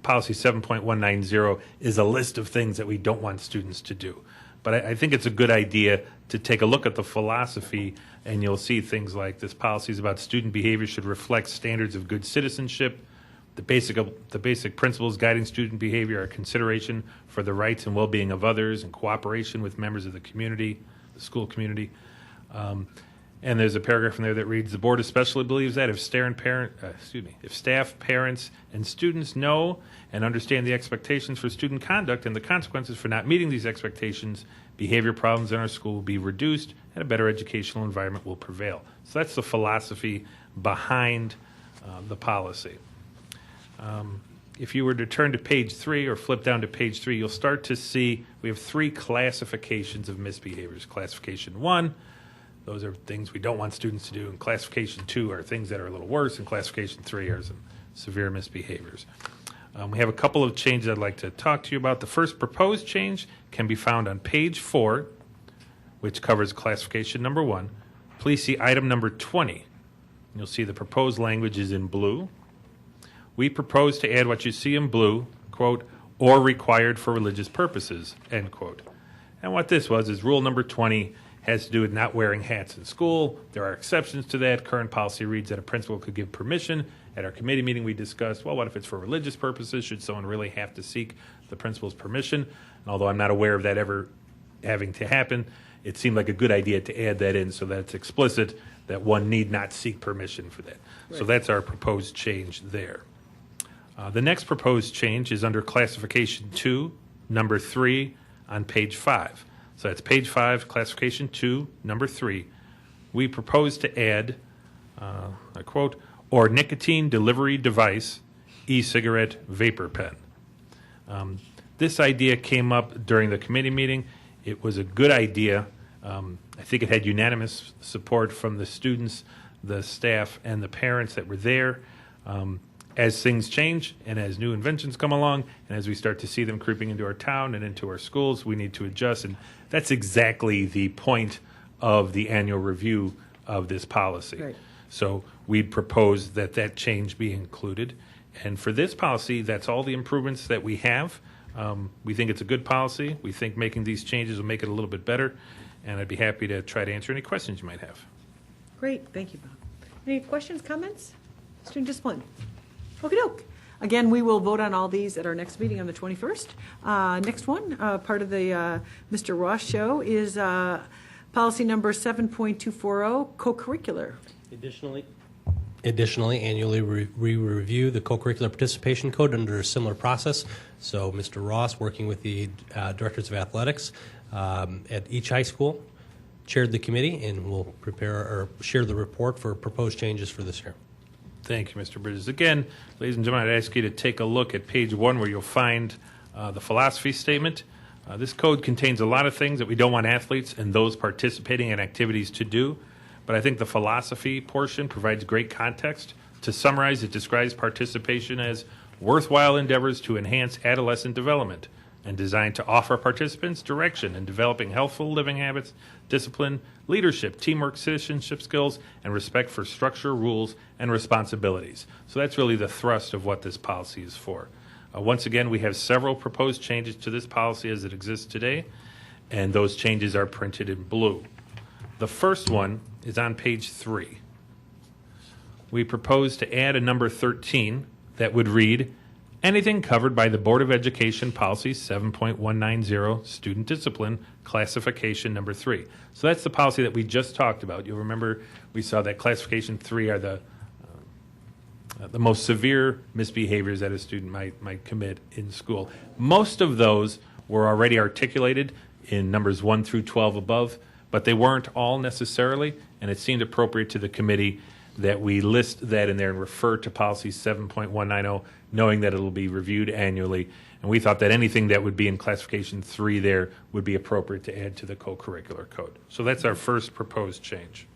policy 7.190 is a list of things that we don't want students to do. But I think it's a good idea to take a look at the philosophy, and you'll see things like this policy is about student behavior should reflect standards of good citizenship. The basic principles guiding student behavior are consideration for the rights and well-being of others and cooperation with members of the community, the school community. And there's a paragraph in there that reads, the board especially believes that if staff, parents, and students know and understand the expectations for student conduct and the consequences for not meeting these expectations, behavior problems in our school will be reduced and a better educational environment will prevail. So that's the philosophy behind the policy. If you were to turn to page 3 or flip down to page 3, you'll start to see we have 3 classifications of misbehaviors. Classification 1, those are things we don't want students to do, and classification 2 are things that are a little worse, and classification 3 are some severe misbehaviors. We have a couple of changes I'd like to talk to you about. The first proposed change can be found on page 4, which covers classification number 1. Please see item number 20. You'll see the proposed language is in blue. We propose to add what you see in blue, quote, or required for religious purposes, end quote. And what this was is rule number 20 has to do with not wearing hats in school. There are exceptions to that. Current policy reads that a principal could give permission. At our committee meeting, we discussed, well, what if it's for religious purposes? Should someone really have to seek the principal's permission? And although I'm not aware of that ever having to happen, it seemed like a good idea to add that in so that it's explicit that one need not seek permission for that. Right. So that's our proposed change there. The next proposed change is under classification 2, number 3 on page 5. So that's page 5, classification 2, number 3. We propose to add, I quote, or nicotine delivery device, e-cigarette, vapor pen. This idea came up during the committee meeting. It was a good idea. I think it had unanimous support from the students, the staff, and the parents that were there. As things change and as new inventions come along and as we start to see them creeping into our town and into our schools, we need to adjust. And that's exactly the point of the annual review of this policy. Right. So we propose that that change be included. And for this policy, that's all the improvements that we have. We think it's a good policy. We think making these changes will make it a little bit better. And I'd be happy to try to answer any questions you might have. Great. Thank you, Bob. Any questions, comments? Student discipline. Okey-doke. Again, we will vote on all these at our next meeting on the 21st. Next one, part of the Mr. Ross show, is policy number 7.240, co-curricular. Additionally, annually we review the co-curricular participation code under a similar process. So Mr. Ross, working with the directors of athletics at each high school, chaired the committee and will prepare or share the report for proposed changes for this year. Thank you, Mr. Bridges. Again, ladies and gentlemen, I'd ask you to take a look at page 1 where you'll find the philosophy statement. This code contains a lot of things that we don't want athletes and those participating in activities to do, but I think the philosophy portion provides great context. To summarize, it describes participation as worthwhile endeavors to enhance adolescent development and designed to offer participants direction in developing healthful living habits, discipline, leadership, teamwork, citizenship skills, and respect for structure, rules, and responsibilities. So that's really the thrust of what this policy is for. Once again, we have several proposed changes to this policy as it exists today, and those changes are printed in blue. The first one is on page 3. We propose to add a number 13 that would read, anything covered by the Board of Education Policy 7.190, Student Discipline, Classification Number 3. So that's the policy that we just talked about. You'll remember we saw that Classification 3 are the most severe misbehaviors that a student might commit in school. Most of those were already articulated in numbers 1 through 12 above, but they weren't all necessarily, and it seemed appropriate to the committee that we list that in there and refer to policy 7.190, knowing that it'll be reviewed annually. And we thought that anything that would be in classification 3 there would be appropriate to add to the co-curricular code. So that's our first proposed change.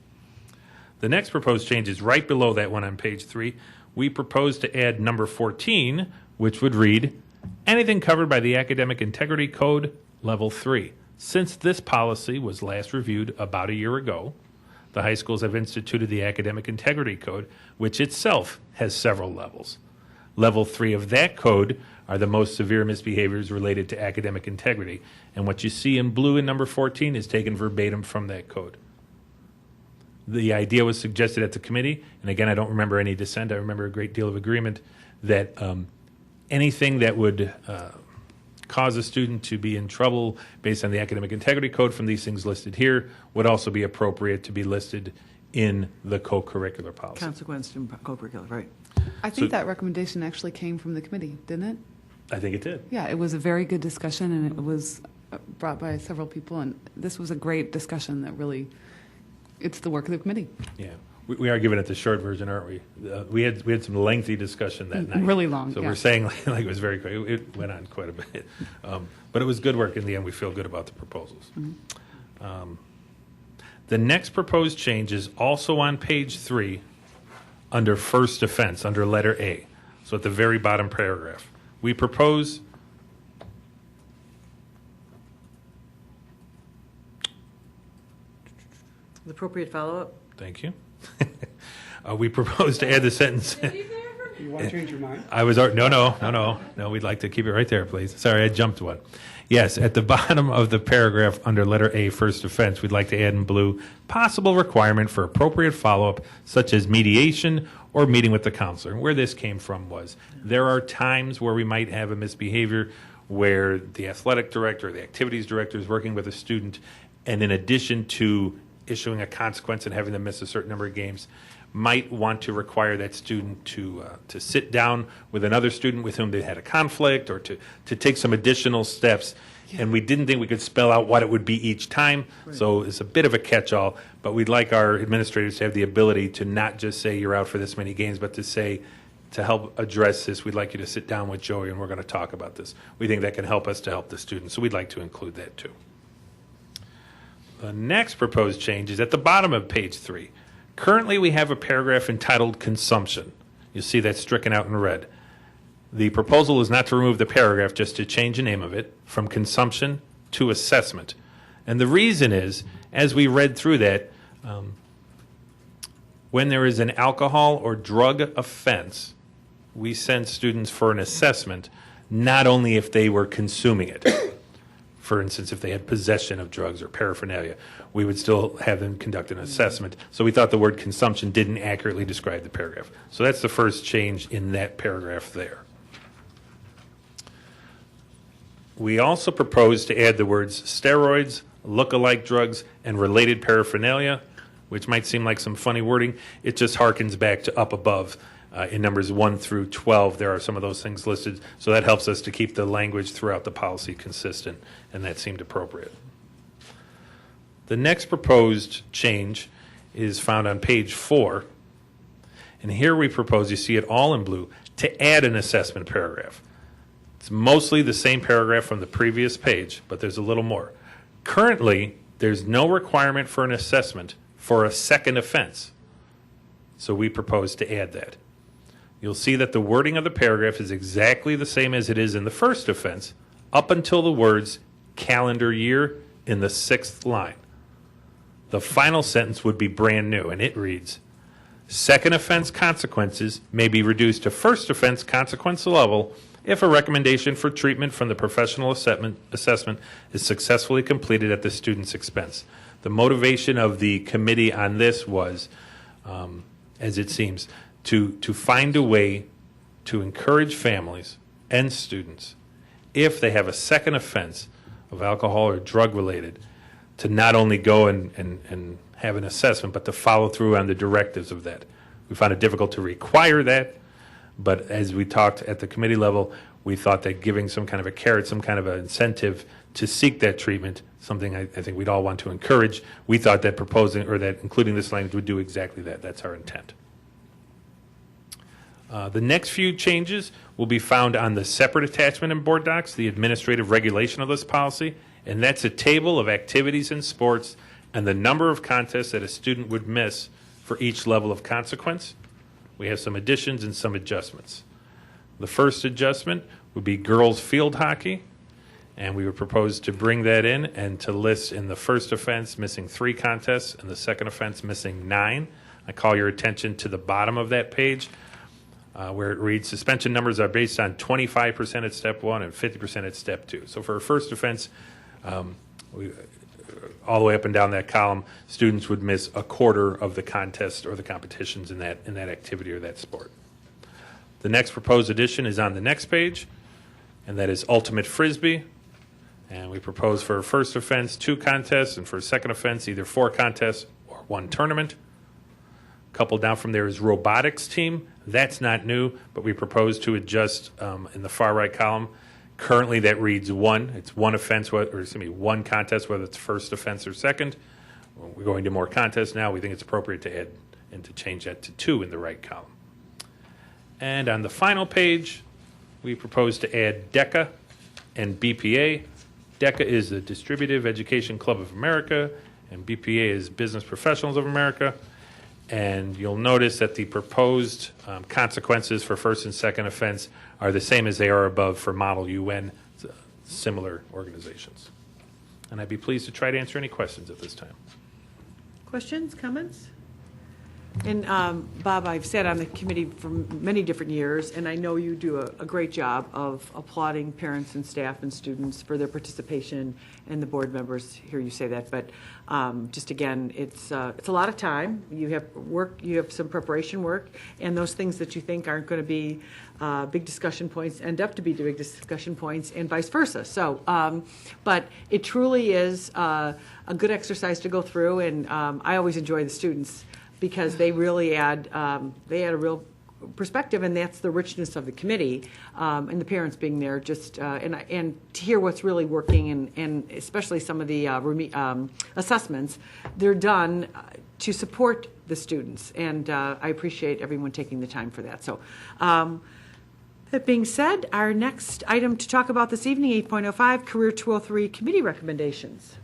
The next proposed change is right below that one on page 3. We propose to add number 14, which would read, anything covered by the Academic Integrity Code, Level 3. Since this policy was last reviewed about a year ago, the high schools have instituted the Academic Integrity Code, which itself has several levels. Level 3 of that code are the most severe misbehaviors related to academic integrity. And what you see in blue in number 14 is taken verbatim from that code. The idea was suggested at the committee, and again, I don't remember any dissent. I remember a great deal of agreement that anything that would cause a student to be in trouble based on the Academic Integrity Code from these things listed here would also be appropriate to be listed in the co-curricular policy. Consequence to co-curricular, right. I think that recommendation actually came from the committee, didn't it? I think it did. Yeah, it was a very good discussion, and it was brought by several people, and this was a great discussion that really, it's the work of the committee. Yeah. We are giving it the short version, aren't we? We had some lengthy discussion that night. Really long, So yeah. we're saying like it was very quick. It went on quite a bit. But it was good work in the end. We feel good about the proposals. Mm-hmm. The next proposed change is also on page 3 under first offense, under letter A. So at the very bottom paragraph. We propose The appropriate follow-up. Thank you. We propose to add the sentence. You want to change your mind? I was no. We'd like to keep it right there, please. Sorry, I jumped one. Yes, at the bottom of the paragraph under letter A, first offense, we'd like to add in blue possible requirement for appropriate follow-up, such as mediation or meeting with the counselor. And where this came from was there are times where we might have a misbehavior where the athletic director or the activities director is working with a student, and in addition to issuing a consequence and having them miss a certain number of games, might want to require that student to sit down with another student with whom they had a conflict, or to take some additional steps. Yeah. And we didn't think we could spell out what it would be each time, right. So it's a bit of a catch-all. But we'd like our administrators to have the ability to not just say you're out for this many games, but to say, to help address this, we'd like you to sit down with Joey and we're going to talk about this. We think that can help us to help the students, so we'd like to include that too. The next proposed change is at the bottom of page 3. Currently, we have a paragraph entitled Consumption. You'll see that stricken out in red. The proposal is not to remove the paragraph, just to change the name of it from Consumption to Assessment. And the reason is, as we read through that, when there is an alcohol or drug offense, we send students for an assessment, not only if they were consuming it. For instance, if they had possession of drugs or paraphernalia, we would still have them conduct an assessment. So we thought the word consumption didn't accurately describe the paragraph. So that's the first change in that paragraph there. We also proposed to add the words steroids, look-alike drugs, and related paraphernalia, which might seem like some funny wording. It just harkens back to up above. In numbers 1 through 12, there are some of those things listed, so that helps us to keep the language throughout the policy consistent, and that seemed appropriate. The next proposed change is found on page 4, and here we propose, you see it all in blue, to add an assessment paragraph. It's mostly the same paragraph from the previous page, but there's a little more. Currently, there's no requirement for an assessment for a second offense, so we propose to add that. You'll see that the wording of the paragraph is exactly the same as it is in the first offense, up until the words calendar year in the 6th line. The final sentence would be brand new, and it reads, second offense consequences may be reduced to first offense consequence level if a recommendation for treatment from the professional assessment is successfully completed at the student's expense. The motivation of the committee on this was, as it seems, to find a way to encourage families and students, if they have a second offense of alcohol or drug related, to not only go and have an assessment, but to follow through on the directives of that. We found it difficult to require that, but as we talked at the committee level, we thought that giving some kind of a carrot, some kind of an incentive to seek that treatment, something I think we'd all want to encourage, we thought that proposing or that including this language would do exactly that. That's our intent. The next few changes will be found on the separate attachment in board docs, the administrative regulation of this policy, and that's a table of activities in sports and the number of contests that a student would miss for each level of consequence. We have some additions and some adjustments. The first adjustment would be girls field hockey, and we would propose to bring that in and to list in the first offense missing 3 contests and the second offense missing 9. I call your attention to the bottom of that page, where it reads, suspension numbers are based on 25% at step 1 and 50% at step 2. So for a first offense, all the way up and down that column, students would miss a quarter of the contest or the competitions in that activity or that sport. The next proposed addition is on the next page, and that is ultimate frisbee. And we propose for a first offense 2 contests, and for a second offense either 4 contests or 1 tournament. A couple down from there is robotics team. That's not new, but we propose to adjust in the far right column. Currently, that reads 1. It's 1 offense, or excuse me, 1 contest, whether it's first offense or second. We're going to more contests now. We think it's appropriate to add and to change that to 2 in the right column. And on the final page, we propose to add DECA and BPA. DECA is the Distributive Education Club of America, and BPA is Business Professionals of America. And you'll notice that the proposed consequences for first and second offense are the same as they are above for Model UN, similar organizations. And I'd be pleased to try to answer any questions at this time. Questions, comments? And Bob, I've sat on the committee for many different years, and I know you do a great job of applauding parents and staff and students for their participation, and the board members hear you say that. But just again, it's a lot of time. You have work, you have some preparation work, and those things that you think aren't going to be big discussion points end up to be big discussion points, and vice versa. So, but it truly is a good exercise to go through, and I always enjoy the students, because they really add a real perspective, and that's the richness of the committee, and the parents being there, just and to hear what's really working, and especially some of the assessments, they're done to support the students, and I appreciate everyone taking the time for that. So. That being said, our next item to talk about this evening, 8.05, Career 203 Committee Recommendations.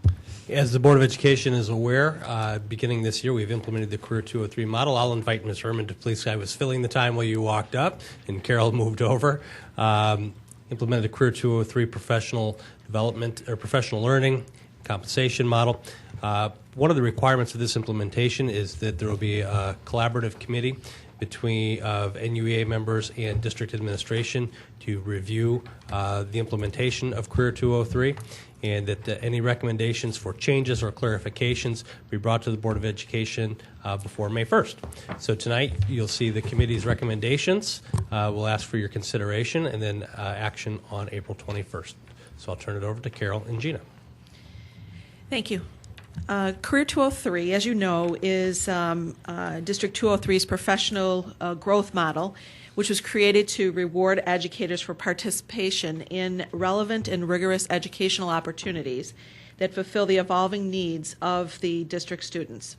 As the Board of Education is aware, beginning this year, we've implemented the Career 203 model. I'll invite Ms. Herman to please. I was filling the time while you walked up, and Carol moved over. Implemented the Career 203 professional development or professional learning compensation model. One of the requirements of this implementation is that there will be a collaborative committee between of NUEA members and district administration to review the implementation of Career 203, and that any recommendations for changes or clarifications be brought to the Board of Education before May 1st. So tonight you'll see the committee's recommendations. We'll ask for your consideration and then action on April 21st. So I'll turn it over to Carol and Gina. Thank you. Career 203, as you know, is District 203's professional growth model, which was created to reward educators for participation in relevant and rigorous educational opportunities that fulfill the evolving needs of the district students.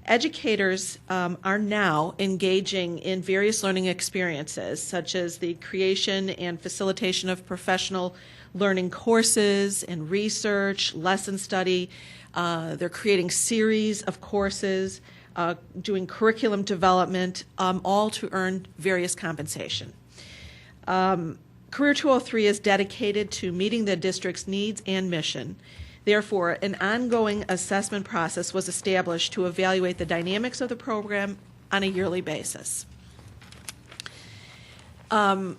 Educators are now engaging in various learning experiences, such as the creation and facilitation of professional learning courses and research, lesson study. They're creating series of courses, doing curriculum development, all to earn various compensation. Career 203 is dedicated to meeting the district's needs and mission. Therefore, an ongoing assessment process was established to evaluate the dynamics of the program on a yearly basis. By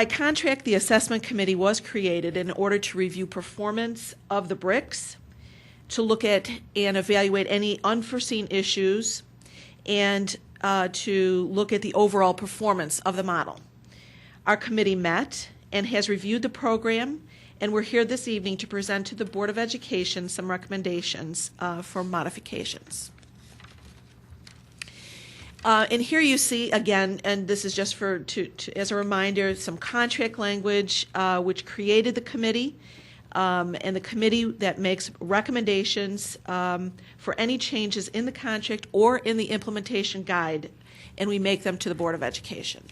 contract, the assessment committee was created in order to review performance of the bricks, to look at and evaluate any unforeseen issues, and to look at the overall performance of the model. Our committee met and has reviewed the program, and we're here this evening to present to the Board of Education some recommendations for modifications. And here you see, again, and this is just for as a reminder, some contract language which created the committee, and the committee that makes recommendations for any changes in the contract or in the implementation guide, and we make them to the Board of Education.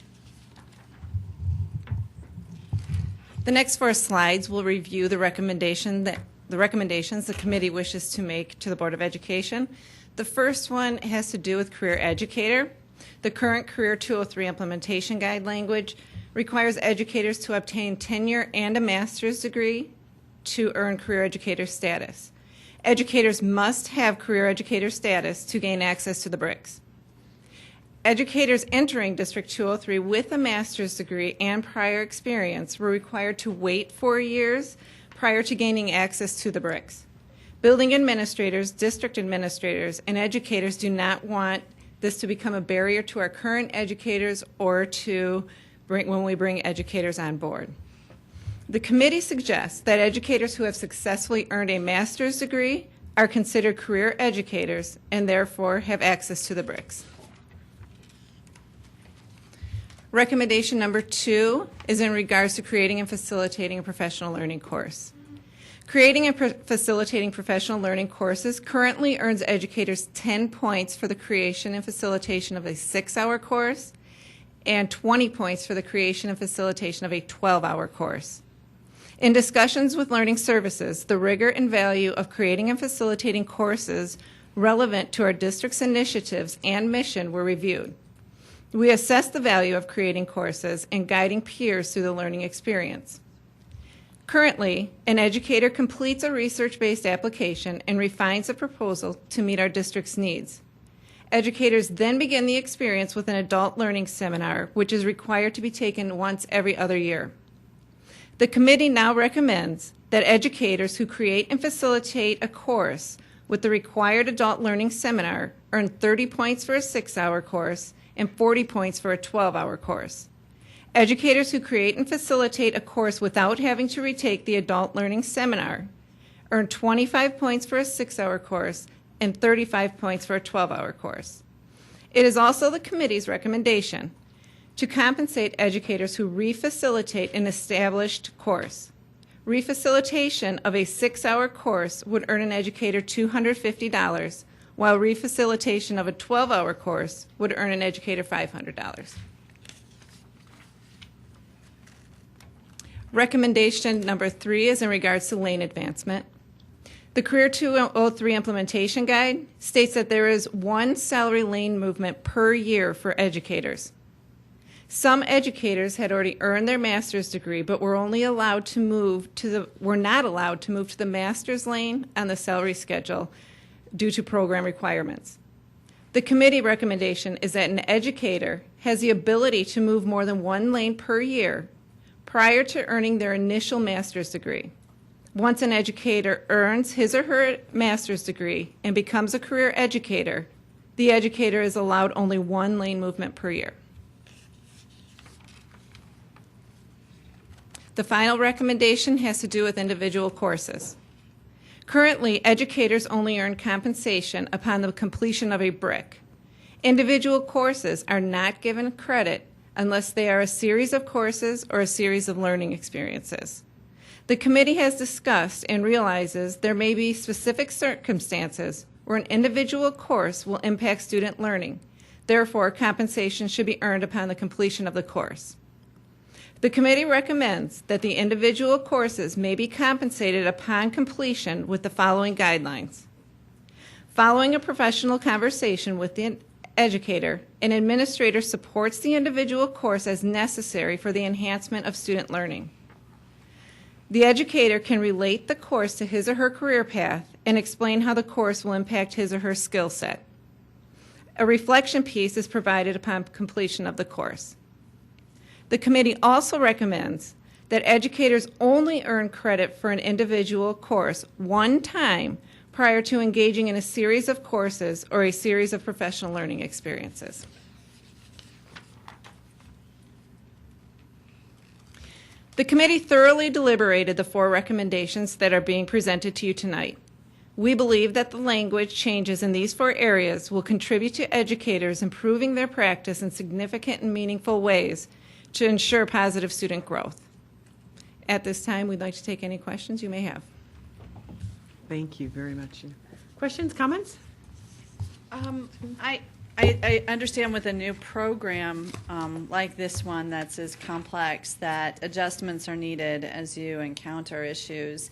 The next 4 slides will review the recommendations the committee wishes to make to the Board of Education. The first one has to do with career educator. The current Career 203 implementation guide language requires educators to obtain tenure and a master's degree to earn career educator status. Educators must have career educator status to gain access to the bricks. Educators entering District 203 with a master's degree and prior experience were required to wait 4 years prior to gaining access to the bricks. Building administrators, district administrators, and educators do not want this to become a barrier to our current educators or to when we bring educators on board. The committee suggests that educators who have successfully earned a master's degree are considered career educators and therefore have access to the bricks. Recommendation number 2 is in regards to creating and facilitating a professional learning course. Creating and facilitating professional learning courses currently earns educators 10 points for the creation and facilitation of a 6-hour course and 20 points for the creation and facilitation of a 12-hour course. In discussions with Learning Services, the rigor and value of creating and facilitating courses relevant to our district's initiatives and mission were reviewed. We assessed the value of creating courses and guiding peers through the learning experience. Currently, an educator completes a research-based application and refines a proposal to meet our district's needs. Educators then begin the experience with an adult learning seminar, which is required to be taken once every other year. The committee now recommends that educators who create and facilitate a course with the required adult learning seminar earn 30 points for a 6-hour course and 40 points for a 12-hour course. Educators who create and facilitate a course without having to retake the adult learning seminar earn 25 points for a 6-hour course and 35 points for a 12-hour course. It is also the committee's recommendation to compensate educators who refacilitate an established course. Refacilitation of a 6-hour course would earn an educator $250, while refacilitation of a 12-hour course would earn an educator $500. Recommendation number 3 is in regards to lane advancement. The Career 203 implementation guide states that there is 1 salary lane movement per year for educators. Some educators had already earned their master's degree, but were not allowed to move to the master's lane on the salary schedule due to program requirements. The committee recommendation is that an educator has the ability to move more than one lane per year prior to earning their initial master's degree. Once an educator earns his or her master's degree and becomes a career educator, the educator is allowed only one lane movement per year. The final recommendation has to do with individual courses. Currently, educators only earn compensation upon the completion of a brick. Individual courses are not given credit unless they are a series of courses or a series of learning experiences. The committee has discussed and realizes there may be specific circumstances where an individual course will impact student learning. Therefore, compensation should be earned upon the completion of the course. The committee recommends that the individual courses may be compensated upon completion with the following guidelines. Following a professional conversation with the educator, an administrator supports the individual course as necessary for the enhancement of student learning. The educator can relate the course to his or her career path and explain how the course will impact his or her skill set. A reflection piece is provided upon completion of the course. The committee also recommends that educators only earn credit for an individual course one time prior to engaging in a series of courses or a series of professional learning experiences. The committee thoroughly deliberated the 4 recommendations that are being presented to you tonight. We believe that the language changes in these 4 areas will contribute to educators improving their practice in significant and meaningful ways to ensure positive student growth. At this time, we'd like to take any questions you may have. Thank you very much. Questions, comments? I understand with a new program like this one that's as complex that adjustments are needed as you encounter issues.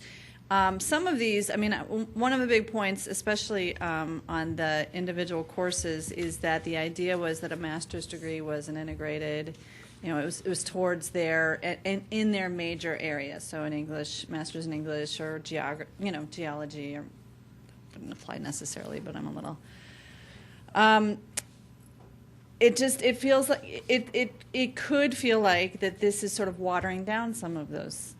Some of these, I mean, one of the big points, especially on the individual courses, is that the idea was that a master's degree was an integrated, you know, it was towards their, in their major areas. So in English, master's in English or geology, or doesn't apply necessarily, but I'm a little. It feels like it could feel like that this is sort of watering down some of those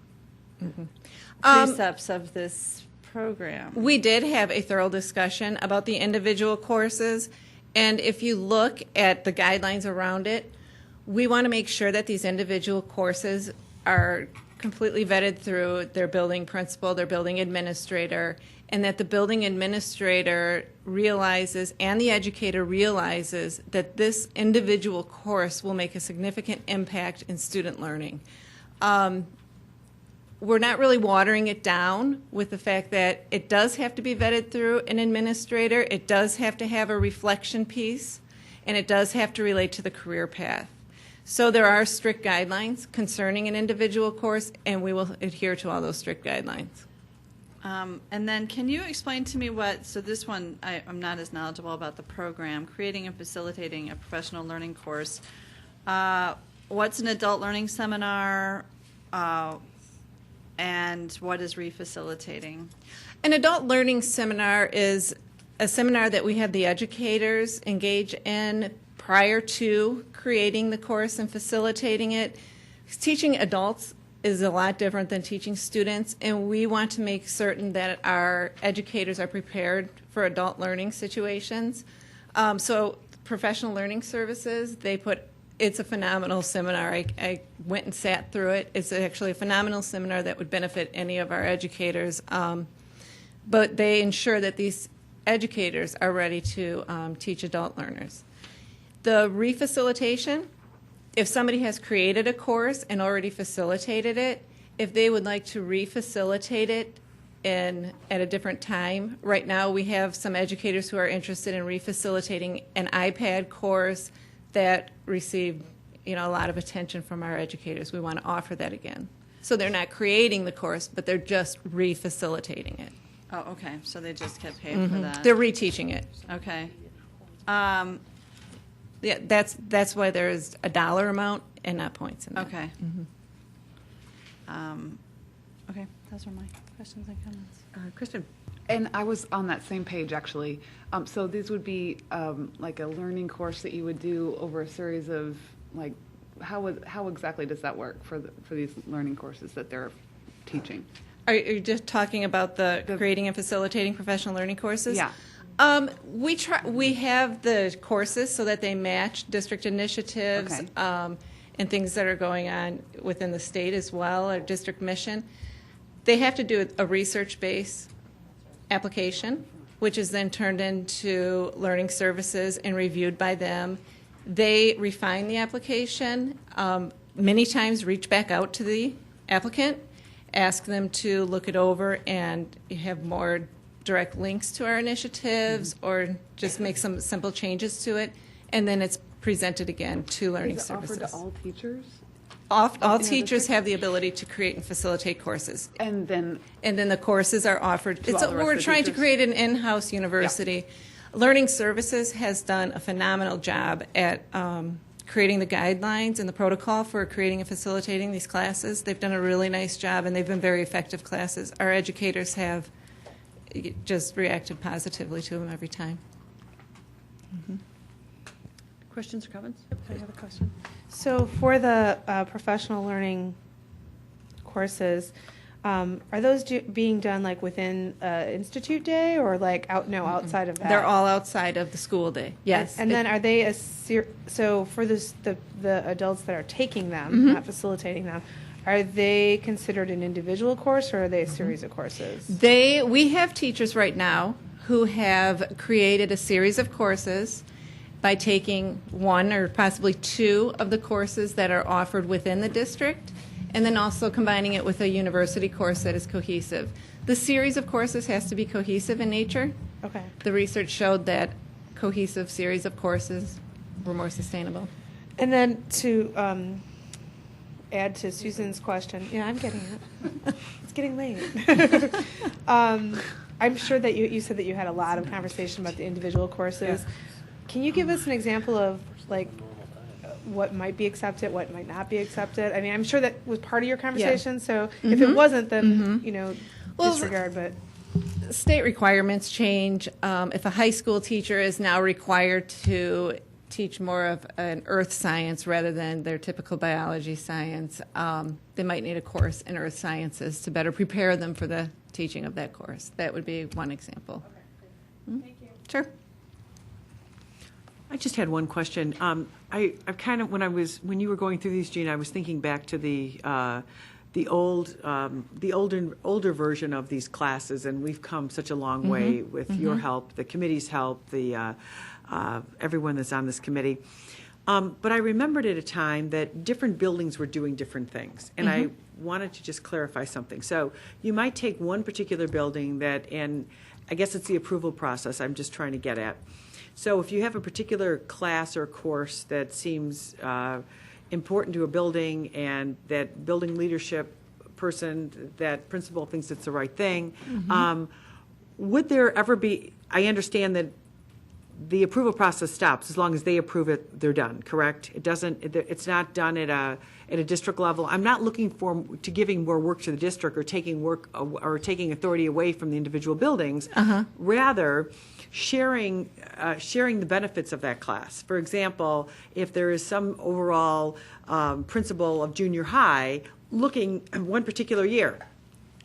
precepts of this program. We did have a thorough discussion about the individual courses, and if you look at the guidelines around it, we want to make sure that these individual courses are completely vetted through their building principal, their building administrator, and that the building administrator realizes and the educator realizes that this individual course will make a significant impact in student learning. We're not really watering it down with the fact that it does have to be vetted through an administrator, it does have to have a reflection piece, and it does have to relate to the career path. So there are strict guidelines concerning an individual course, and we will adhere to all those strict guidelines. And then can you explain to me so this one, I'm not as knowledgeable about the program, creating and facilitating a professional learning course. What's an adult learning seminar, and what is refacilitating? An adult learning seminar is a seminar that we have the educators engage in prior to creating the course and facilitating it. Teaching adults is a lot different than teaching students, and we want to make certain that our educators are prepared for adult learning situations. So professional learning services, it's a phenomenal seminar. I went and sat through it. It's actually a phenomenal seminar that would benefit any of our educators, but they ensure that these educators are ready to teach adult learners. The refacilitation, if somebody has created a course and already facilitated it, if they would like to refacilitate it at a different time, right now we have some educators who are interested in refacilitating an iPad course that received a lot of attention from our educators. We want to offer that again. So they're not creating the course, but they're just refacilitating it. Oh, okay. So they just get paid for that. They're reteaching it. Okay. Yeah, that's why there is a dollar amount and not points in there. Okay. Okay, those are my questions and comments. Kristen. And I was on that same page, actually. So these would be like a learning course that you would do over a series of, like, how exactly does that work for these learning courses that they're teaching? Are you just talking about the creating and facilitating professional learning courses? Yeah. We have the courses so that they match district initiatives, Okay. And things that are going on within the state as well, or district mission. They have to do a research-based application, which is then turned into learning services and reviewed by them. They refine the application, many times reach back out to the applicant, ask them to look it over and have more direct links to our initiatives, or just make some simple changes to it, and then it's presented again to learning Is it services. offered to all teachers? All teachers have the ability to create and facilitate courses. And then the courses are offered. To all the rest We're of the trying to teachers? create an in-house university. Learning Services has done a phenomenal job at creating the guidelines and the protocol for creating and facilitating these classes. They've done a really nice job, and they've been very effective classes. Our educators have just reacted positively to them every time. Questions or comments? I have a question. So for the professional learning courses, are those being done like within Institute Day or like outside of that? They're all outside of the school day. Yes. And then are they so for the adults that are taking them, not facilitating them, are they considered an individual course or are they a series of courses? We have teachers right now who have created a series of courses by taking one or possibly two of the courses that are offered within the district, and then also combining it with a university course that is cohesive. The series of courses has to be cohesive in nature. Okay. The research showed that cohesive series of courses were more sustainable. And then to add to Susan's question, yeah, I'm getting it. It's getting late. I'm sure that you said that you had a lot of conversation about the individual courses. Yeah. Can you give us an example of like what might be accepted, what might not be accepted? I mean, I'm sure that was part of your conversation. So if it wasn't, then disregard. But state requirements change. If a high school teacher is now required to teach more of an earth science rather than their typical biology science, they might need a course in earth sciences to better prepare them for the teaching of that course. That would be one example. Thank you. Sure. I just had one question. I kind of when you were going through these, Gene, I was thinking back to the older version of these classes, and we've come such a long way with your help, the committee's help, the everyone that's on this committee. But I remembered at a time that different buildings were doing different things, and I wanted to just clarify something. So you might take one particular building and I guess it's the approval process I'm just trying to get at. So if you have a particular class or course that seems important to a building, and that building leadership person, that principal thinks it's the right thing, would there ever be, I understand that the approval process stops as long as they approve it, they're done, correct? It's not done at a district level. I'm not looking to giving more work to the district or taking work or taking authority away from the individual buildings. Rather, sharing the benefits of that class. For example, if there is some overall principal of junior high looking at one particular year,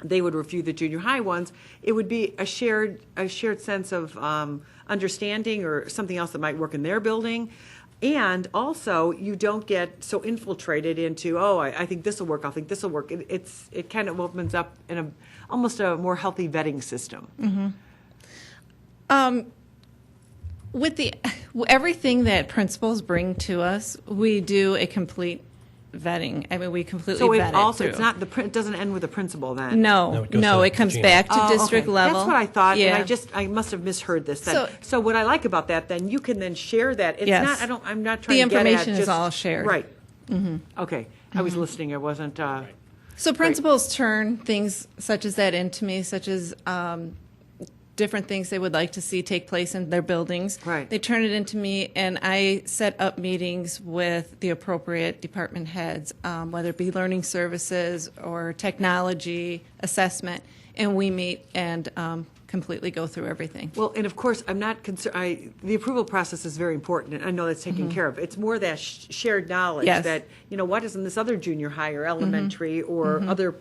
they would review the junior high ones. It would be a shared sense of understanding or something else that might work in their building. And also, you don't get so infiltrated into, I think this will work, I think this will work. It kind of opens up in almost a more healthy vetting system. With everything that principals bring to us, we do a complete vetting. I mean, we completely vet it through. It's not it doesn't end with a principal then. No, it comes back to district level. That's what I thought, Yeah. and I must have misheard this. Then. So what I like about that, then you can then share that. It's Yes. not. I'm not The trying to get at information is just- all shared. Right. Okay. I was listening. I wasn't. So principals turn things such as that into me, such as different things they would like to see take place in their buildings. Right. They turn it into me, and I set up meetings with the appropriate department heads, whether it be learning services or technology assessment, and we meet and completely go through everything. Well, and of course, I'm not concerned, the approval process is very important, and I know that's taken care of. It's more that shared knowledge Yes. that, why doesn't this other junior high or elementary or other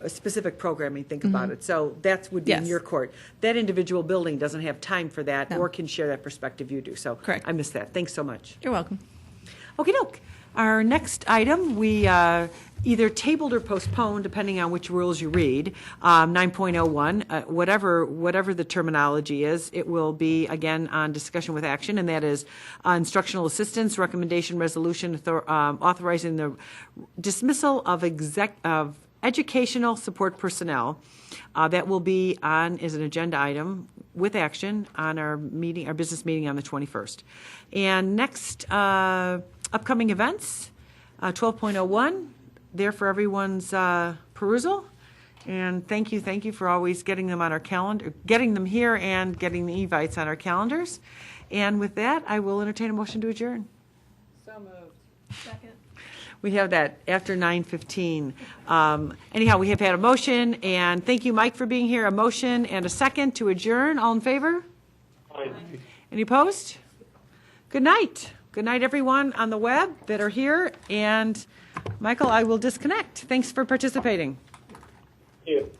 specific programming think about it? So that would be in Yes. your court. That individual building doesn't have time for that No. or can share that perspective you do. So Correct. I missed that. Thanks so much. You're welcome. Okay, doke. Our next item, we either tabled or postponed, depending on which rules you read. 9.01, whatever the terminology is, it will be again on discussion with action, and that is instructional assistance recommendation resolution authorizing the dismissal of educational support personnel. That will be on as an agenda item with action on our business meeting on the 21st. And next, upcoming events, 12.01, there for everyone's perusal. And thank you for always getting them on our calendar, getting them here and getting the evites on our calendars. And with that, I will entertain a motion to adjourn. So moved. Second. We have that after 9:15. Anyhow, we have had a motion, and thank you, Mike, for being here. A motion and a second to adjourn. All in favor? Aye. Any opposed? Good night. Good night, everyone on the web that are here. And Michael, I will disconnect. Thanks for participating. Thank you.